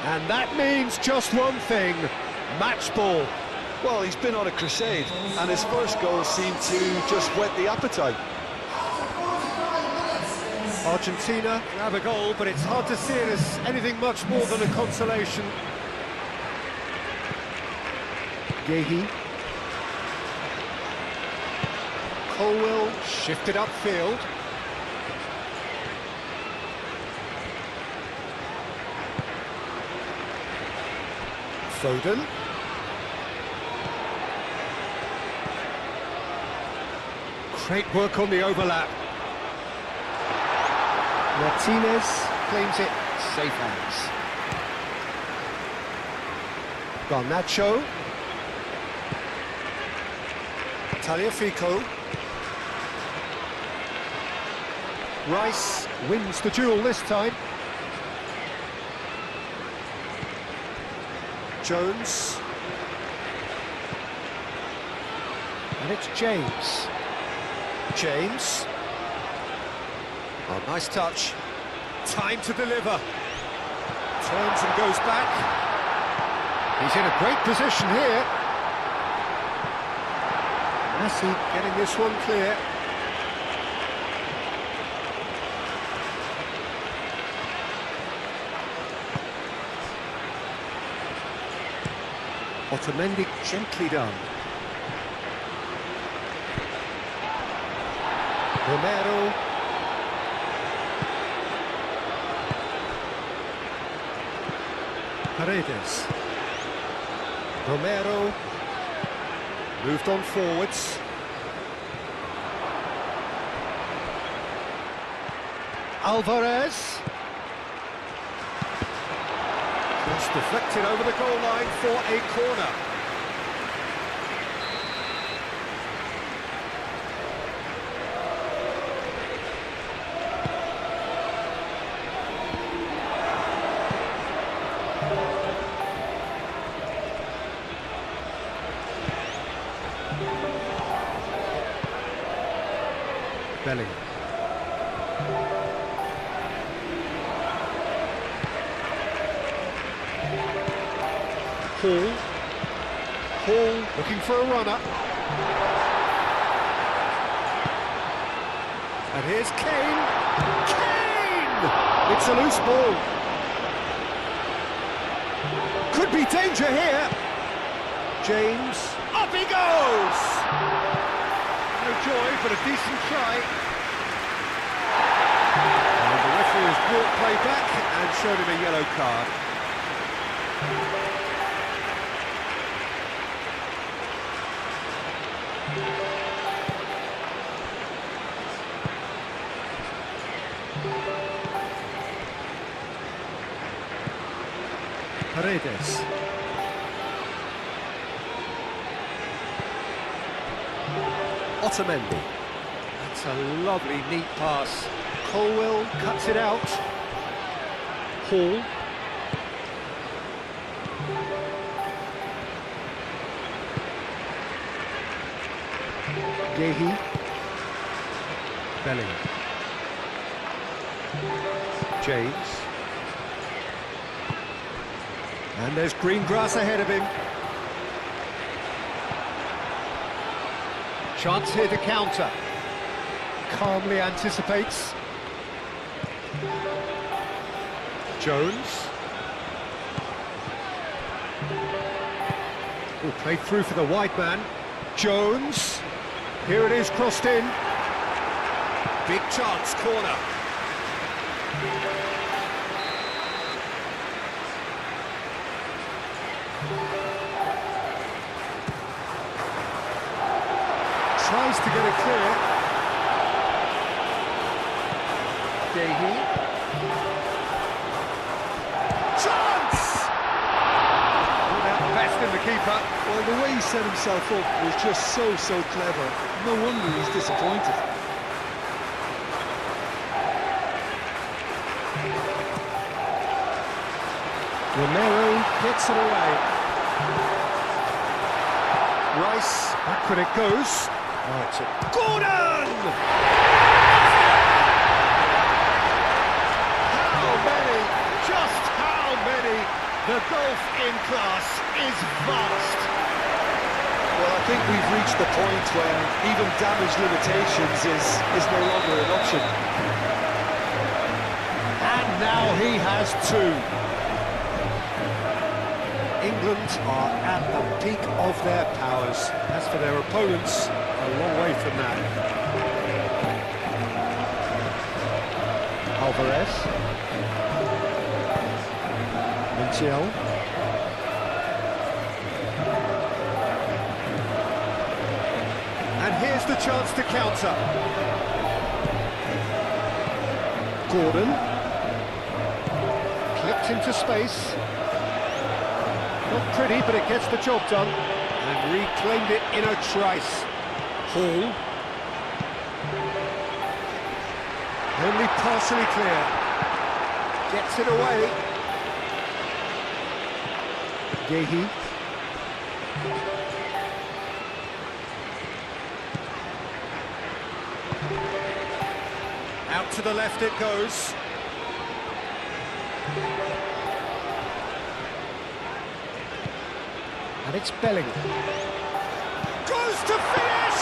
S1: And that means just one thing, match ball.
S2: Well, he's been on a crusade, and his first goal seemed to just whet the appetite.
S1: Argentina have a goal, but it's hard to see it as anything much more than a consolation. Gehi. Colwell shifted upfield. Foden. Great work on the overlap. Martinez claims it, safe hands. Garnacho. Tagliafico. Rice wins the duel this time. Jones. And it's James. James. Oh, nice touch. Time to deliver. Turns and goes back. He's in a great position here. Messi getting this one clear. Otamendi gently done. Romero. Paredes. Romero. Moved on forwards. Alvarez. Cross deflected over the goal line for a corner. Bellingham. Hall. Hall looking for a runner. And here's Kane. Kane! It's a loose ball. Could be danger here. James. Up he goes! No joy, but a decent try. And the referee has brought play back and showed him a yellow card. Paredes. Otamendi. That's a lovely, neat pass. Colwell cuts it out. Hall. Gehi. Bellingham. James. And there's green grass ahead of him. Chance here to counter. Calmly anticipates. Jones. Oh, played through for the wide man. Jones. Here it is, crossed in. Big chance, corner. tries to get it clear. Gahey. Chance! Pulled out the best in the keeper.
S2: Well, the way he set himself up was just so clever. No wonder he's disappointed.
S1: Romero gets it away. Rice, back when it goes. Right to Gordon! How many? Just how many? The golf in class is vast.
S2: Well, I think we've reached the point when even damage limitations is no longer an option.
S1: And now he has two. England are at the peak of their powers. As for their opponents, a long way from that. Alvarez. Montiel. And here's the chance to counter. Gordon. Clipped into space. Not pretty, but it gets the job done. And reclaimed it in a trice. Hall. Only partially clear. Gets it away. Gahey. Out to the left it goes. And it's Bellingham. Goes to finish!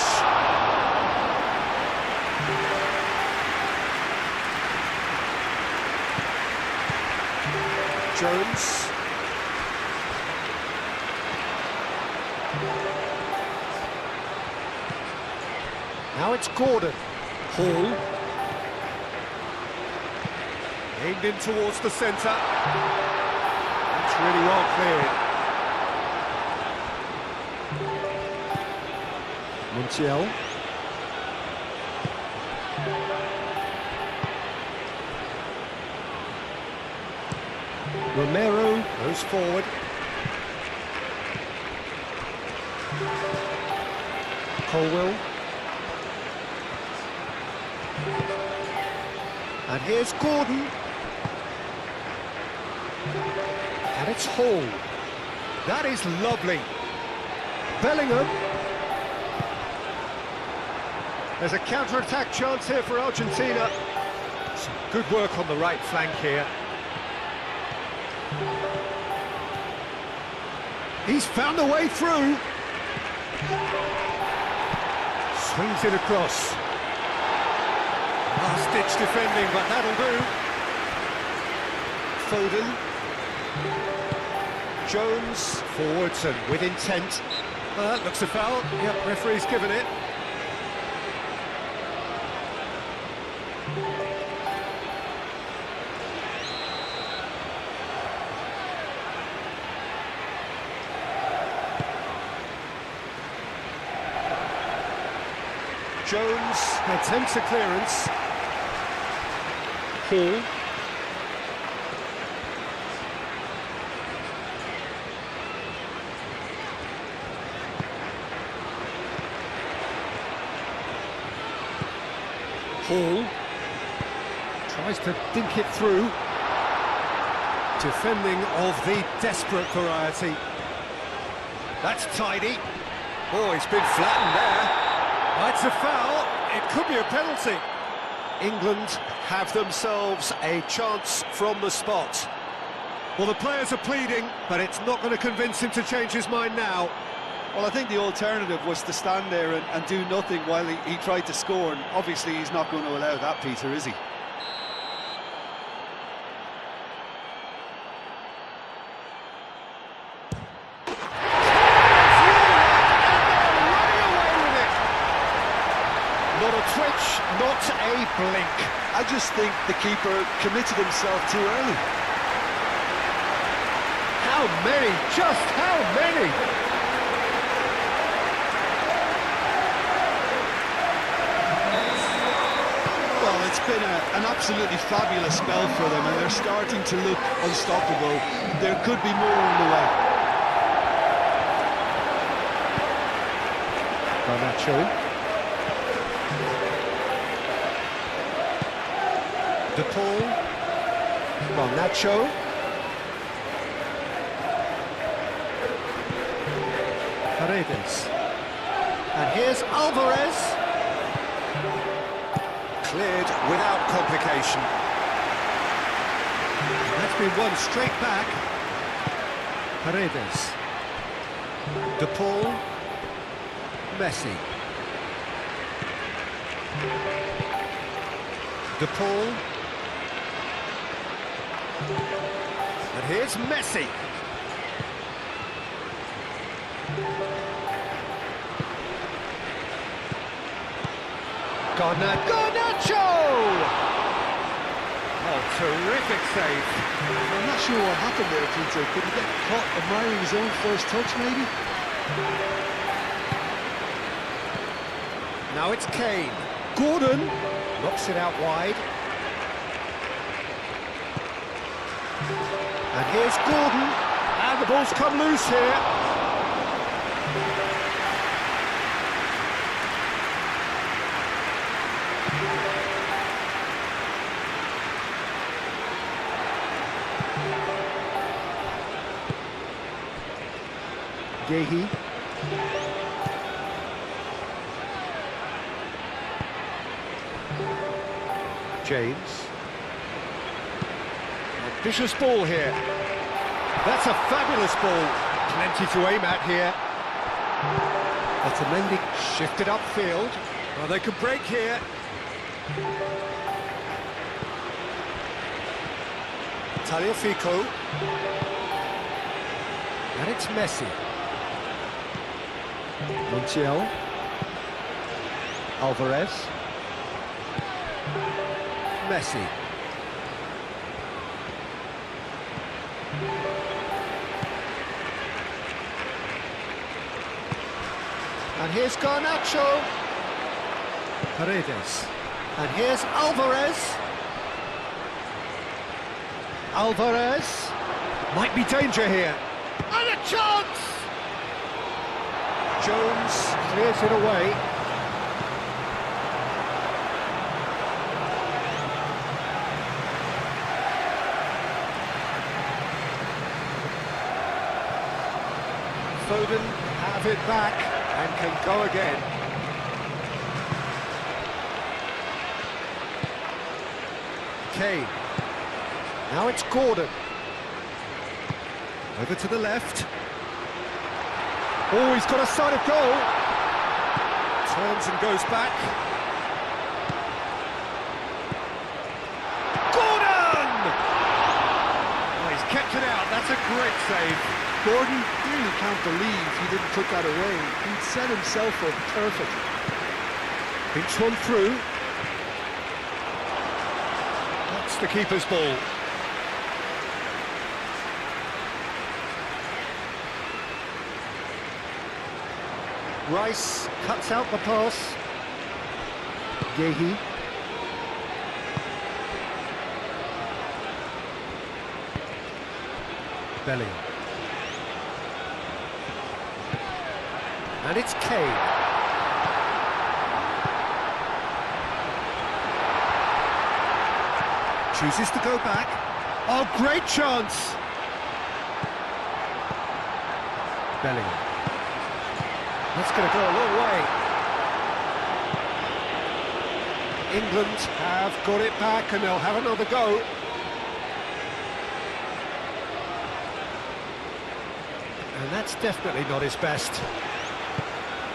S1: Jones. Now it's Gordon. Hall. Aimed in towards the centre. That's really well cleared. Montiel. Romero goes forward. Colwell. And here's Gordon. And it's Hall. That is lovely. Bellingham. There's a counter-attack chance here for Argentina. Some good work on the right flank here. He's found a way through. Swings it across. Last-ditch defending, but that'll do. Foden. Jones forwards and with intent. That looks a foul. Yep, referee's given it. Jones attempts a clearance. Hall. Hall tries to dink it through. Defending of the desperate variety. That's tidy. Oh, he's been flattened there. That's a foul. It could be a penalty. England have themselves a chance from the spot. Well, the players are pleading, but it's not going to convince him to change his mind now.
S2: Well, I think the alternative was to stand there and do nothing while he tried to score, and obviously he's not going to allow that, Peter, is he?
S1: Not a twitch, not a blink.
S2: I just think the keeper committed himself too early.
S1: How many? Just how many?
S2: absolutely fabulous spell for them, and they're starting to look unstoppable. There could be more on the way.
S1: Garnacho. De Paul. Garnacho. Paredes. And here's Alvarez. Cleared without complication. That's been won straight back. Paredes. De Paul. Messi. De Paul. And here's Messi. Garnacho! Oh, terrific save.
S2: I'm not sure what happened there, Peter. Did he get caught admiring his own first touch, maybe?
S1: Now it's Kane. Gordon knocks it out wide. And here's Gordon. And the ball's come loose here. Gehi. James. Ambitious ball here. That's a fabulous ball. Plenty to aim at here. That's amending. Shifted upfield. Well, they could break here. Tagliafico. And it's Messi. Montiel. Alvarez. Messi. And here's Garnacho. Paredes. And here's Alvarez. Alvarez. Might be danger here. And a chance! Jones clears it away. Foden have it back and can go again. Kane. Now it's Gordon. Over to the left. Oh, he's got a sight of goal. Turns and goes back. Gordon! Oh, he's kept it out. That's a great save.
S2: Gordon really can't believe he didn't put that away. He'd set himself up perfectly.
S1: Pinch one through. That's the keeper's ball. Rice cuts out the pass. Gehi. Bellingham. And it's Kane. Chooses to go back. Oh, great chance! Bellingham. That's going to go a long way. England have got it back and they'll have another go. And that's definitely not his best.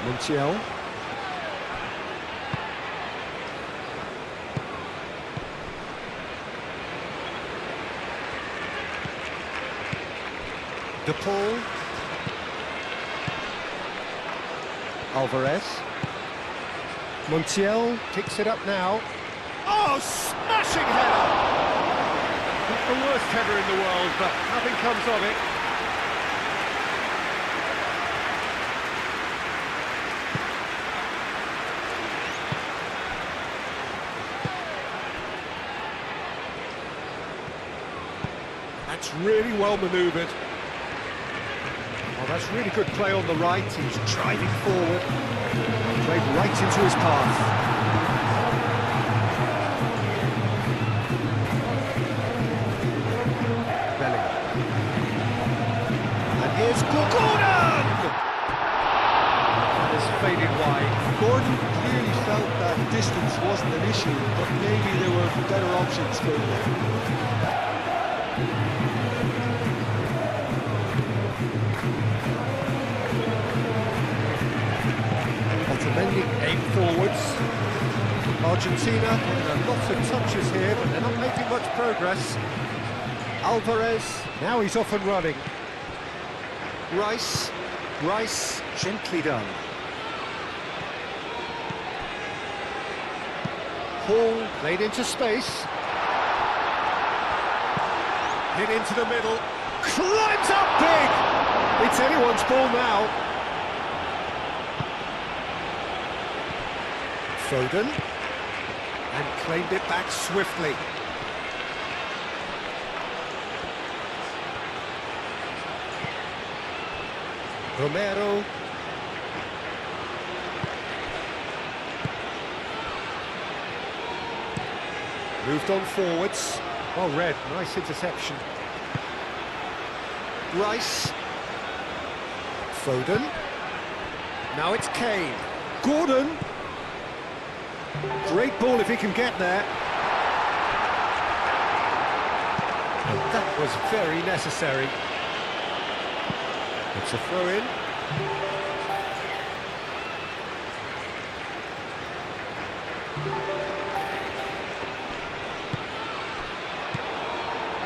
S1: Montiel. De Paul. Alvarez. Montiel picks it up now. Oh, smashing header! Not the worst header in the world, but nothing comes of it. That's really well manoeuvred. Oh, that's really good play on the right. He's driving forward. Played right into his path. Bellingham. And here's Gordon! That is faded wide.
S2: Gordon clearly felt that distance wasn't an issue, but maybe there were better options for him there.
S1: Otamendi aim forwards. Argentina getting a lot of touches here, but they're not making much progress. Alvarez, now he's off and running. Rice, gently done. Hall played into space. Hit into the middle. Climbs up big! It's anyone's ball now. Foden. And claimed it back swiftly. Romero. Moved on forwards. Well read, nice interception. Rice. Foden. Now it's Kane. Gordon. Great ball if he can get there. And that was very necessary. It's a throw-in.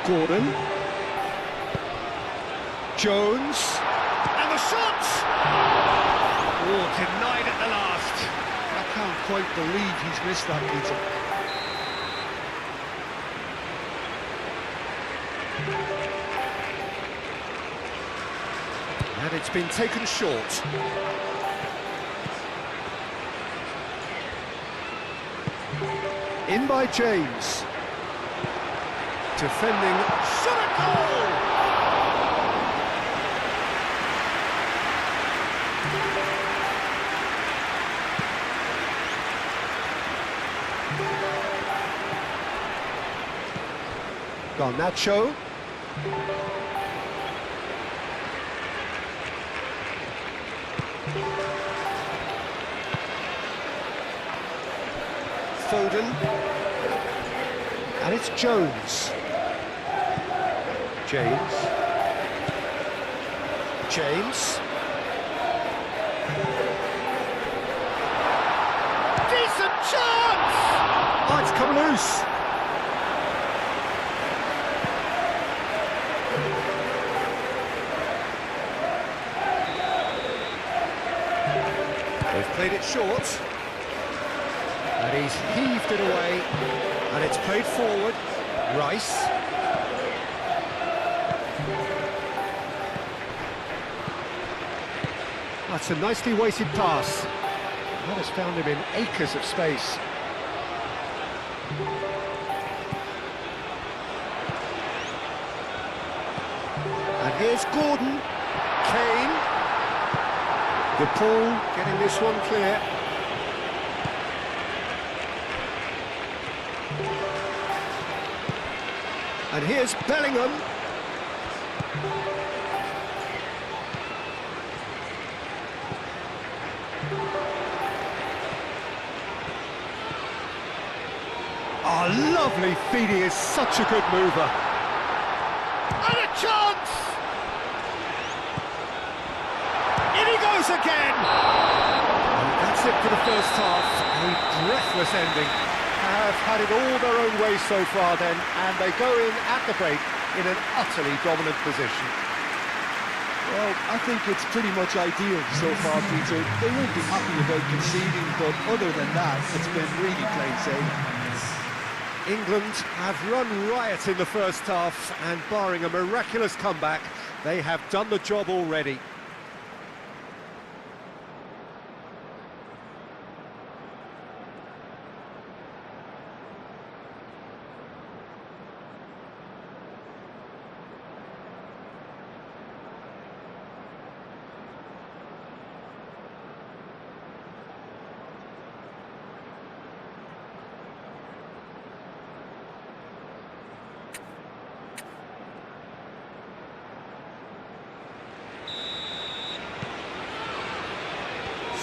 S1: Gordon. Jones. And the shot! Oh, denied at the last.
S2: I can't quite believe he's missed that, Peter.
S1: And it's been taken short. In by James. Defending. Shot a goal! Garnacho. Foden. And it's Jones. James. Decent chance! Oh, it's come loose. They've played it short. And he's heaved it away. And it's played forward. Rice. That's a nicely weighted pass. That has found him in acres of space. And here's Gordon. Kane. De Paul getting this one clear. And here's Bellingham. Oh, lovely feed, he is such a good mover. And a chance! In he goes again! And that's it for the first half. A breathless ending. Have had it all their own way so far then, and they go in at the break in an utterly dominant position.
S2: Well, I think it's pretty much ideal so far, Peter. They won't be happy about conceding, but other than that, it's been really plain sailing.
S1: England have run riot in the first half, and barring a miraculous comeback, they have done the job already.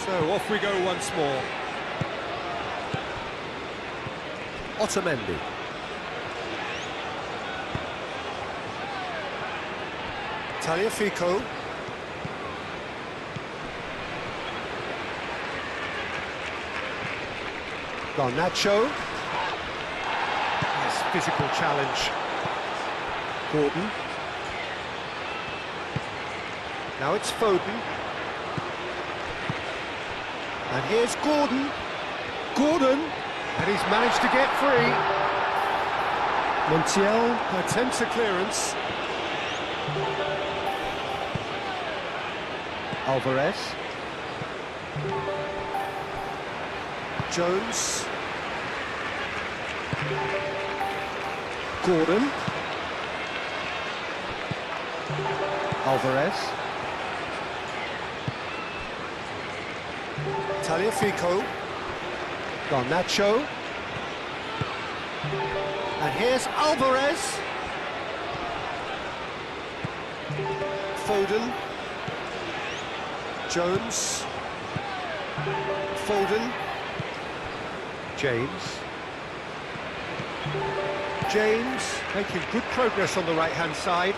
S1: So off we go once more. Otamendi. Tagliafico. Garnacho. Nice physical challenge. Gordon. Now it's Foden. And here's Gordon. Gordon. And he's managed to get free. Montiel attempts a clearance. Alvarez. Jones. Gordon. Alvarez. Tagliafico. Garnacho. And here's Alvarez. Foden. Jones. Foden. James. James making good progress on the right-hand side.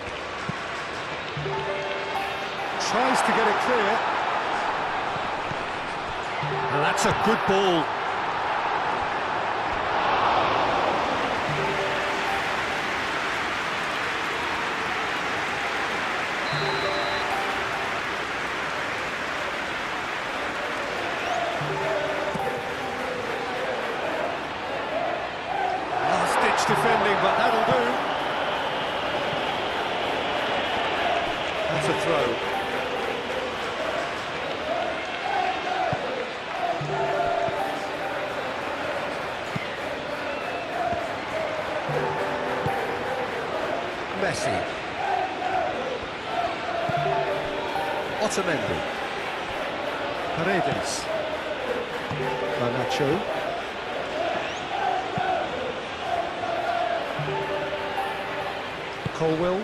S1: Tries to get it clear. And that's a good ball. Last-ditch defending, but that'll do. That's a throw. Messi. Otamendi. Paredes. Garnacho. Colwell.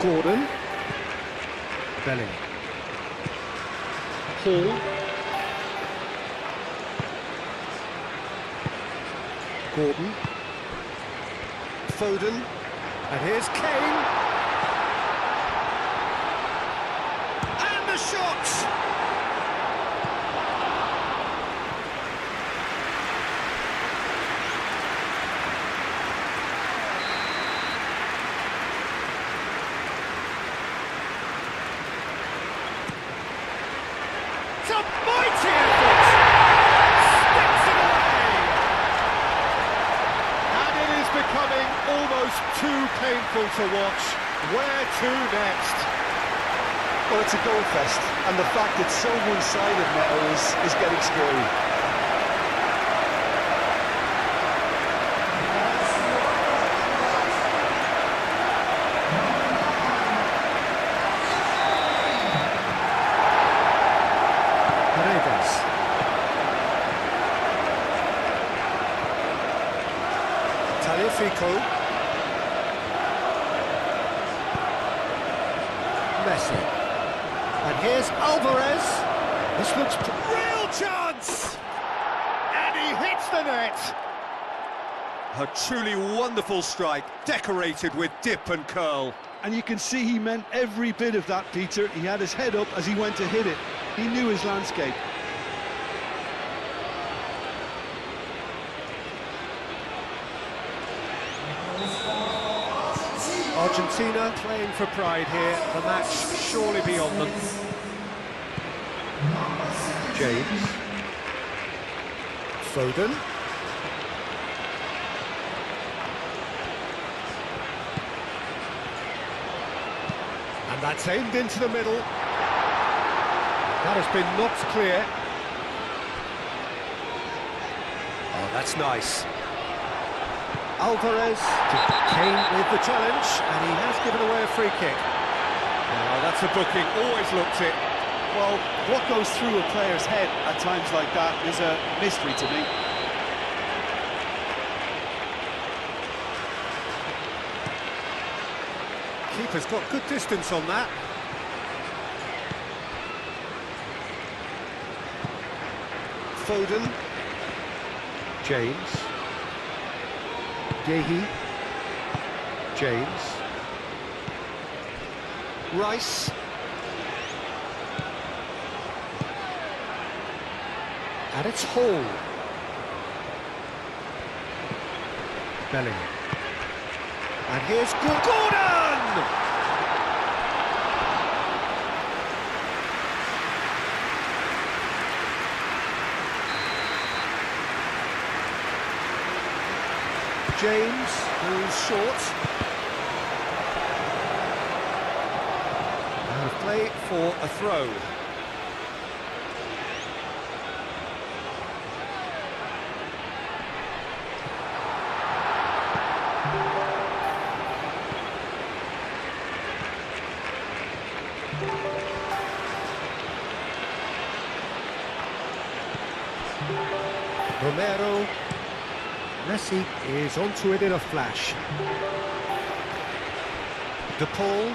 S1: Gordon. Belling. Hall. Gordon. Foden. And here's Kane. And the shot! It's a mighty effort! Steps it away! And it is becoming almost too painful to watch. Where to next?
S2: Well, it's a goal fest, and the fact it's so one-sided now is getting scary.
S1: Paredes. Tagliafico. Messi. And here's Alvarez. This looks real chance! And he hits the net. A truly wonderful strike, decorated with dip and curl.
S2: And you can see he meant every bit of that, Peter. He had his head up as he went to hit it. He knew his landscape.
S1: Argentina playing for pride here. The match surely beyond them. James. Foden. And that's aimed into the middle. That has been knocked clear. Oh, that's nice. Alvarez. Kane with the challenge, and he has given away a free kick. Oh, that's a booking, always looked it.
S2: Well, what goes through a player's head at times like that is a mystery to me.
S1: Keeper's got good distance on that. Foden. James. Gehi. James. Rice. And it's Hall. Bellingham. And here's Gordon! James, who's short. And a play for a throw. Romero. Messi is onto it in a flash. De Paul.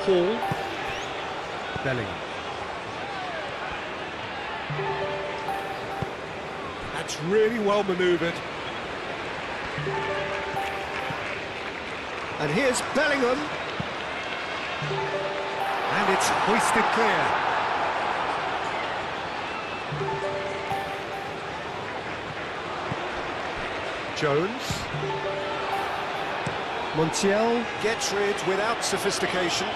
S1: Hall. Bellingham. That's really well manoeuvred. And here's Bellingham. And it's hoisted clear. Jones. Montiel gets rid without sophistication.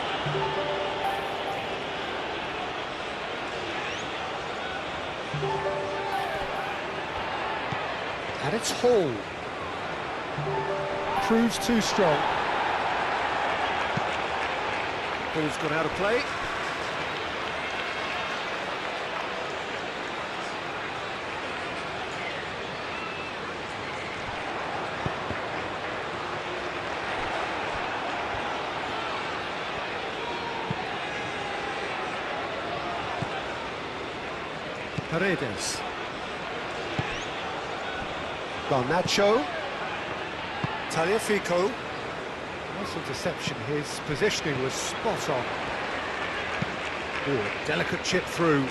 S1: And it's Hall. Proves too strong. Ball's gone out of play. Paredes. Garnacho. Tagliafico. Nice interception, his positioning was spot on. Oh, delicate chip through.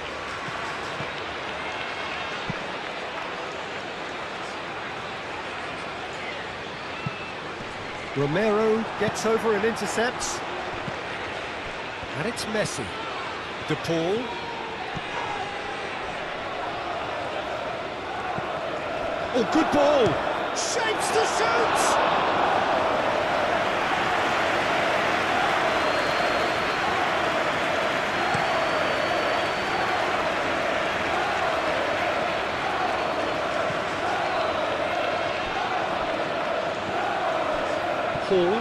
S1: Romero gets over and intercepts. And it's Messi. De Paul. Oh, good ball! Shapes to shoot! Hall.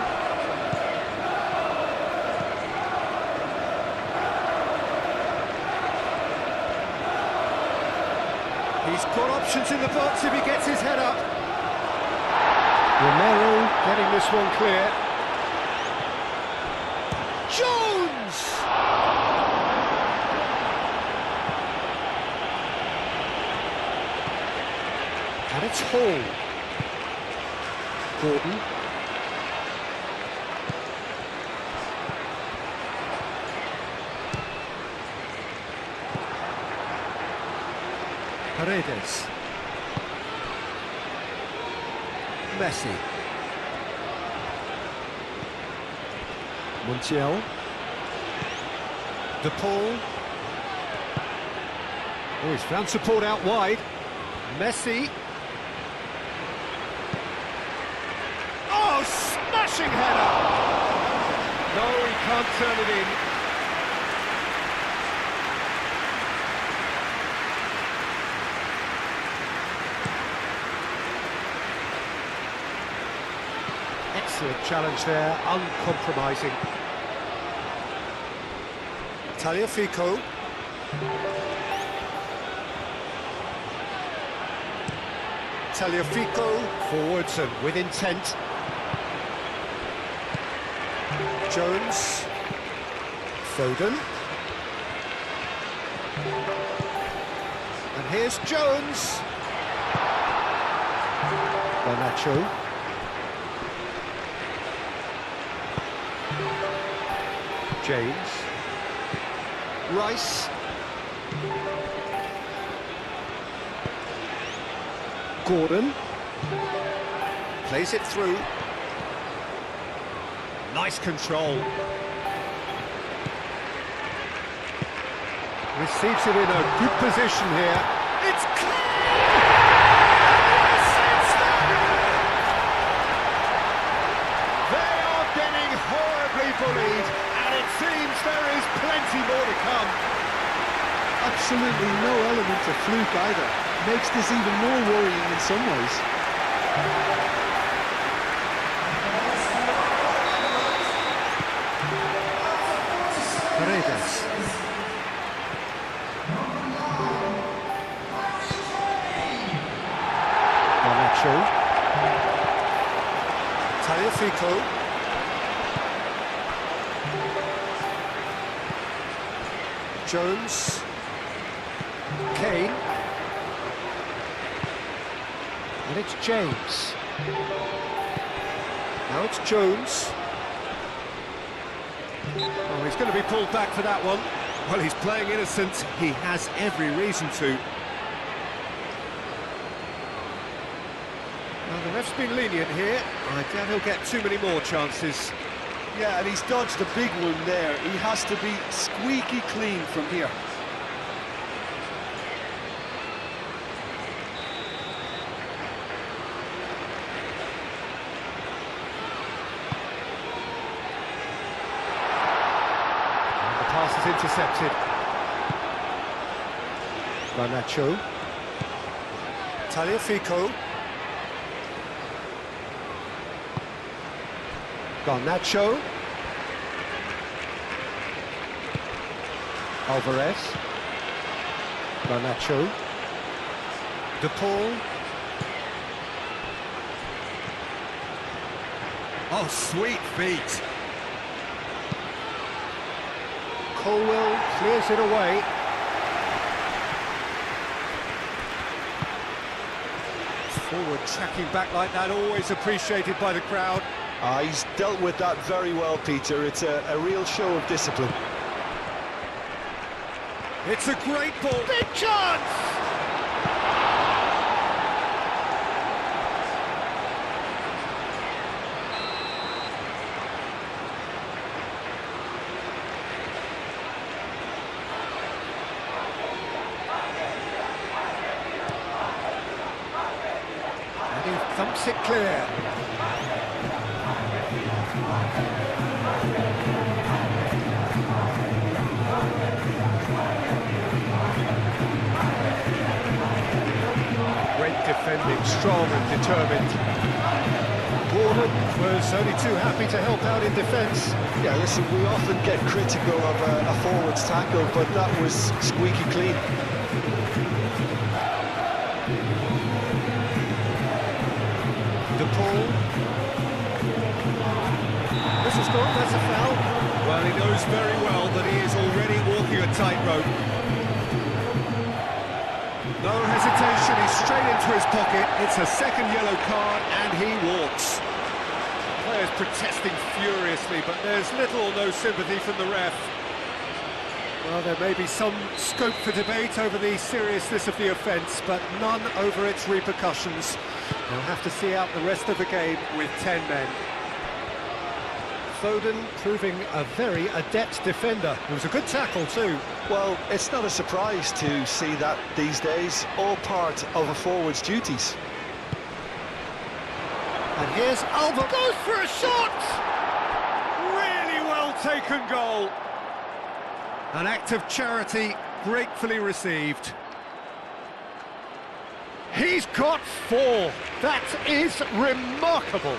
S1: He's got options in the box if he gets his head up. Romero getting this one clear. Jones! And it's Hall. Gordon. Paredes. Messi. Montiel. De Paul. Oh, he's found support out wide. Messi. Oh, smashing header! No, he can't turn it in. Excellent challenge there, uncompromising. Tagliafico. Tagliafico forwards and with intent. Jones. Foden. And here's Jones. Garnacho. James. Rice. Gordon. Plays it through. Nice control. Receives it in a good position here. It's clear! Yes, it's there! They are getting horribly bullied, and it seems there is plenty more to come.
S2: Absolutely no element of fluke either. Makes this even more worrying in some ways.
S1: Paredes. Garnacho. Tagliafico. Jones. Kane. And it's James. Now it's Jones. Oh, he's going to be pulled back for that one. Well, he's playing innocent. He has every reason to. Well, the ref's been lenient here. I doubt he'll get too many more chances.
S2: Yeah, and he's dodged a big one there. He has to be squeaky clean from here.
S1: Pass is intercepted. Garnacho. Tagliafico. Garnacho. Alvarez. Garnacho. De Paul. Oh, sweet feet. Colwell clears it away. Forward tracking back like that, always appreciated by the crowd.
S2: He's dealt with that very well, Peter. It's a real show of discipline.
S1: It's a great ball. Big chance! And he thumps it clear. Great defending, strong and determined. Gordon was only too happy to help out in defence.
S2: Yeah, listen, we often get critical of a forward's tackle, but that was squeaky clean.
S1: De Paul. This is good, that's a foul. Well, he knows very well that he is already walking a tightrope. No hesitation, he's straight into his pocket. It's a second yellow card, and he walks. Players protesting furiously, but there's little or no sympathy from the ref. Well, there may be some scope for debate over the seriousness of the offence, but none over its repercussions. They'll have to see out the rest of the game with 10 men. Foden proving a very adept defender. It was a good tackle too.
S2: Well, it's not a surprise to see that these days, all part of a forward's duties.
S1: And here's Alba, goes for a shot! Really well taken goal. An act of charity gratefully received. He's got 4. That is remarkable.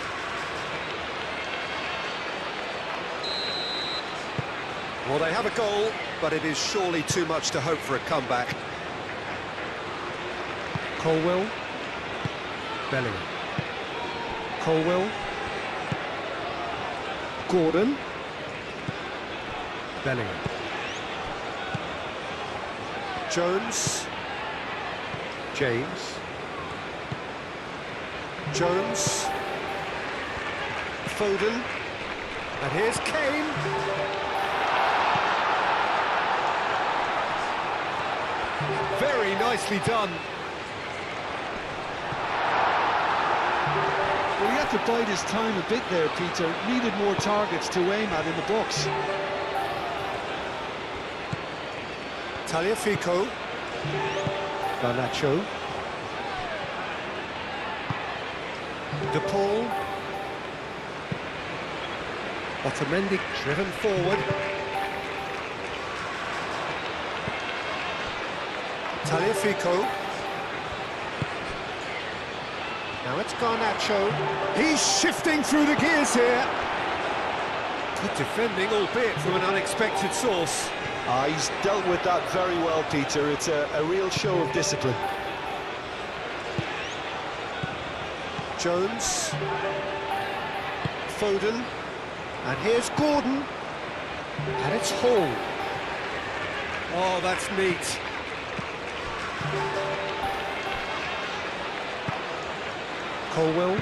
S1: Well, they have a goal, but it is surely too much to hope for a comeback. Colwell. Bellingham. Colwell. Gordon. Bellingham. Jones. James. Jones. Foden. And here's Kane. Very nicely done.
S2: Well, he had to bide his time a bit there, Peter. Needed more targets to aim at in the box.
S1: Tagliafico. Garnacho. De Paul. Otamendi driven forward. Tagliafico. Now it's Garnacho. He's shifting through the gears here. Good defending, albeit from an unexpected source.
S2: He's dealt with that very well, Peter. It's a real show of discipline.
S1: Jones. Foden. And here's Gordon. And it's Hall. Oh, that's neat. Colwell.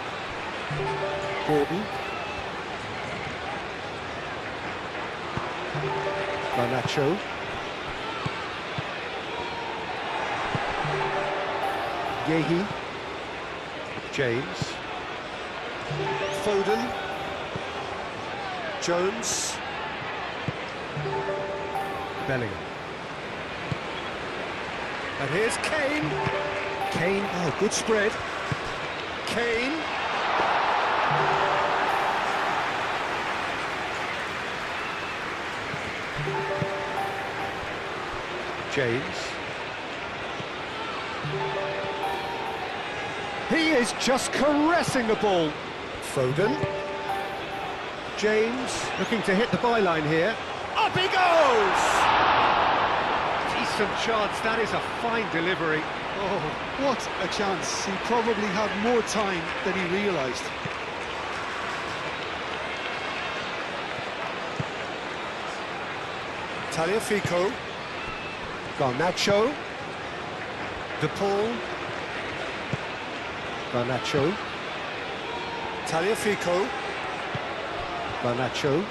S1: Gordon. Garnacho. Yehi. James. Foden. Jones. Bellingham. And here's Kane. Kane, oh, good spread. Kane. James. He is just caressing the ball. Foden. James looking to hit the byline here. Up he goes! Decent chance, that is a fine delivery.
S2: Oh, what a chance. He probably had more time than he realised.
S1: Tagliafico. Garnacho. De Paul. Garnacho. Tagliafico. Garnacho.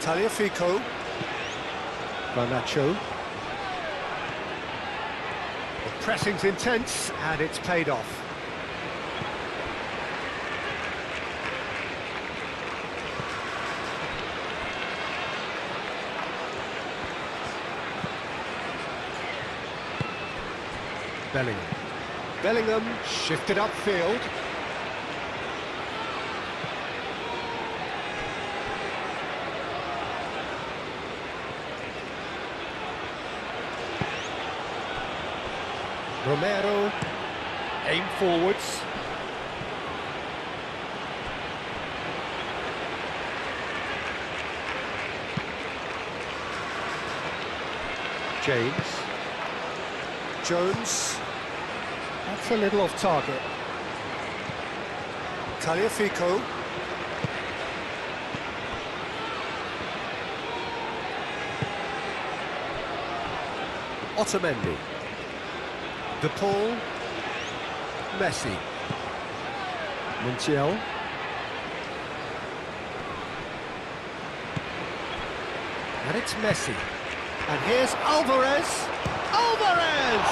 S1: Tagliafico. Garnacho. The pressing's intense and it's paid off. Bellingham. Bellingham shifted upfield. Romero, aim forwards. James. Jones. That's a little off target. Tagliafico. Otamendi. De Paul. Messi. Montiel. And it's Messi. And here's Alvarez. Alvarez!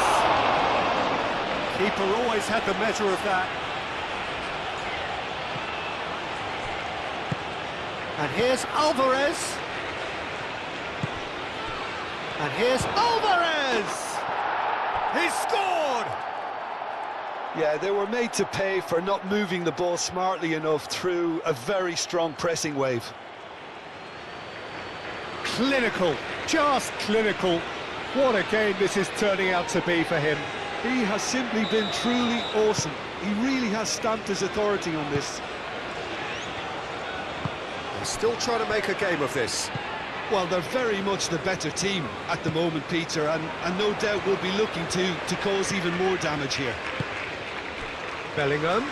S1: Keeper always had the measure of that. And here's Alvarez. And here's Alvarez! He's scored!
S2: Yeah, they were made to pay for not moving the ball smartly enough through a very strong pressing wave.
S1: Clinical, just clinical. What a game this is turning out to be for him.
S2: He has simply been truly awesome. He really has stamped his authority on this.
S1: They're still trying to make a game of this.
S2: Well, they're very much the better team at the moment, Peter, and no doubt will be looking to cause even more damage here.
S1: Bellingham.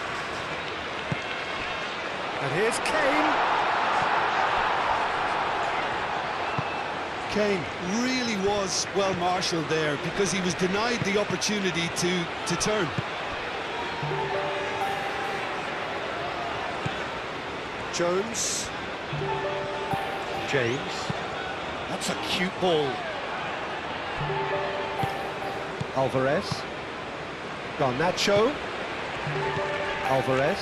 S1: And here's Kane.
S2: Kane really was well marshalled there because he was denied the opportunity to turn.
S1: Jones. James. That's a cute ball. Alvarez. Garnacho. Alvarez.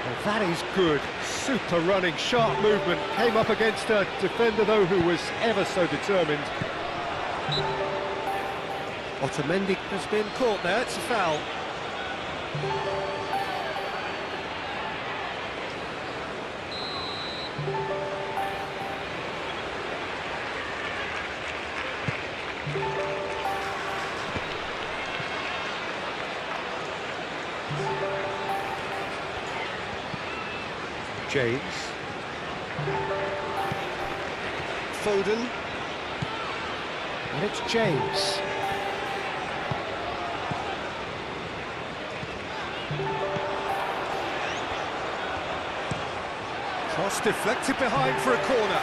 S1: Well, that is good. Super running, sharp movement. Came up against a defender, though, who was ever so determined. Otamendi has been caught there. It's a foul. James. Foden. And it's James. Cross deflected behind for a corner.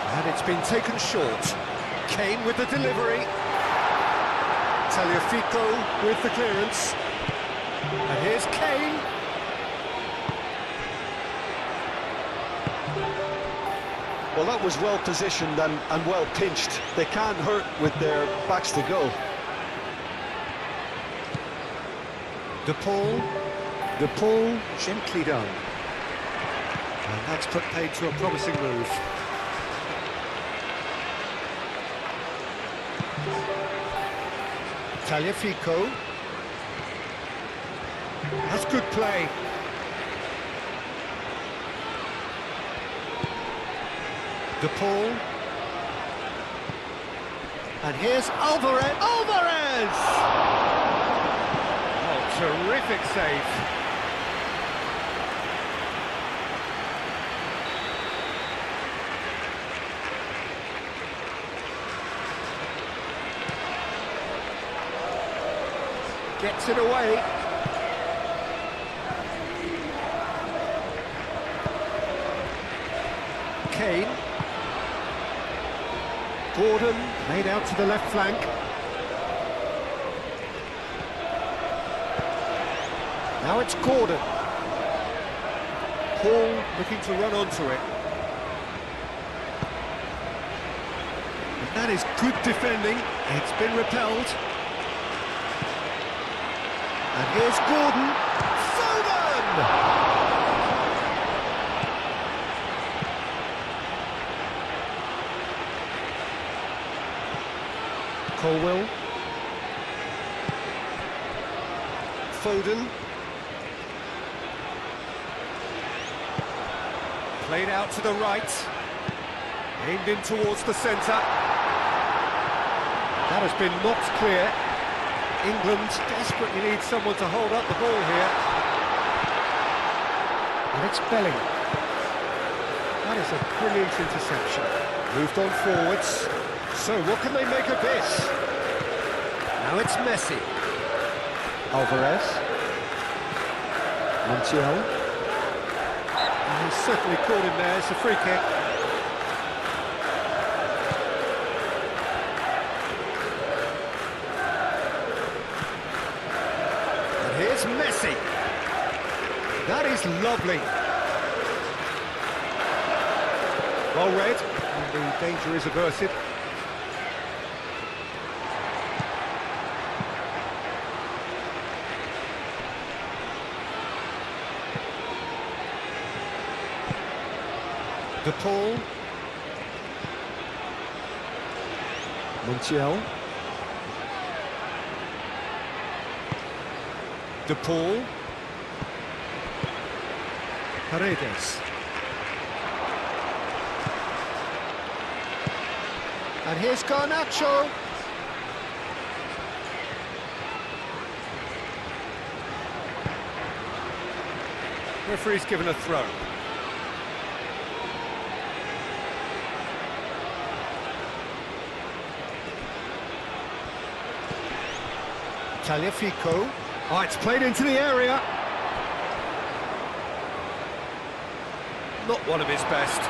S1: And it's been taken short. Kane with the delivery. Tagliafico with the clearance. And here's Kane.
S2: Well, that was well positioned and well pinched. They can't hurt with their backs to goal.
S1: De Paul, gently done. And that's put paid to a promising move. Tagliafico. That's good play. De Paul. And here's Alvarez. Alvarez! Oh, terrific save. Gets it away. Kane. Gordon made out to the left flank. Now it's Gordon. Paul looking to run onto it. And that is good defending. It's been repelled. And here's Gordon. Foden! Colwell. Foden. Played out to the right. Aimed in towards the centre. That has been knocked clear. England desperately needs someone to hold up the ball here. And it's Bellingham. That is a brilliant interception. Moved on forwards. So what can they make of this? Now it's Messi. Alvarez. Montiel. And he's certainly caught him there. It's a free kick. And here's Messi. That is lovely. Well read, and the danger is averted. De Paul. Montiel. De Paul. Paredes. And here's Garnacho. Referee's given a throw. Tagliafico. Oh, it's played into the area. Not one of his best.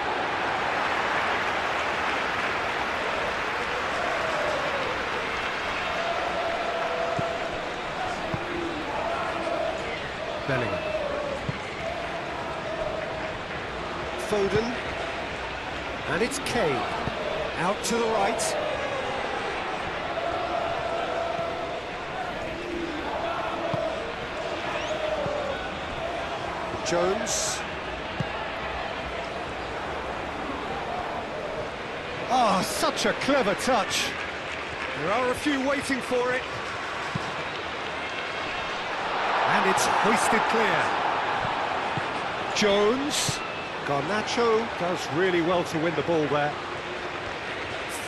S1: Bellingham. Foden. And it's Kane. Out to the right. Jones. Oh, such a clever touch. There are a few waiting for it. And it's hoisted clear. Jones. Garnacho does really well to win the ball there.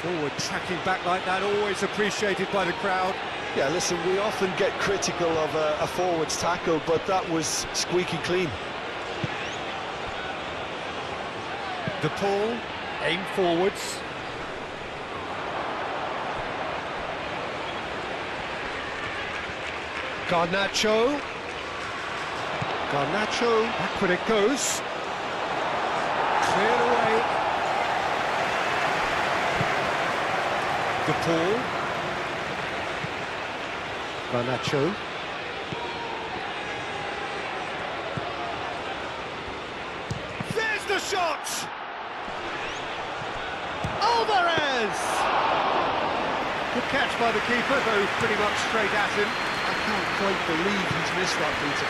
S1: Forward tracking back like that, always appreciated by the crowd.
S2: Yeah, listen, we often get critical of a forward's tackle, but that was squeaky clean.
S1: De Paul, aim forwards. Garnacho. Garnacho, back when it goes. Cleared away. De Paul. Garnacho. There's the shot! Alvarez! Good catch by the keeper, though pretty much straight at him.
S2: I can't quite believe he's missed that, Peter.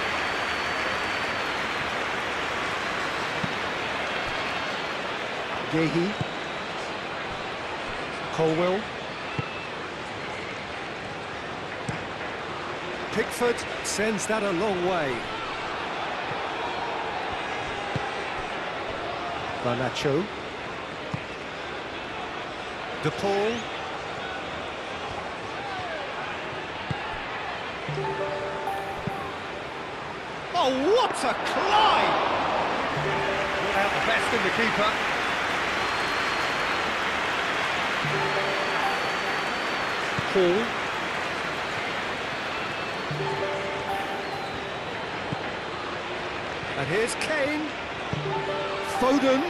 S1: Gehi. Colwell. Pickford sends that a long way. Garnacho. De Paul. Oh, what a climb! Brought out the best in the keeper. Paul. And here's Kane. Foden.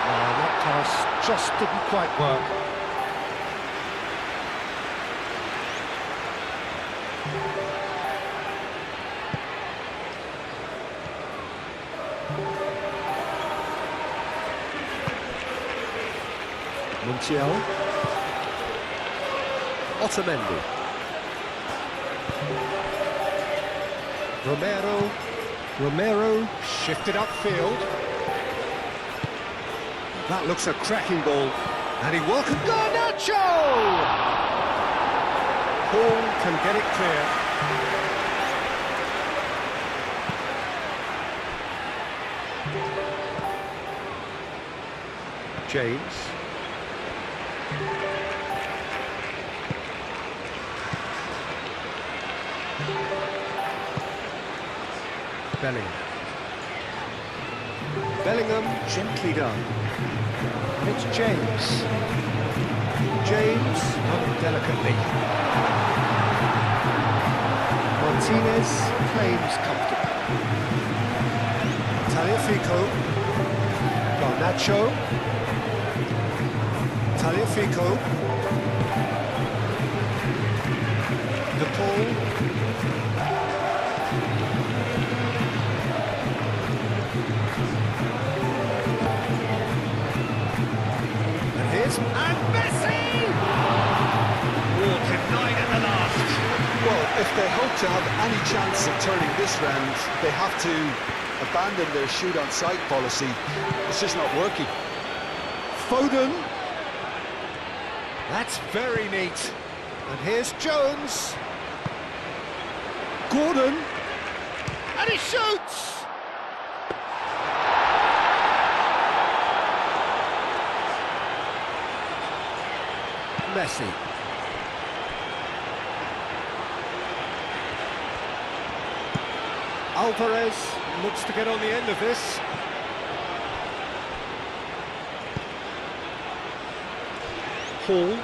S1: Oh, that pass just didn't quite work. Montiel. Otamendi. Romero shifted upfield. That looks a cracking ball. And he welcomed Garnacho! Paul can get it clear. James. Bellingham, gently done. It's James. James, delicately. Martinez claims comfortably. Tagliafico. Garnacho. Tagliafico. De Paul. And Messi! Oh, denied at the last.
S2: Well, if they hope to have any chance of turning this round, they have to abandon their shoot-on-sight policy. It's just not working.
S1: Foden. That's very neat. And here's Jones. Gordon. And he shoots! Messi. Alvarez looks to get on the end of this. Hall.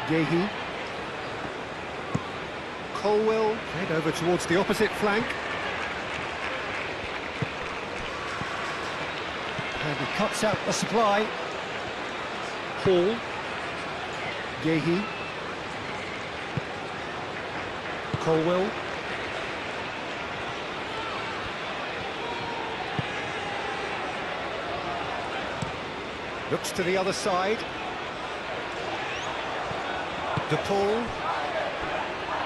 S1: Gehi. Colwell played over towards the opposite flank. And he cuts out the supply. Hall. Gehi. Colwill. Looks to the other side. De Paul.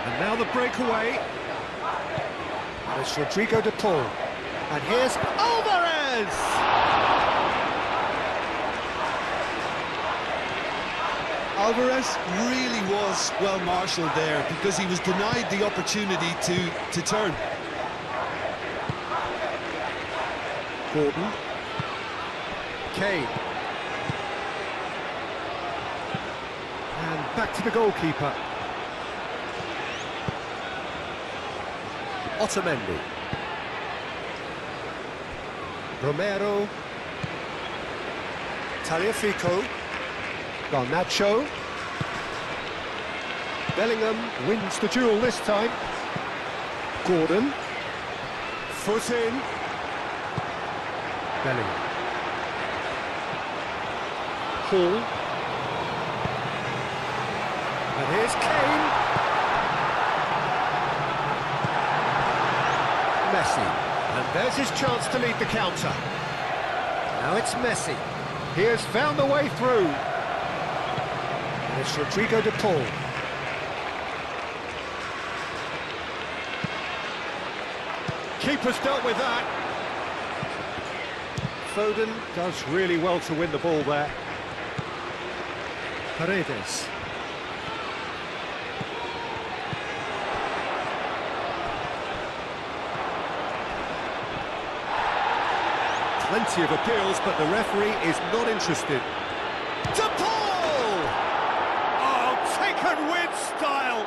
S1: And now the breakaway. And it's Rodrigo De Paul. And here's Alvarez!
S2: Alvarez really was well marshalled there because he was denied the opportunity to turn.
S1: Gordon. Kane. And back to the goalkeeper. Otamendi. Romero. Tagliafico. Garnacho. Bellingham wins the duel this time. Gordon. Foot in. Bellingham. Hall. And here's Kane. Messi. And there's his chance to lead the counter. Now it's Messi. He has found the way through. And it's Rodrigo De Paul. Keeper's dealt with that. Foden does really well to win the ball there. Paredes. Plenty of appeals, but the referee is not interested. De Paul! Oh, taken with style!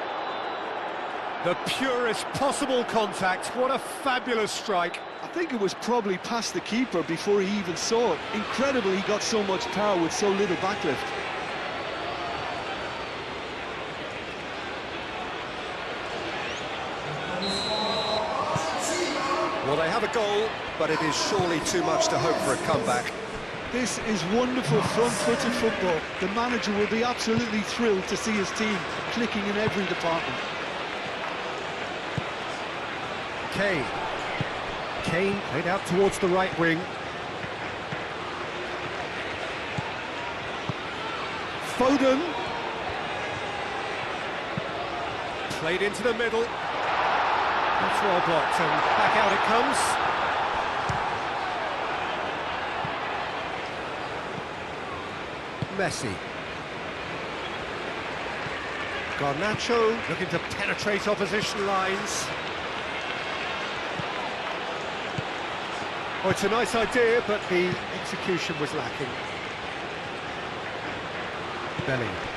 S1: The purest possible contact. What a fabulous strike.
S2: I think it was probably past the keeper before he even saw it. Incredible he got so much power with so little backlift.
S1: Well, they have a goal, but it is surely too much to hope for a comeback.
S2: This is wonderful front-footed football. The manager will be absolutely thrilled to see his team clicking in every department.
S1: Kane. Kane played out towards the right wing. Foden. Played into the middle. That's well blocked, and back out it comes. Messi. Garnacho looking to penetrate opposition lines. Oh, it's a nice idea, but the execution was lacking. Bellingham.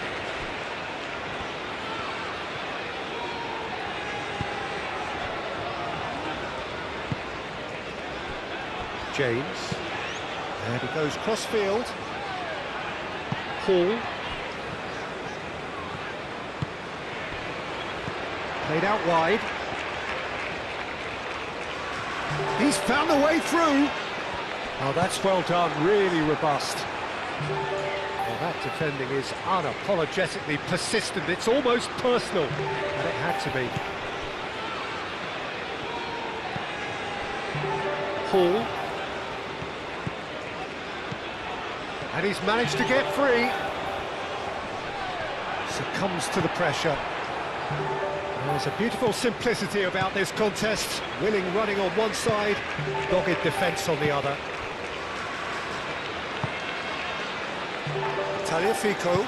S1: James. And he goes cross-field. Hall. Played out wide. He's found the way through. Oh, that's well done, really robust. Well, that defending is unapologetically persistent. It's almost personal, and it had to be. Hall. And he's managed to get free. Succumbs to the pressure. There's a beautiful simplicity about this contest. Willing running on one side, dogged defence on the other. Tagliafico,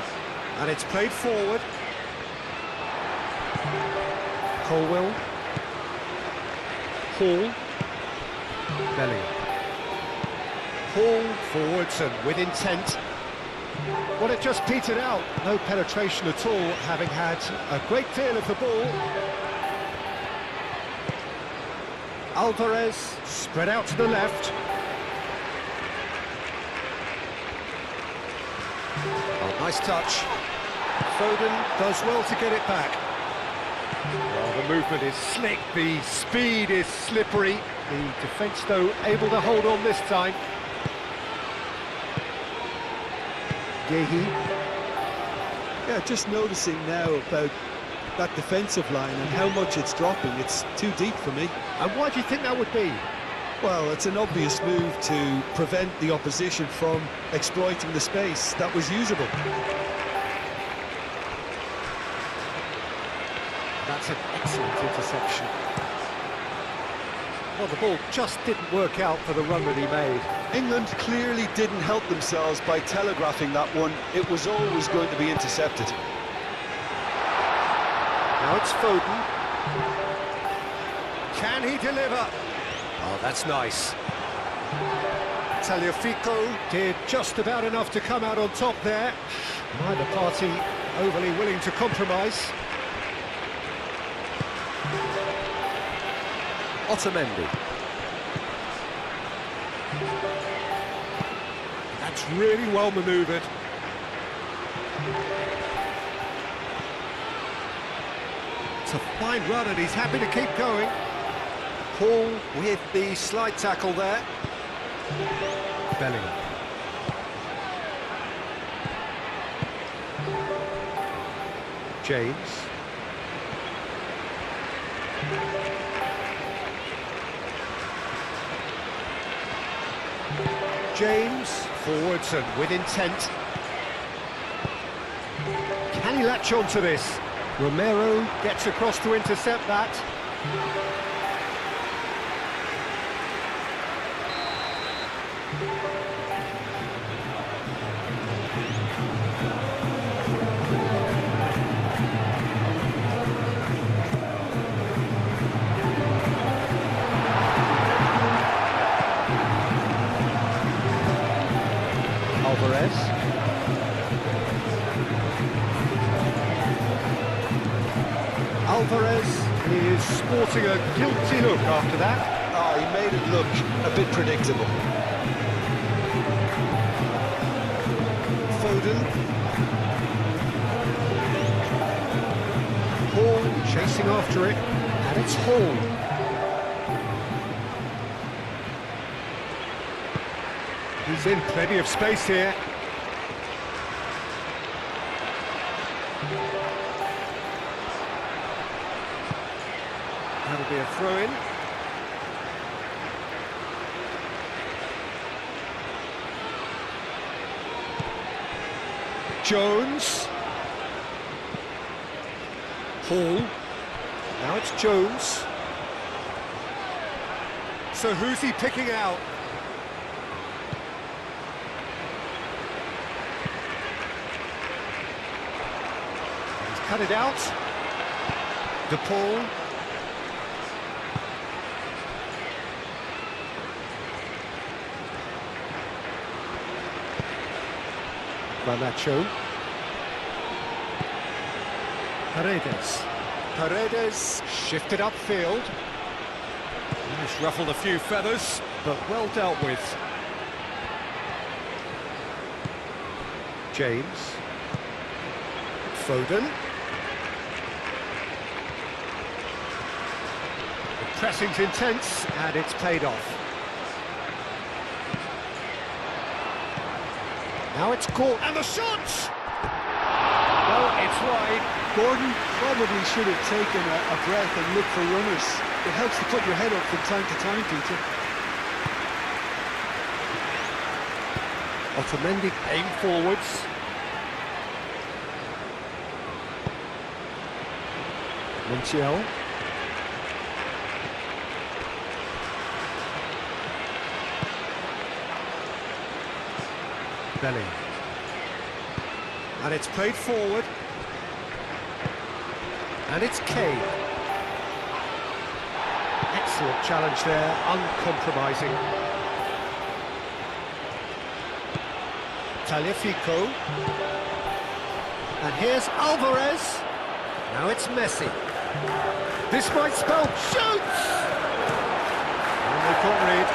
S1: and it's played forward. Colwill. Hall. Bellingham. Hall forwards and with intent. Well, it just petered out. No penetration at all, having had a great deal of the ball. Alvarez spread out to the left. Oh, nice touch. Foden does well to get it back. Well, the movement is slick, the speed is slippery. The defence, though, able to hold on this time.
S2: Yeah, just noticing now about that defensive line and how much it's dropping. It's too deep for me.
S1: And why do you think that would be?
S2: Well, it's an obvious move to prevent the opposition from exploiting the space that was usable.
S1: That's an excellent interception. Well, the ball just didn't work out for the run that he made.
S2: England clearly didn't help themselves by telegraphing that one. It was always going to be intercepted.
S1: Now it's Foden. Can he deliver? Oh, that's nice. Tagliafico did just about enough to come out on top there. Neither party overly willing to compromise. Otamendi. That's really well manoeuvred. It's a fine run and he's happy to keep going. Paul with the slide tackle there. Bellingham. James. James, forwards and with intent. Can he latch on to this? Romero gets across to intercept that. Alvarez is sporting a guilty look after that.
S2: He made it look a bit predictable.
S1: Foden. Hall chasing after it, and it's Hall. He's in plenty of space here. That'll be a throw-in. Jones. Hall. Now it's Jones. So who's he picking out? He's cut it out. DePaul. Nacho. Paredes shifted upfield. He's ruffled a few feathers, but well dealt with. James. Foden. The pressing's intense, and it's paid off. Now it's caught, and the shot! Well, it's wide.
S2: Gordon probably should have taken a breath and looked for runners. It helps to put your head up from time to time, Peter.
S1: Otamendi aim forwards. Montiel. Bellingham. And it's played forward. And it's Kane. Excellent challenge there, uncompromising. Tagliafico. And here's Alvarez. Now it's Messi. This might spell shoots! And they can't read.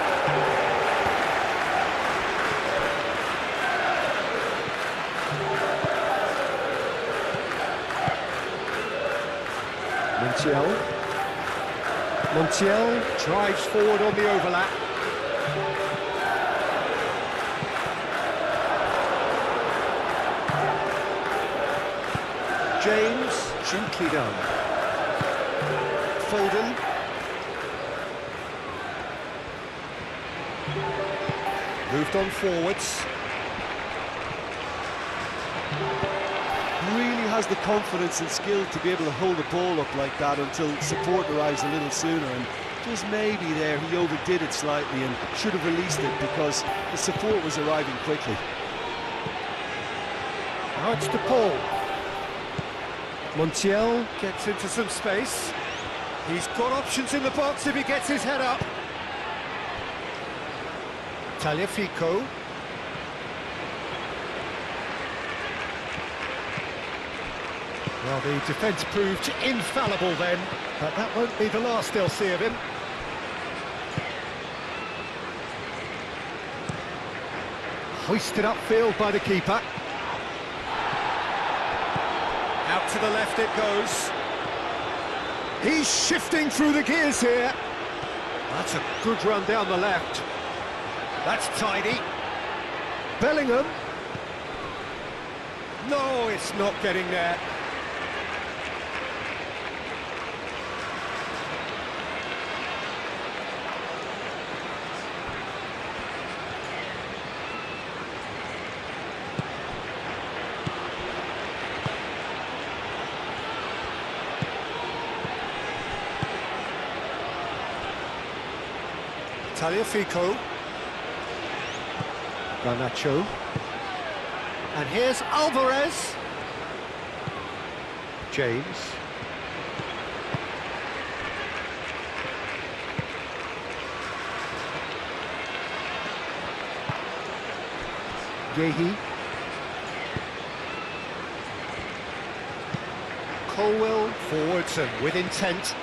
S1: Montiel drives forward on the overlap. James, gently done. Foden. Moved on forwards.
S2: Really has the confidence and skill to be able to hold the ball up like that until support arrives a little sooner, and just maybe there he overdid it slightly and should have released it because the support was arriving quickly.
S1: Now it's to Paul. Montiel gets into some space. He's got options in the box if he gets his head up. Tagliafico. Well, the defence proved infallible then, but that won't be the last they'll see of him. Hoisted upfield by the keeper. Out to the left it goes. He's shifting through the gears here. That's a good run down the left. That's tidy. Bellingham. No, it's not getting there. Tagliafico. Garnacho. And here's Alvarez. James. Yehi. Colwell forwards and with intent.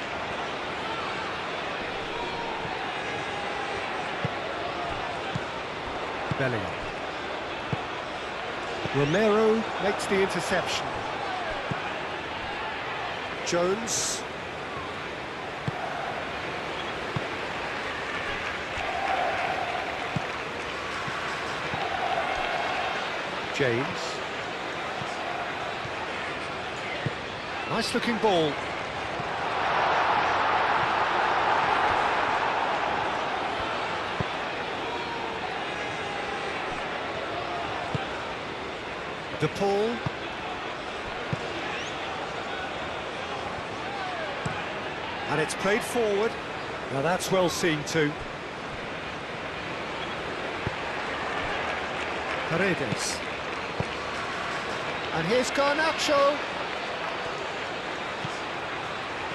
S1: Bellingham. Romero makes the interception. Jones. James. Nice looking ball. De Paul. And it's played forward. Now that's well seen too. Paredes. And here's Garnacho.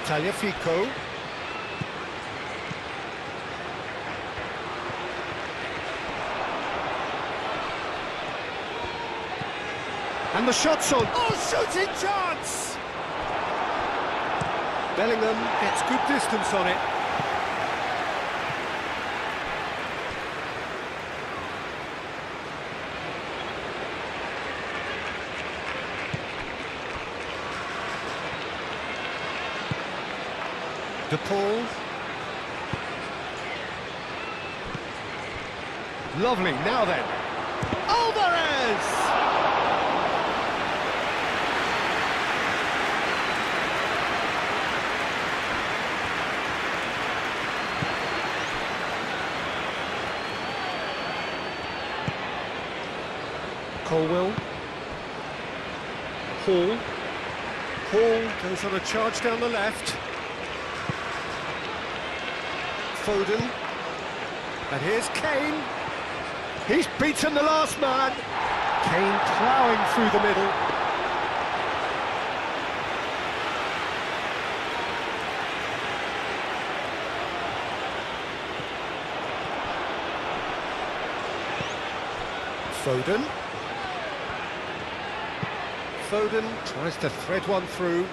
S1: Tagliafico. And the shot's on. Oh, shooting chance! Bellingham gets good distance on it. De Paul. Lovely, now then. Alvarez! Colwell. Hall. Hall goes on a charge down the left. Foden. And here's Kane. He's beaten the last man. Kane ploughing through the middle. Foden. Foden tries to thread one through.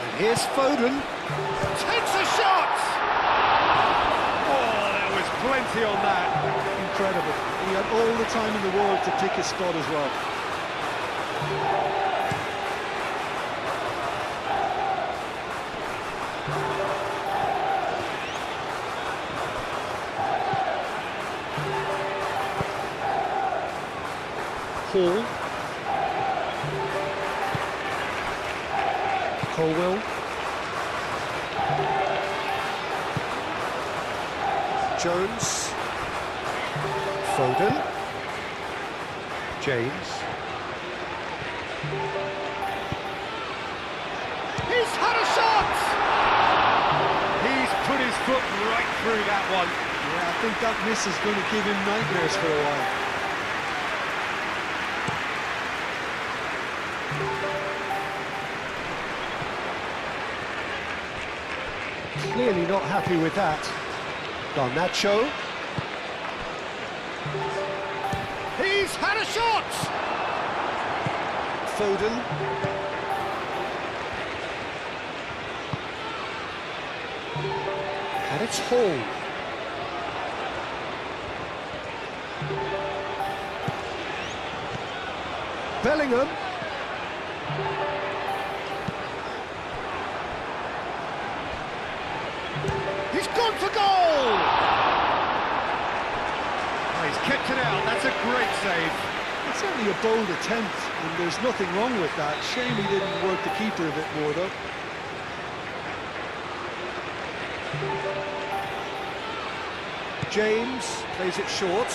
S1: And here's Foden. Takes a shot! Oh, there was plenty on that.
S2: Incredible. He had all the time in the world to pick his spot as well.
S1: Hall. Colwell. Jones. Foden. James. He's had a shot! He's put his foot right through that one.
S2: Yeah, I think that miss is going to give him nightmares for a while.
S1: Clearly not happy with that. Garnacho. He's had a shot! Foden. And it's Hall. Bellingham. He's gone for goal! Oh, he's kept it out, that's a great save.
S2: It's certainly a bold attempt, and there's nothing wrong with that. Shame he didn't work the keeper a bit more, though.
S1: James plays it short.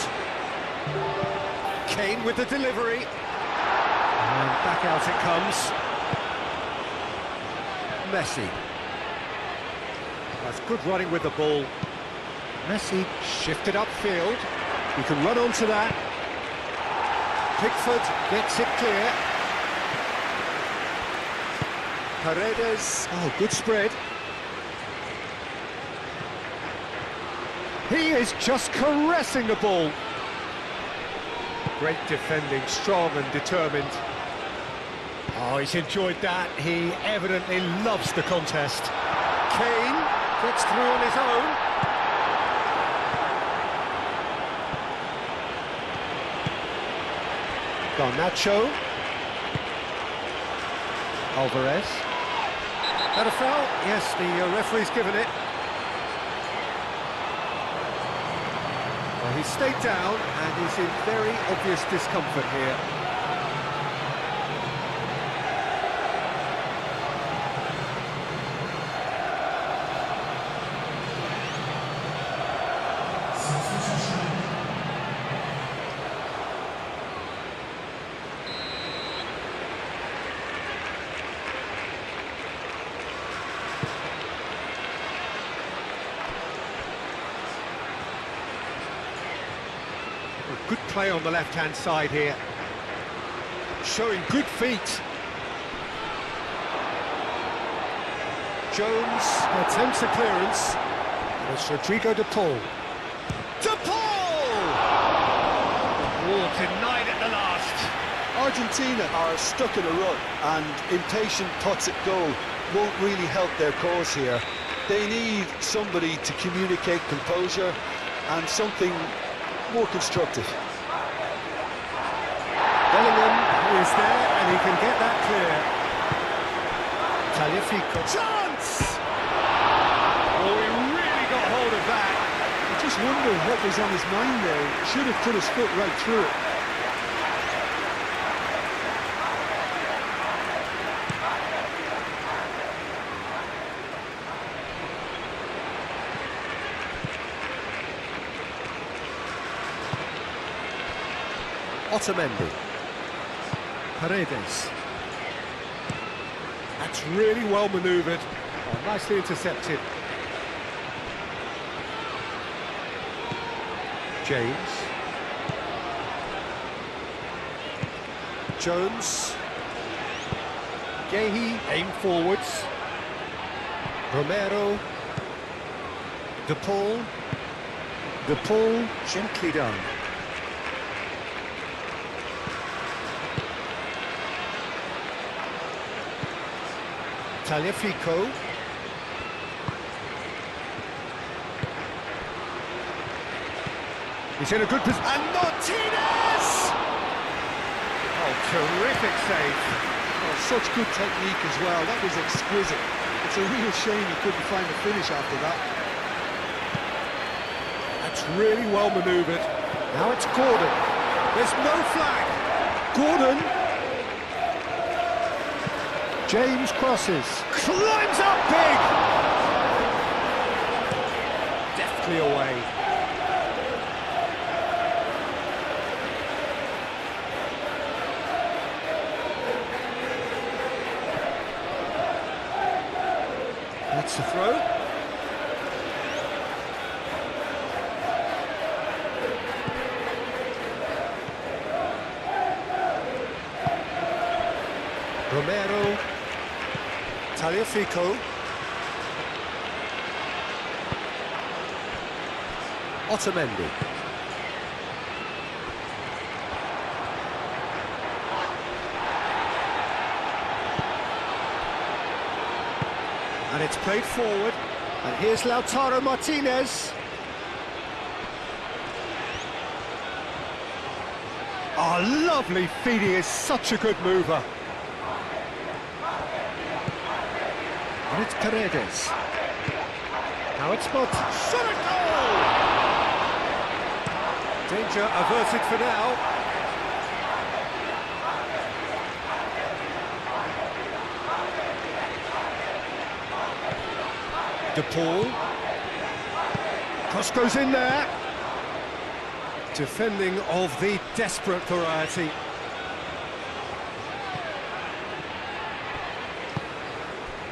S1: Kane with the delivery. And back out it comes. Messi. That's good running with the ball. Messi shifted upfield. You can run onto that. Pickford gets it clear. Paredes. Oh, good spread. He is just caressing the ball. Great defending, strong and determined. Oh, he's enjoyed that. He evidently loves the contest. Kane gets through on his own. Garnacho. Alvarez. That a foul? Yes, the referee's given it. Well, he stayed down and he's in very obvious discomfort here. Good play on the left-hand side here. Showing good feet. Jones attempts a clearance. It's Rodrigo de Paul. De Paul! Oh, denied at the last.
S2: Argentina are stuck in a rut, and impatient puts at goal won't really help their cause here. They need somebody to communicate composure and something more constructive.
S1: Bellingham is there and he can get that clear. Tagliafico. Chance! Oh, he really got hold of that.
S2: I just wonder what was on his mind there. He should have put his foot right through it.
S1: Otamendi. Paredes. That's really well manoeuvred. Oh, nicely intercepted. James. Jones. Gehi aim forwards. Romero. De Paul. De Paul, gently done. Tagliafico. He's in a good position. And Martinez! Oh, terrific save.
S2: Oh, such good technique as well. That was exquisite. It's a real shame he couldn't find a finish after that.
S1: That's really well manoeuvred. Now it's Gordon. There's no flag. Gordon. James crosses. Climbs up big. Deftly away. That's the throw. Romero, Tagliafico, Otamendi. And it's played forward, and here's Lautaro Martinez. Oh, lovely feed, he is such a good mover. And it's Paredes. Now it's Mott. Shot at goal! Danger averted for now. De Paul. Cross goes in there. Defending of the desperate variety.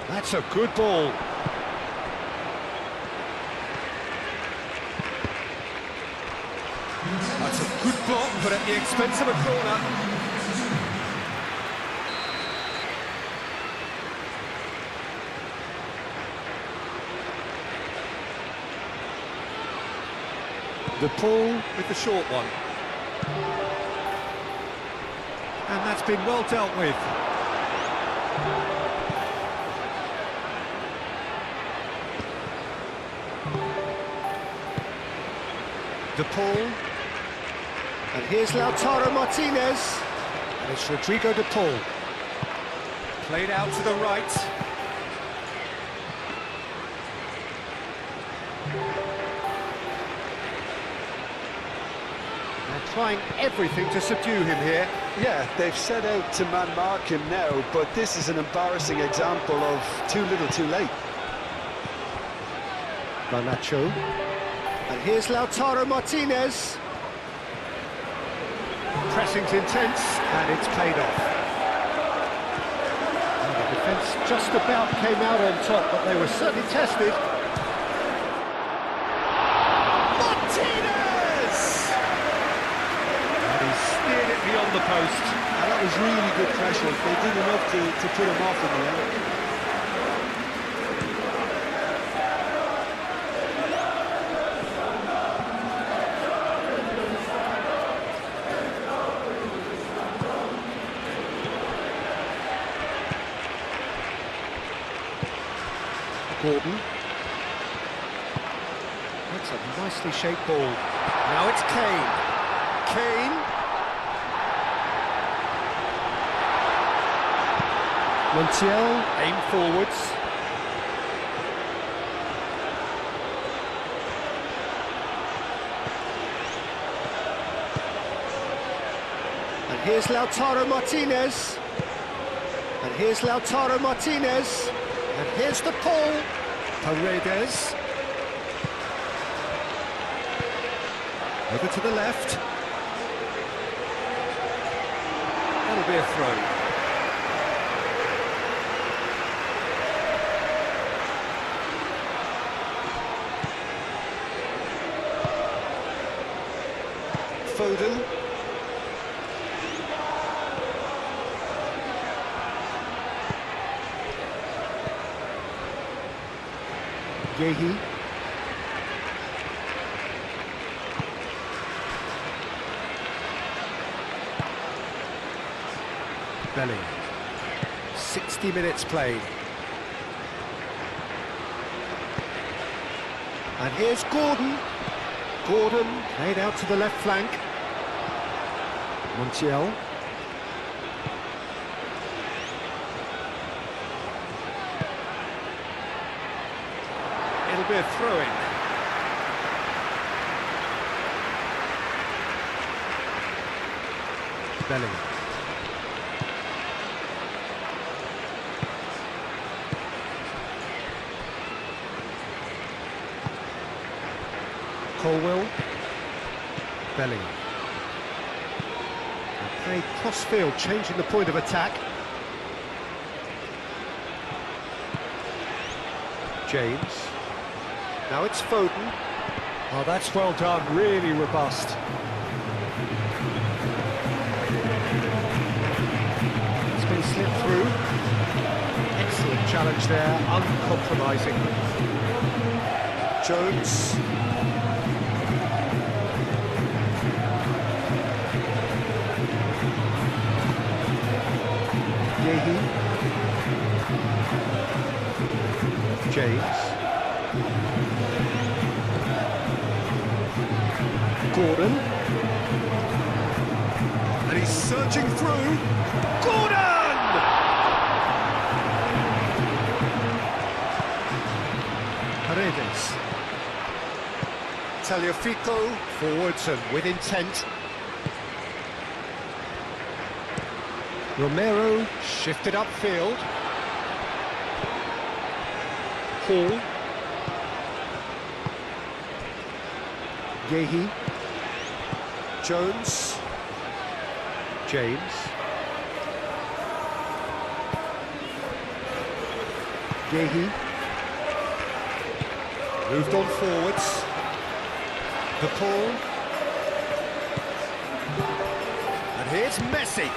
S1: That's a good ball. That's a good block, but at the expense of a corner. De Paul with the short one. And that's been well dealt with. De Paul. And here's Lautaro Martinez. And it's Rodrigo De Paul. Played out to the right. They're trying everything to subdue him here.
S2: Yeah, they've set out to man-mark him now, but this is an embarrassing example of too little too late.
S1: Garnacho. And here's Lautaro Martinez. Pressing's intense, and it's paid off. Well, the defence just about came out on top, but they were certainly tested. Martinez! And he steered it beyond the post.
S2: And that was really good pressure. They did enough to put him off in the end.
S1: Gordon. That's a nicely shaped ball. Now it's Kane. Kane. Montiel, aim forwards. And here's Lautaro Martinez. And here's Lautaro Martinez. And here's the Paul. Paredes. Over to the left. That'll be a throw. Foden. Yehi. Belly. 60 minutes played. And here's Gordon. Gordon played out to the left flank. Montiel. It'll be a throw-in. Bellingham. Colwell. Bellingham. And played cross-field, changing the point of attack. James. Now it's Foden. Oh, that's well done, really robust. It's been slipped through. Excellent challenge there, uncompromising. Jones. Yehi. James. Gordon. And he's surging through. Gordon! Paredes. Tagliafico forwards and with intent. Romero shifted upfield. Hall. Yehi. Jones. James. Yehi. Moved on forwards. De Paul. And here's Messi.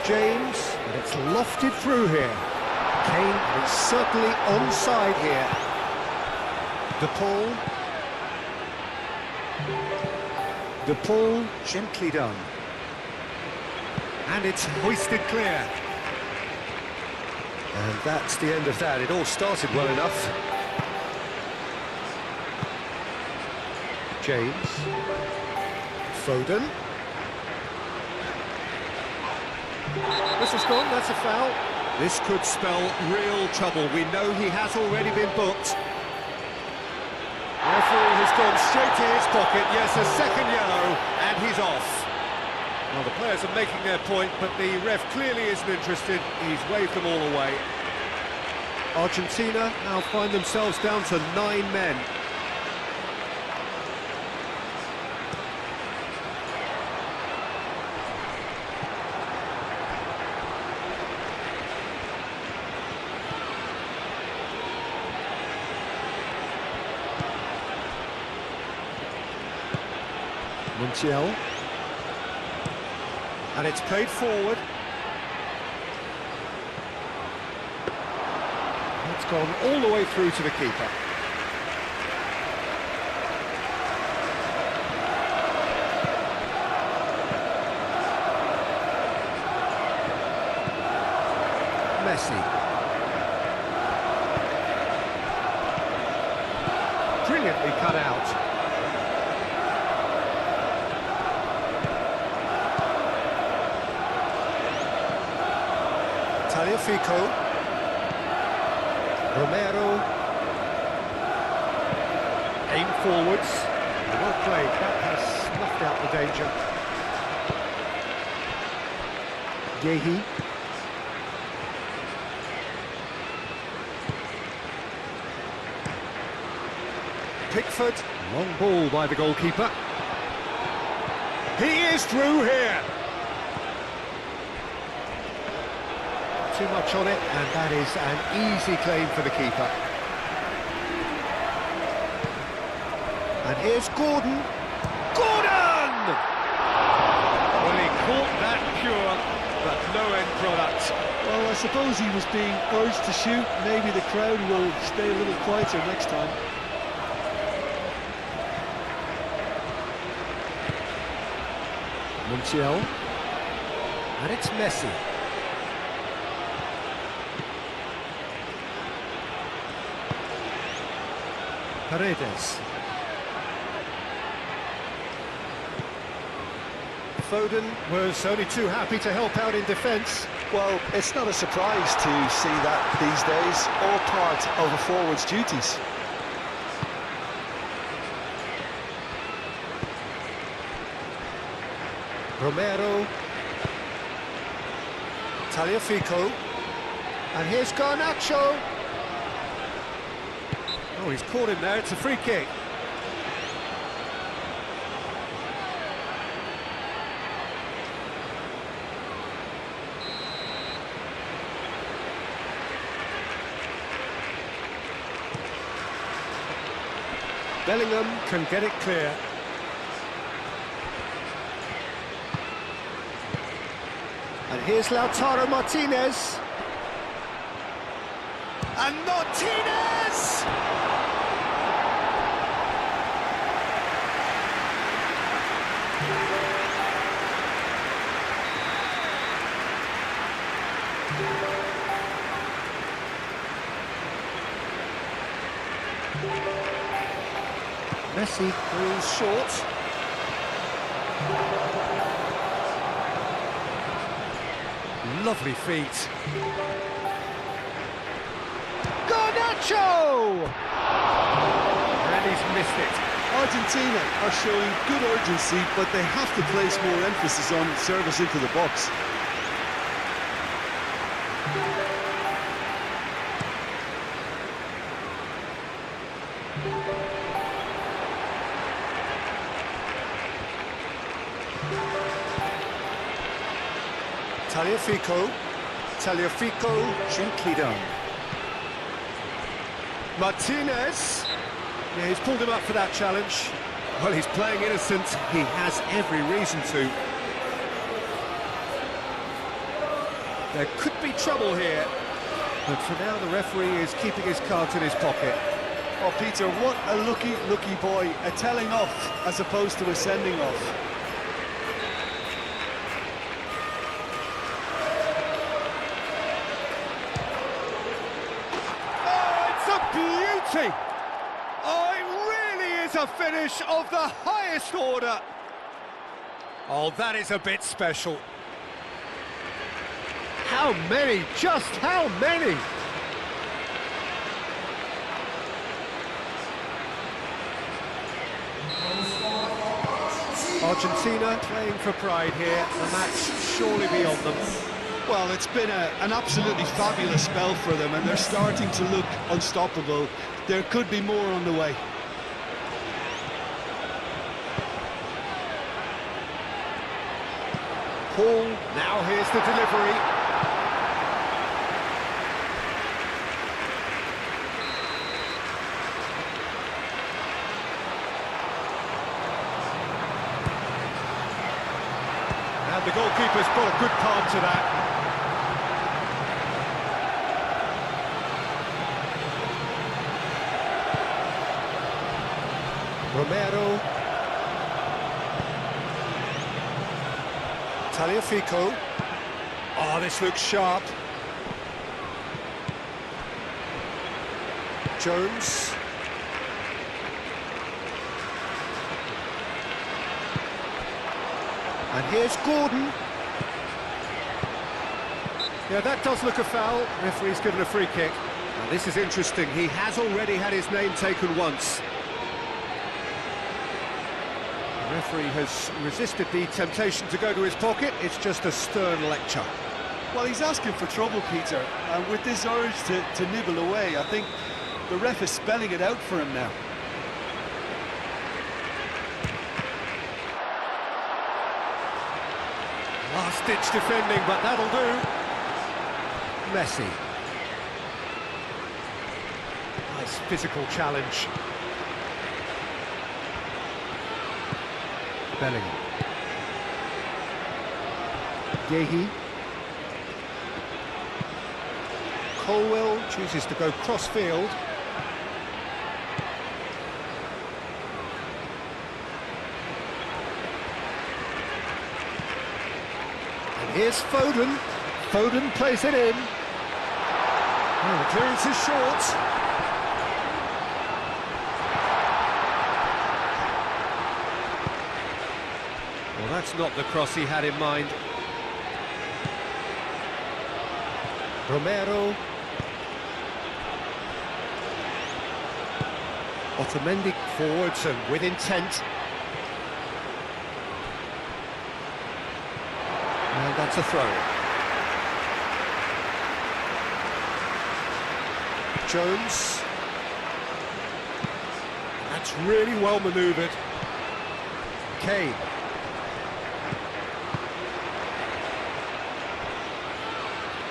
S1: James, and it's lofted through here. Kane is certainly onside here. De Paul. De Paul, gently done. And it's hoisted clear. And that's the end of that. It all started well enough. James. Foden. This is gone, that's a foul. This could spell real trouble. We know he has already been booked. Referee has gone straight to his pocket. Yes, a second yellow, and he's off. Well, the players are making their point, but the ref clearly isn't interested. He's waved them all away. Argentina now find themselves down to 9 men. Montiel. And it's played forward. It's gone all the way through to the keeper. Messi. Brilliantly cut out. Tagliafico. Romero. Aim forwards. Well played. That has snuffed out the danger. Yehi. Pickford. Long ball by the goalkeeper. He is through here. Too much on it, and that is an easy claim for the keeper. And here's Gordon. Gordon! Well, he caught that pure, but no end product.
S2: Well, I suppose he was being urged to shoot. Maybe the crowd will stay a little quieter next time.
S1: Montiel. And it's Messi. Paredes. Foden was only too happy to help out in defence.
S2: Well, it's not a surprise to see that these days, all part of a forward's duties.
S1: Romero. Tagliafico. And here's Garnacho. Oh, he's caught him there, it's a free kick. Bellingham can get it clear. And here's Lautaro Martinez. And Martinez! Messi falls short. Lovely feet. Garnacho! And he's missed it.
S2: Argentina are showing good urgency, but they have to place more emphasis on service into the box.
S1: Tagliafico, gently done. Martinez. Yeah, he's pulled him up for that challenge. Well, he's playing innocent. He has every reason to. There could be trouble here. But for now, the referee is keeping his cards in his pocket.
S2: Oh, Peter, what a lucky boy. A telling off as opposed to a sending off.
S1: Oh, it really is a finish of the highest order. Oh, that is a bit special. How many? Just how many? Argentina playing for pride here, and that's surely beyond them.
S2: Well, it's been an absolutely fabulous spell for them, and they're starting to look unstoppable. There could be more on the way.
S1: Paul, now here's the delivery. And the goalkeeper's put a good part to that. Romero. Tagliafico. Oh, this looks sharp. Jones. And here's Gordon. Yeah, that does look a foul. Referee's given a free kick. Now, this is interesting. He has already had his name taken once. The referee has resisted the temptation to go to his pocket. It's just a stern lecture.
S2: Well, he's asking for trouble, Peter, and with this urge to nibble away, I think the ref is spelling it out for him now.
S1: Last-ditch defending, but that'll do. Messi. Nice physical challenge. Bellingham. Yehi. Colwell chooses to go cross-field. And here's Foden. Foden plays it in. Oh, the clearance is short. Well, that's not the cross he had in mind. Romero. Otamendi forwards and with intent. And that's a throw. Jones. That's really well manoeuvred. Kane.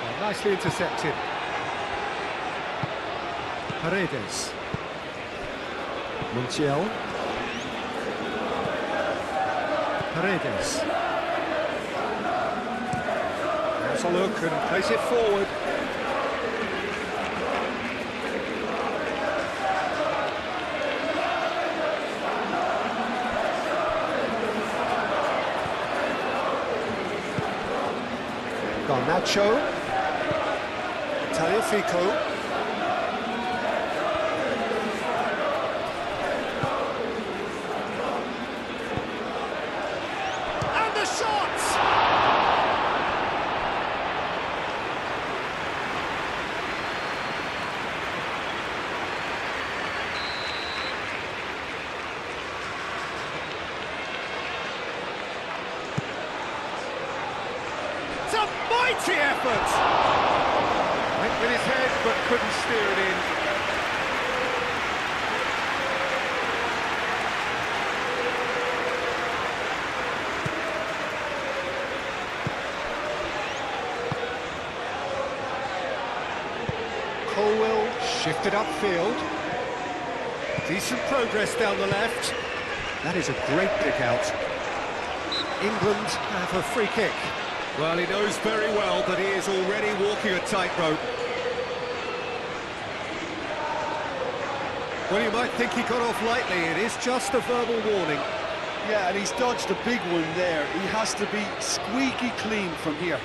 S1: Oh, nicely intercepted. Paredes. Montiel. Paredes. Has a look and plays it forward. Garnacho. Tagliafico. And the shots! It's a mighty effort! Went with his head but couldn't steer it in. Colwell shifted upfield. Decent progress down the left. That is a great pick out. England have a free kick. Well, he knows very well that he is already walking a tightrope. Well, you might think he got off lightly. It is just a verbal warning.
S2: Yeah, and he's dodged a big one there. He has to be squeaky clean from here.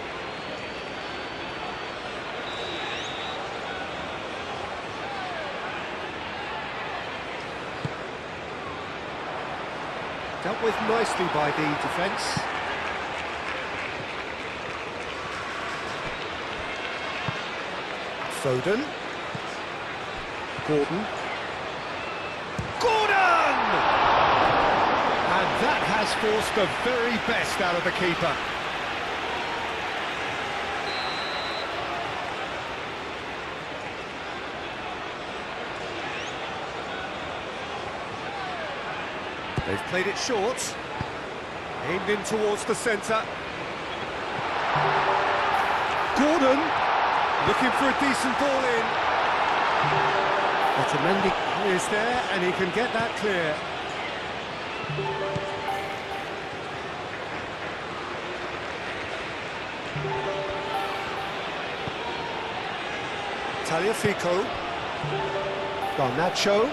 S1: Dealt with nicely by the defence. Foden. Gordon. Gordon! And that has forced the very best out of the keeper. They've played it short. Aimed in towards the centre. Gordon looking for a decent ball in. Otamendi is there and he can get that clear. Tagliafico. Garnacho.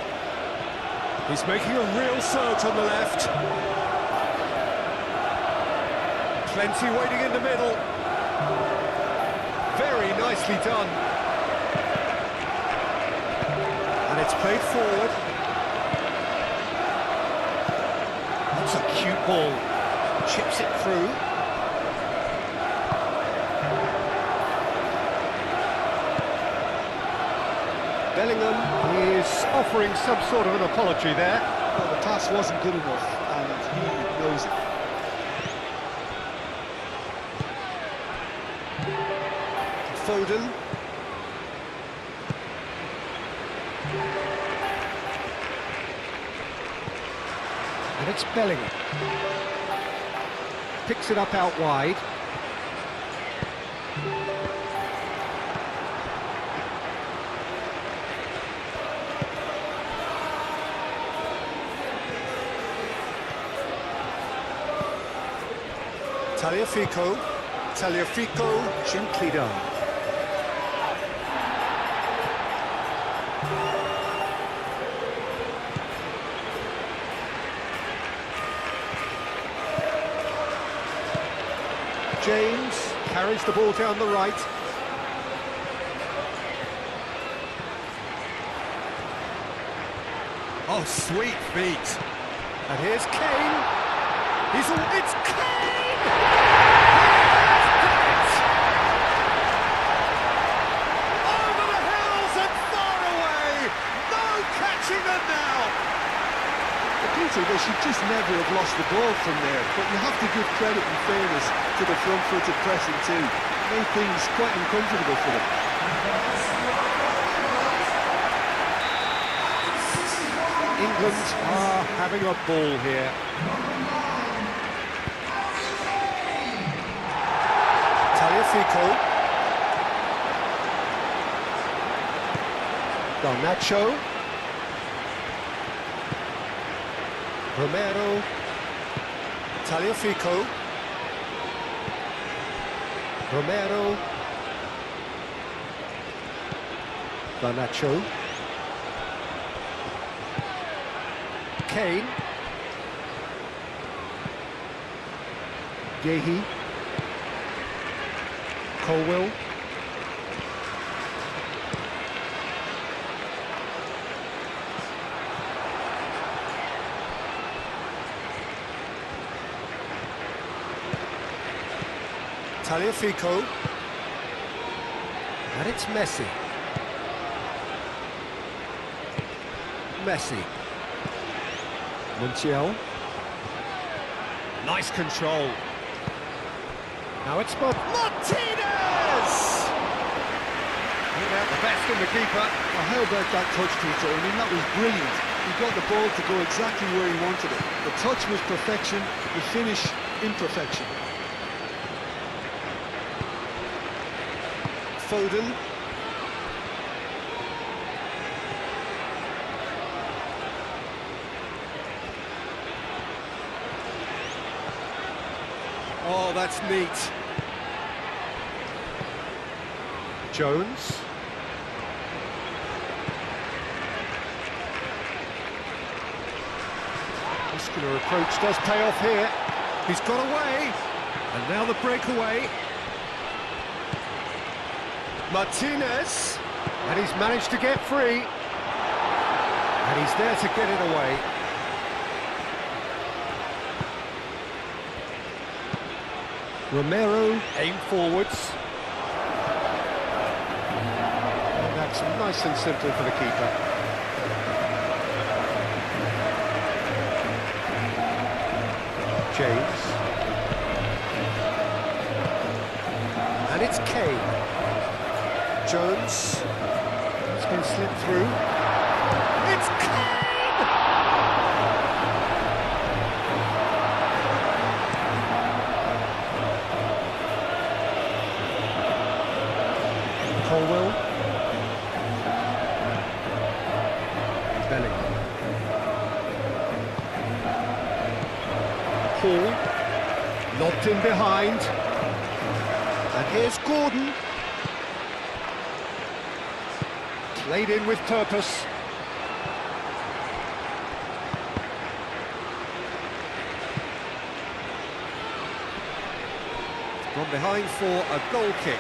S1: He's making a real surge on the left. Plenty waiting in the middle. Very nicely done. And it's played forward. That's a cute ball. Chips it through. Bellingham is offering some sort of an apology there.
S2: Well, the pass wasn't good enough, and he knows it.
S1: Foden. And it's Bellingham. Picks it up out wide. Tagliafico, gently done. James carries the ball down the right. Oh, sweet feet. And here's Kane. It's Kane! Over the hills and far away. No catching them now.
S2: Peter, they should just never have lost the ball from there, but you have to give credit and fairness to the front-footed pressing too. Made things quite uncomfortable for them.
S1: England are having a ball here. Taliafico. Garnacho. Romero. Taliafico. Romero. Garnacho. Kane. Yehi. Colwell. Taliafico. And it's Messi. Messi. Montiel. Nice control. Now it's Martinez! Bring out the best in the keeper.
S2: Well, how about that touch, Peter? I mean, that was brilliant. He got the ball to go exactly where he wanted it. The touch was perfection, the finish imperfection.
S1: Foden. Oh, that's neat. Jones. Muscular approach does pay off here. He's got away. And now the breakaway. Martinez. And he's managed to get free. And he's there to get it away. Romero, aim forwards. And that's nice and simple for the keeper. James. And it's Kane. Jones. It's been slipped through. It's Kane! Colwell. Bellingham. Hall. Locked in behind. And here's Gordon. Played in with purpose. From behind for a goal kick.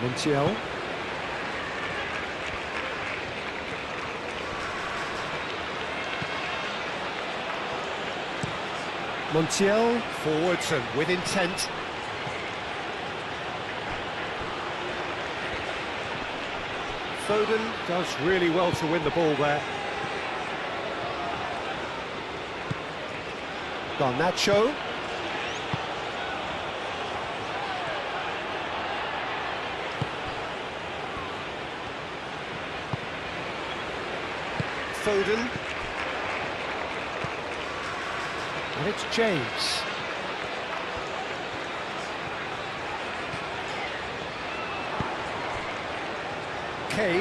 S1: Montiel. Montiel forwards and with intent. Foden does really well to win the ball there. Garnacho. Foden. And it's James. Kane.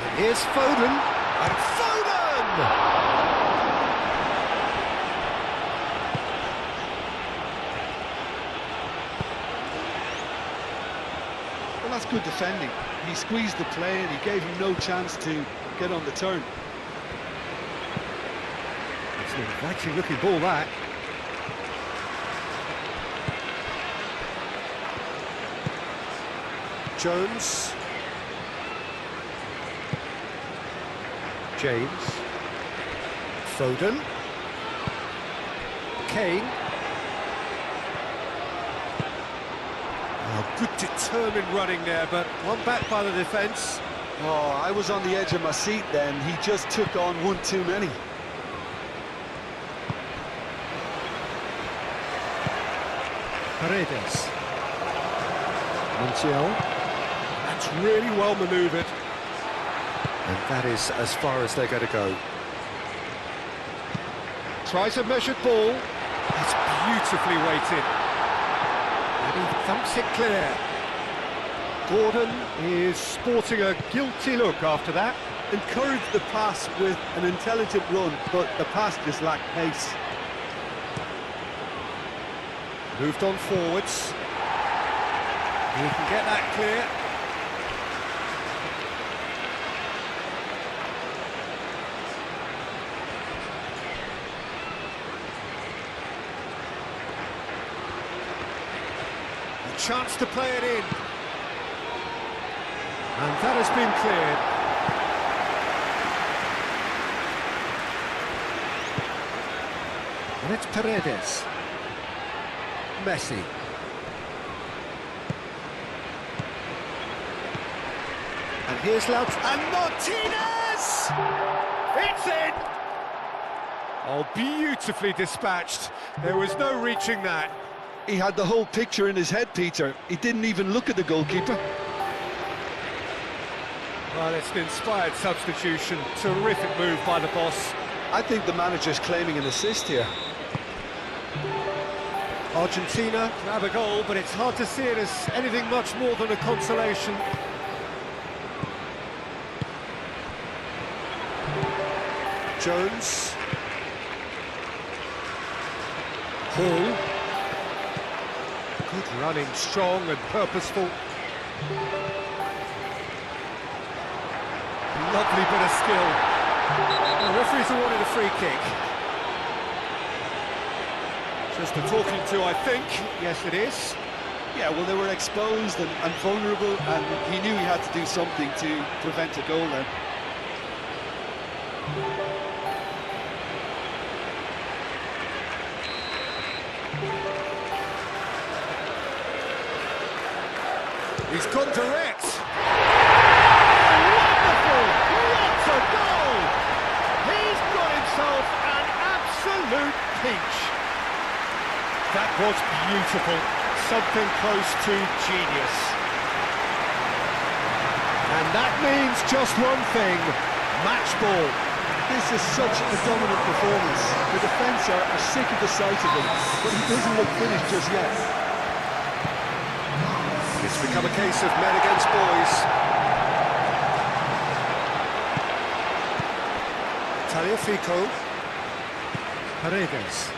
S1: And here's Foden. And Foden!
S2: Well, that's good defending. He squeezed the play and he gave him no chance to get on the turn.
S1: It's an inviting looking ball, that. Jones. James. Foden. Kane. Oh, good determined running there, but one back by the defence.
S2: Oh, I was on the edge of my seat then. He just took on one too many.
S1: Paredes. Montiel. That's really well manoeuvred. And that is as far as they're going to go. Tries a measured ball. It's beautifully weighted. And he thumps it clear. Gordon is sporting a guilty look after that.
S2: Encouraged the pass with an intelligent run, but the pass just lacked pace.
S1: Moved on forwards. He can get that clear. A chance to play it in. And that has been cleared. And it's Paredes. Messi. And here's Lautz and Martinez! It's in! Oh, beautifully dispatched. There was no reaching that.
S2: He had the whole picture in his head, Peter. He didn't even look at the goalkeeper.
S1: Well, it's an inspired substitution. Terrific move by the boss.
S2: I think the manager's claiming an assist here.
S1: Argentina grab a goal, but it's hard to see it as anything much more than a consolation. Jones. Hall. Good running, strong and purposeful. Lovely bit of skill. The referee's awarded a free kick. Just a talking to, I think. Yes, it is.
S2: Yeah, well, they were exposed and vulnerable, and he knew he had to do something to prevent a goal then.
S1: He's gone direct. Peach. That was beautiful, something close to genius. And that means just one thing, match ball.
S2: This is such a dominant performance. The defence are sick of the sight of him, but he doesn't look finished just yet.
S1: It's become a case of men against boys. Tagliafico. Paredes.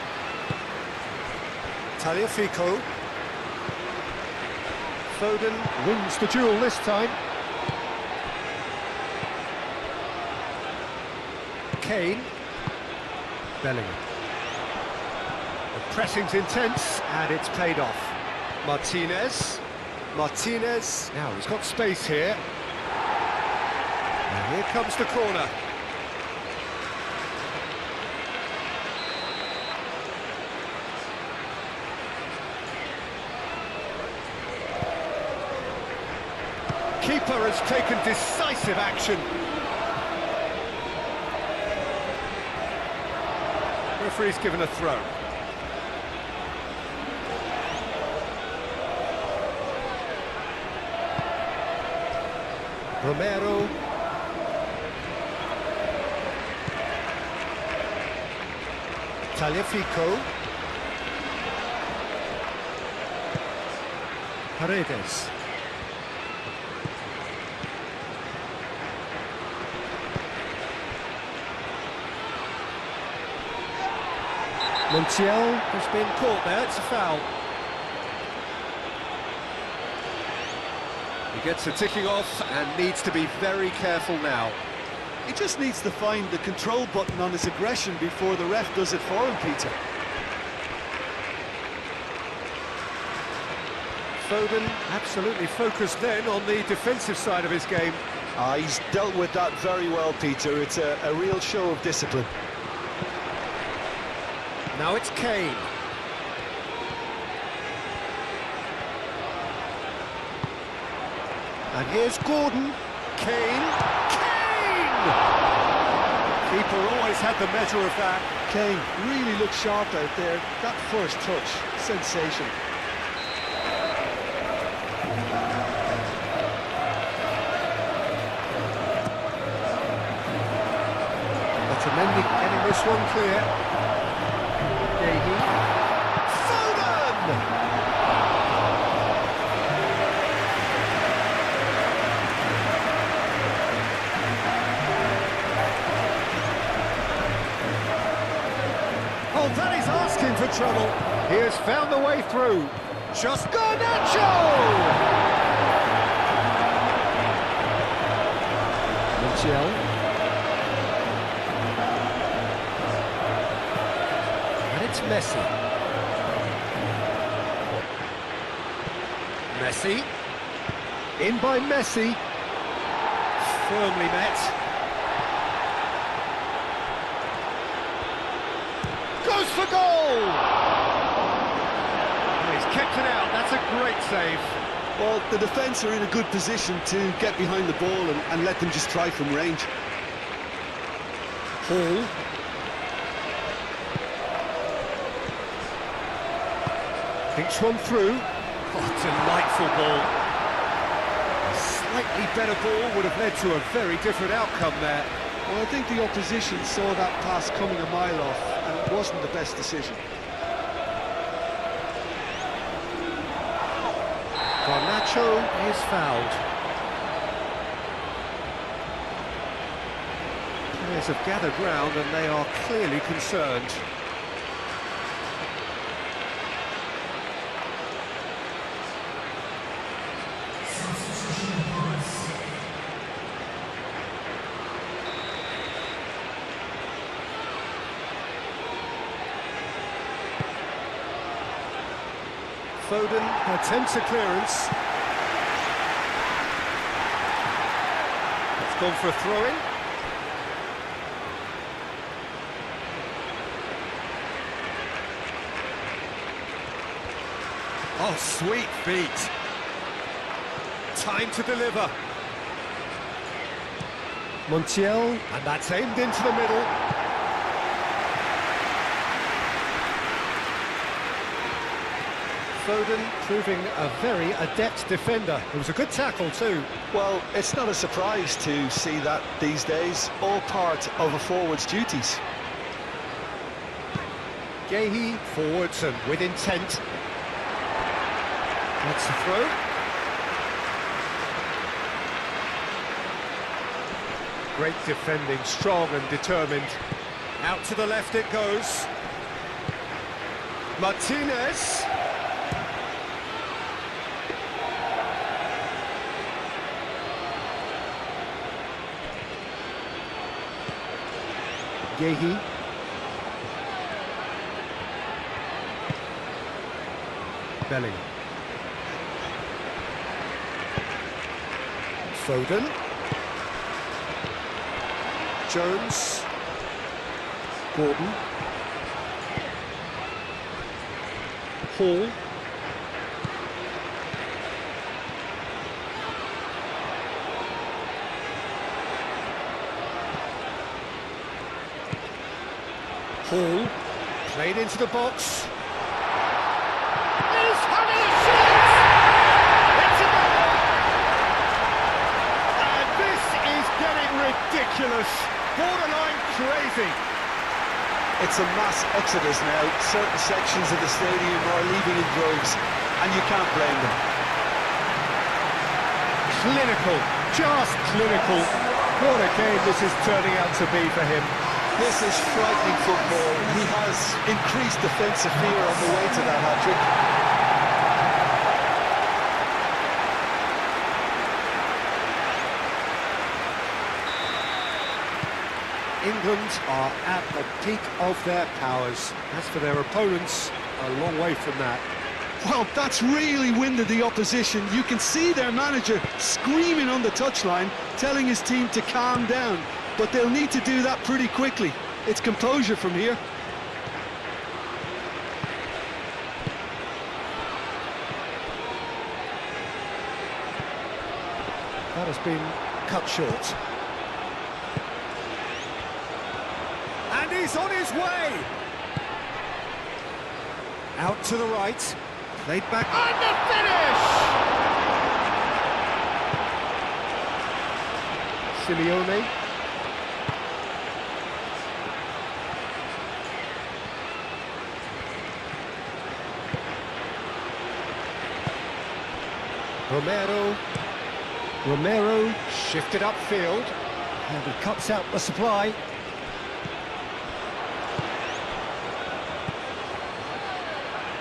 S1: Tagliafico. Foden wins the duel this time. Kane. Bellingham. The pressing's intense and it's paid off. Martinez. Martinez. Now he's got space here. And here comes the corner. Keeper has taken decisive action. Referee's given a throw. Romero. Tagliafico. Paredes. Montiel has been caught there, it's a foul. He gets a ticking off and needs to be very careful now.
S2: He just needs to find the control button on his aggression before the ref does it for him, Peter.
S1: Foden absolutely focused then on the defensive side of his game.
S2: He's dealt with that very well, Peter. It's a real show of discipline.
S1: Now it's Kane. And here's Gordon. Kane. Kane! Keeper always had the measure of that.
S2: Kane really looked sharp out there. That first touch, sensational.
S1: this one clear. Foden! Oh, that is asking for trouble. He has found the way through. Just Garnacho! Montiel. And it's Messi. Messi. In by Messi. Firmly met. Goes for goal! And he's kept it out, that's a great save.
S2: Well, the defence are in a good position to get behind the ball and let them just try from range.
S1: Hall. Thinks one through. Oh, delightful ball. A slightly better ball would have led to a very different outcome there.
S2: Well, I think the opposition saw that pass coming a mile off, and it wasn't the best decision.
S1: Garnacho is fouled. Players have gathered round and they are clearly concerned. Foden attempts a clearance. It's gone for a throw-in. Oh, sweet feet. Time to deliver. Montiel, and that's aimed into the middle. Foden proving a very adept defender. It was a good tackle too.
S2: Well, it's not a surprise to see that these days, all part of a forward's duties.
S1: Gehi forwards and with intent. That's a throw. Great defending, strong and determined. Out to the left it goes. Martinez. Gehi. Bellingham. Foden. Jones. Gordon. Hall. Hall, played into the box. Is having a shot! It's a goal! And this is getting ridiculous, borderline crazy.
S2: It's a mass exodus now. Certain sections of the stadium are leaving in droves, and you can't blame them.
S1: Clinical, just clinical. What a game this is turning out to be for him.
S2: This is frightening football. He has increased defensive fear on the way to that hat-trick.
S1: England are at the peak of their powers. As for their opponents, a long way from that.
S2: Well, that's really winded the opposition. You can see their manager screaming on the touchline, telling his team to calm down. But they'll need to do that pretty quickly. It's composure from here.
S1: That has been cut short. And he's on his way! Out to the right. Played back. And the finish! Simeone. Romero shifted upfield, and he cuts out the supply.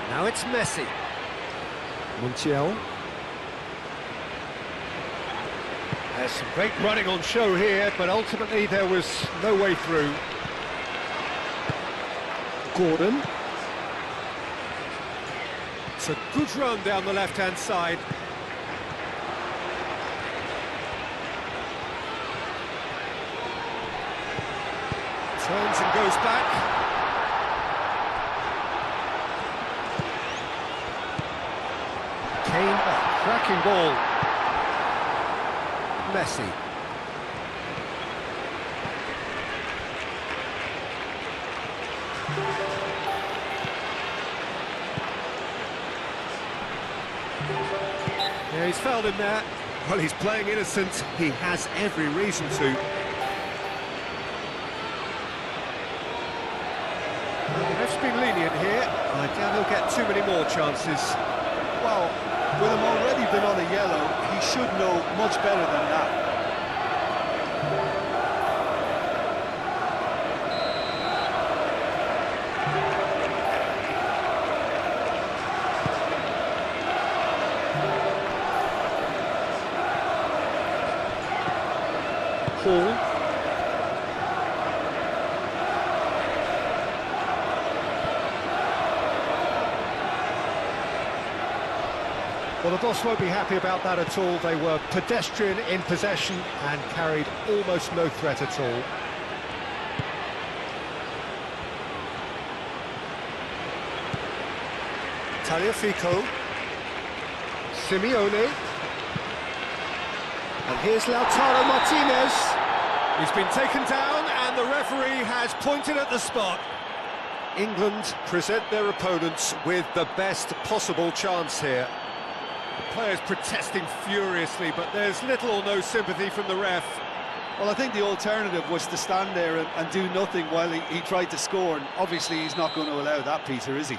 S1: Now it's Messi. Montiel. There's some great running on show here, but ultimately there was no way through. Gordon. It's a good run down the left-hand side. Turns and goes back. Kane, a cracking ball. Messi. Yeah, he's fouled him there. Well, he's playing innocent. He has every reason to. Ref's been lenient here. I doubt he'll get too many more chances.
S2: Well, with him already been on a yellow, he should know much better than that.
S1: Hall. Well, the boss won't be happy about that at all. They were pedestrian in possession and carried almost no threat at all. Tagliafico. Simeone. And here's Lautaro Martinez. He's been taken down and the referee has pointed at the spot. England present their opponents with the best possible chance here. The players protesting furiously, but there's little or no sympathy from the ref.
S2: Well, I think the alternative was to stand there and do nothing while he tried to score, and obviously he's not going to allow that, Peter, is he?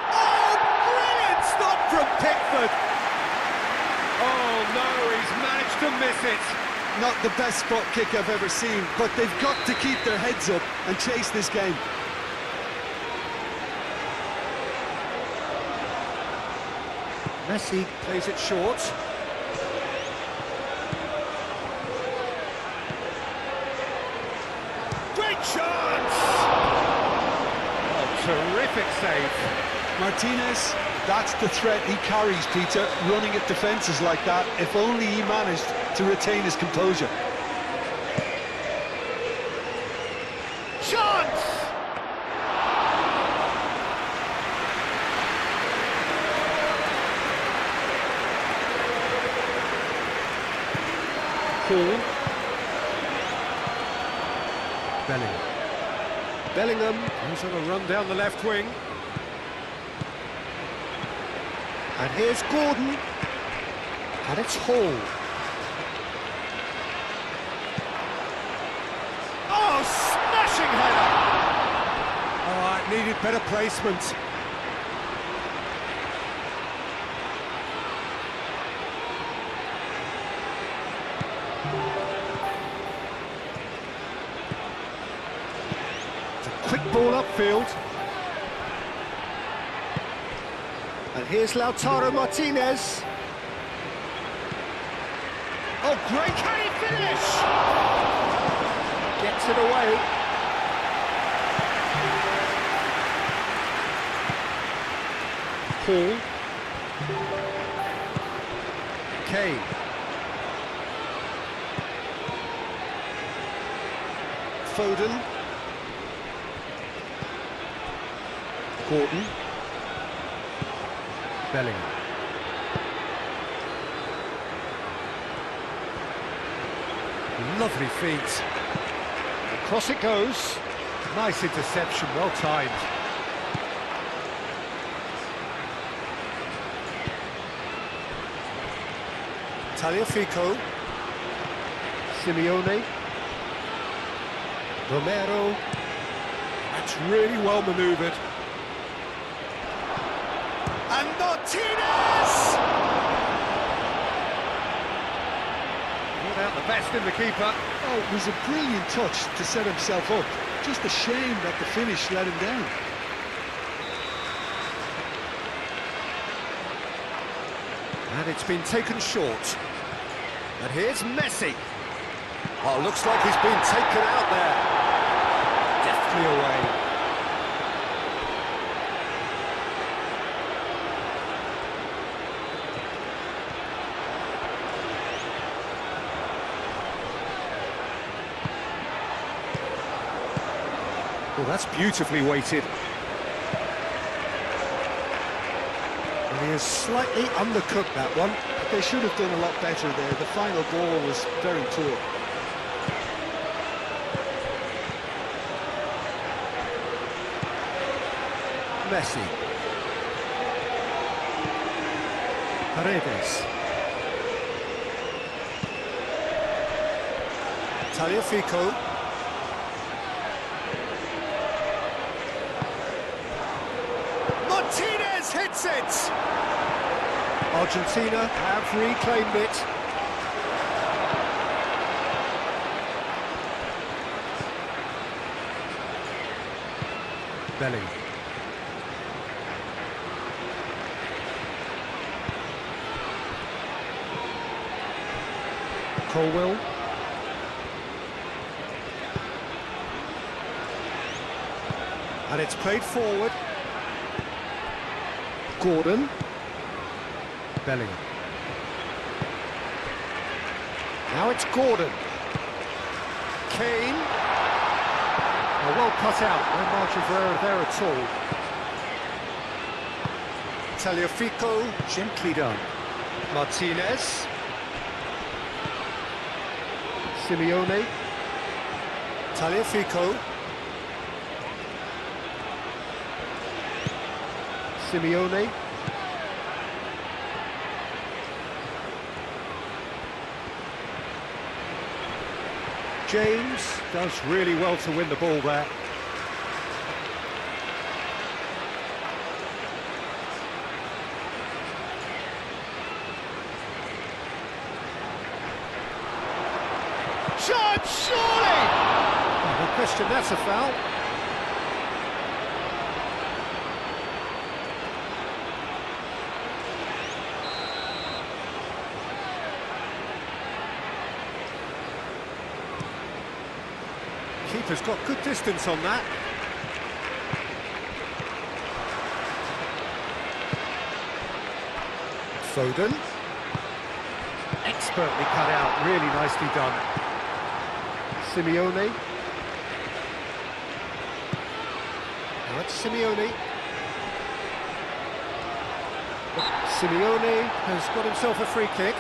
S1: Oh, brilliant stop from Pickford! Oh no, he's managed to miss it.
S2: Not the best spot kick I've ever seen, but they've got to keep their heads up and chase this game.
S1: Messi plays it short. Great chance! Oh, terrific save.
S2: Martinez, that's the threat he carries, Peter, running at defences like that. If only he managed to retain his composure.
S1: Chance! Bellingham, he's on a run down the left wing. And here's Gordon. And it's Hall. Oh, smashing header! Oh, it needed better placement. Quick ball upfield. And here's Lautaro Martinez. Oh, great, can he finish? Gets it away. Hall. Kane. Foden. Gordon. Bellingham. Lovely feet. Across it goes. Nice interception, well timed. Tagliafico. Simeone. Romero. That's really well manoeuvred. And Martinez! Not out the best in the keeper.
S2: Oh, it was a brilliant touch to set himself up. Just a shame that the finish let him down.
S1: And it's been taken short. And here's Messi. Oh, looks like he's been taken out there. Deftly away. Well, that's beautifully weighted. And he has slightly undercooked that one.
S2: But they should have done a lot better there. The final ball was very poor.
S1: Messi. Paredes. Tagliafico. Martinez hits it! Argentina have reclaimed it. Belly. Colwell. And it's played forward. Gordon. Bellingham. Now it's Gordon. Kane. Oh, well cut out. No margin for error there at all. Tagliafico, gently done. Martinez. Simeone. Tagliafico. Simeone. James does really well to win the ball there. Shot, surely! Oh, no question, that's a foul. Keeper's got good distance on that. Foden. Expertly cut out, really nicely done. Simeone. Now it's Simeone. Simeone has got himself a free kick.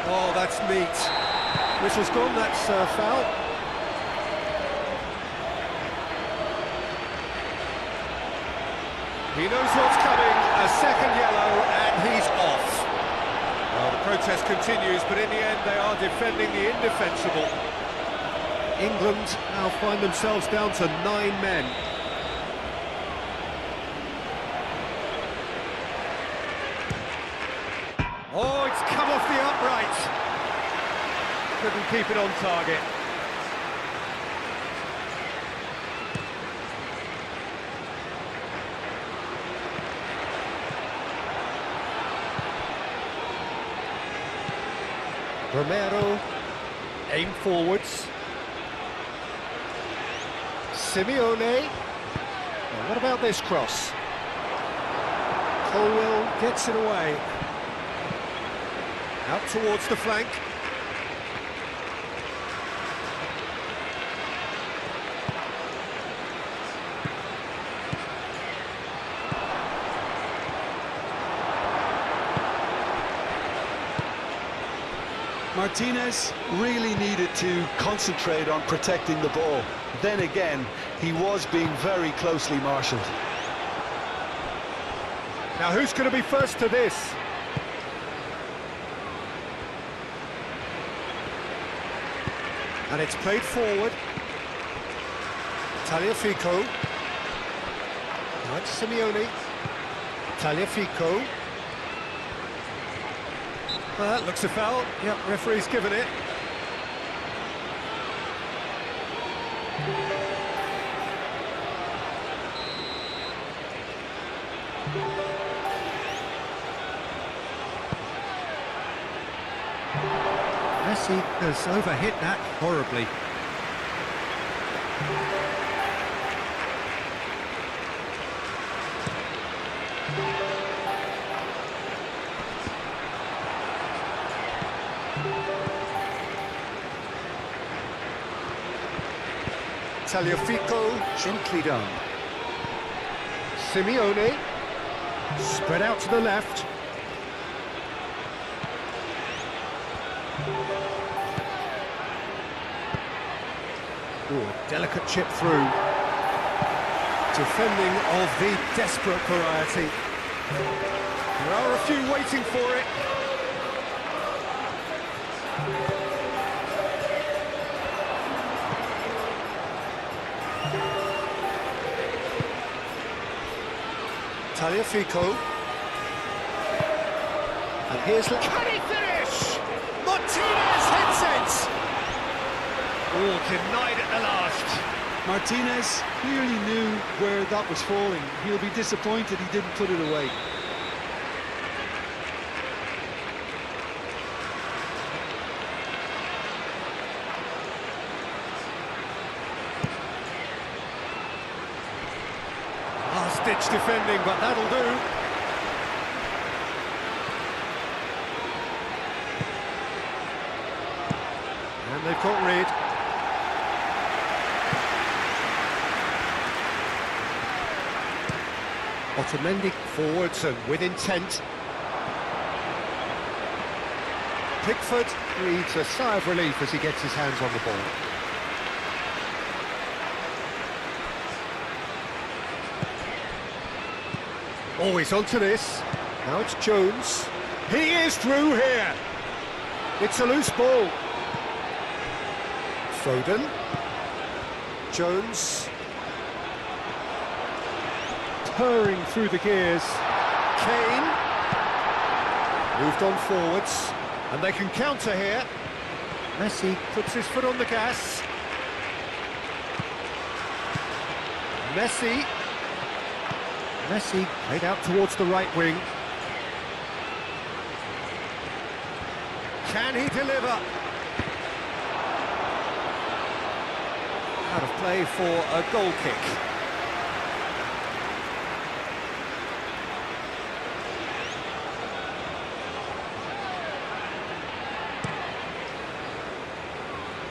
S1: Oh, that's neat. Whistle's gone, that's foul. He knows what's coming, a second yellow, and he's off. Well, the protest continues, but in the end they are defending the indefensible. England now find themselves down to 9 men. Oh, it's come off the upright. Couldn't keep it on target. Romero, aim forwards. Simeone. Well, what about this cross? Colwell gets it away. Out towards the flank.
S2: Martinez really needed to concentrate on protecting the ball. Then again, he was being very closely marshalled.
S1: Now who's going to be first to this? And it's played forward. Tagliafico. Now it's Simeone. Tagliafico. Well, that looks a foul. Yep, referee's given it. Messi has overhit that horribly. Tagliafico, gently done. Simeone, spread out to the left. Ooh, a delicate chip through. Defending of the desperate variety. There are a few waiting for it. Tagliafico. And here's... Can he finish? Martinez hits it! Oh, denied at the last.
S2: Martinez clearly knew where that was falling. He'll be disappointed he didn't put it away.
S1: Last-ditch defending, but that'll do. And they've got rid. Otamendi forwards and with intent. Pickford breathes a sigh of relief as he gets his hands on the ball. Oh, he's onto this. Now it's Jones. He is through here. It's a loose ball. Foden. Jones. Purring through the gears. Kane. Moved on forwards. And they can counter here. Messi puts his foot on the gas. Messi played out towards the right wing. Can he deliver? Out of play for a goal kick.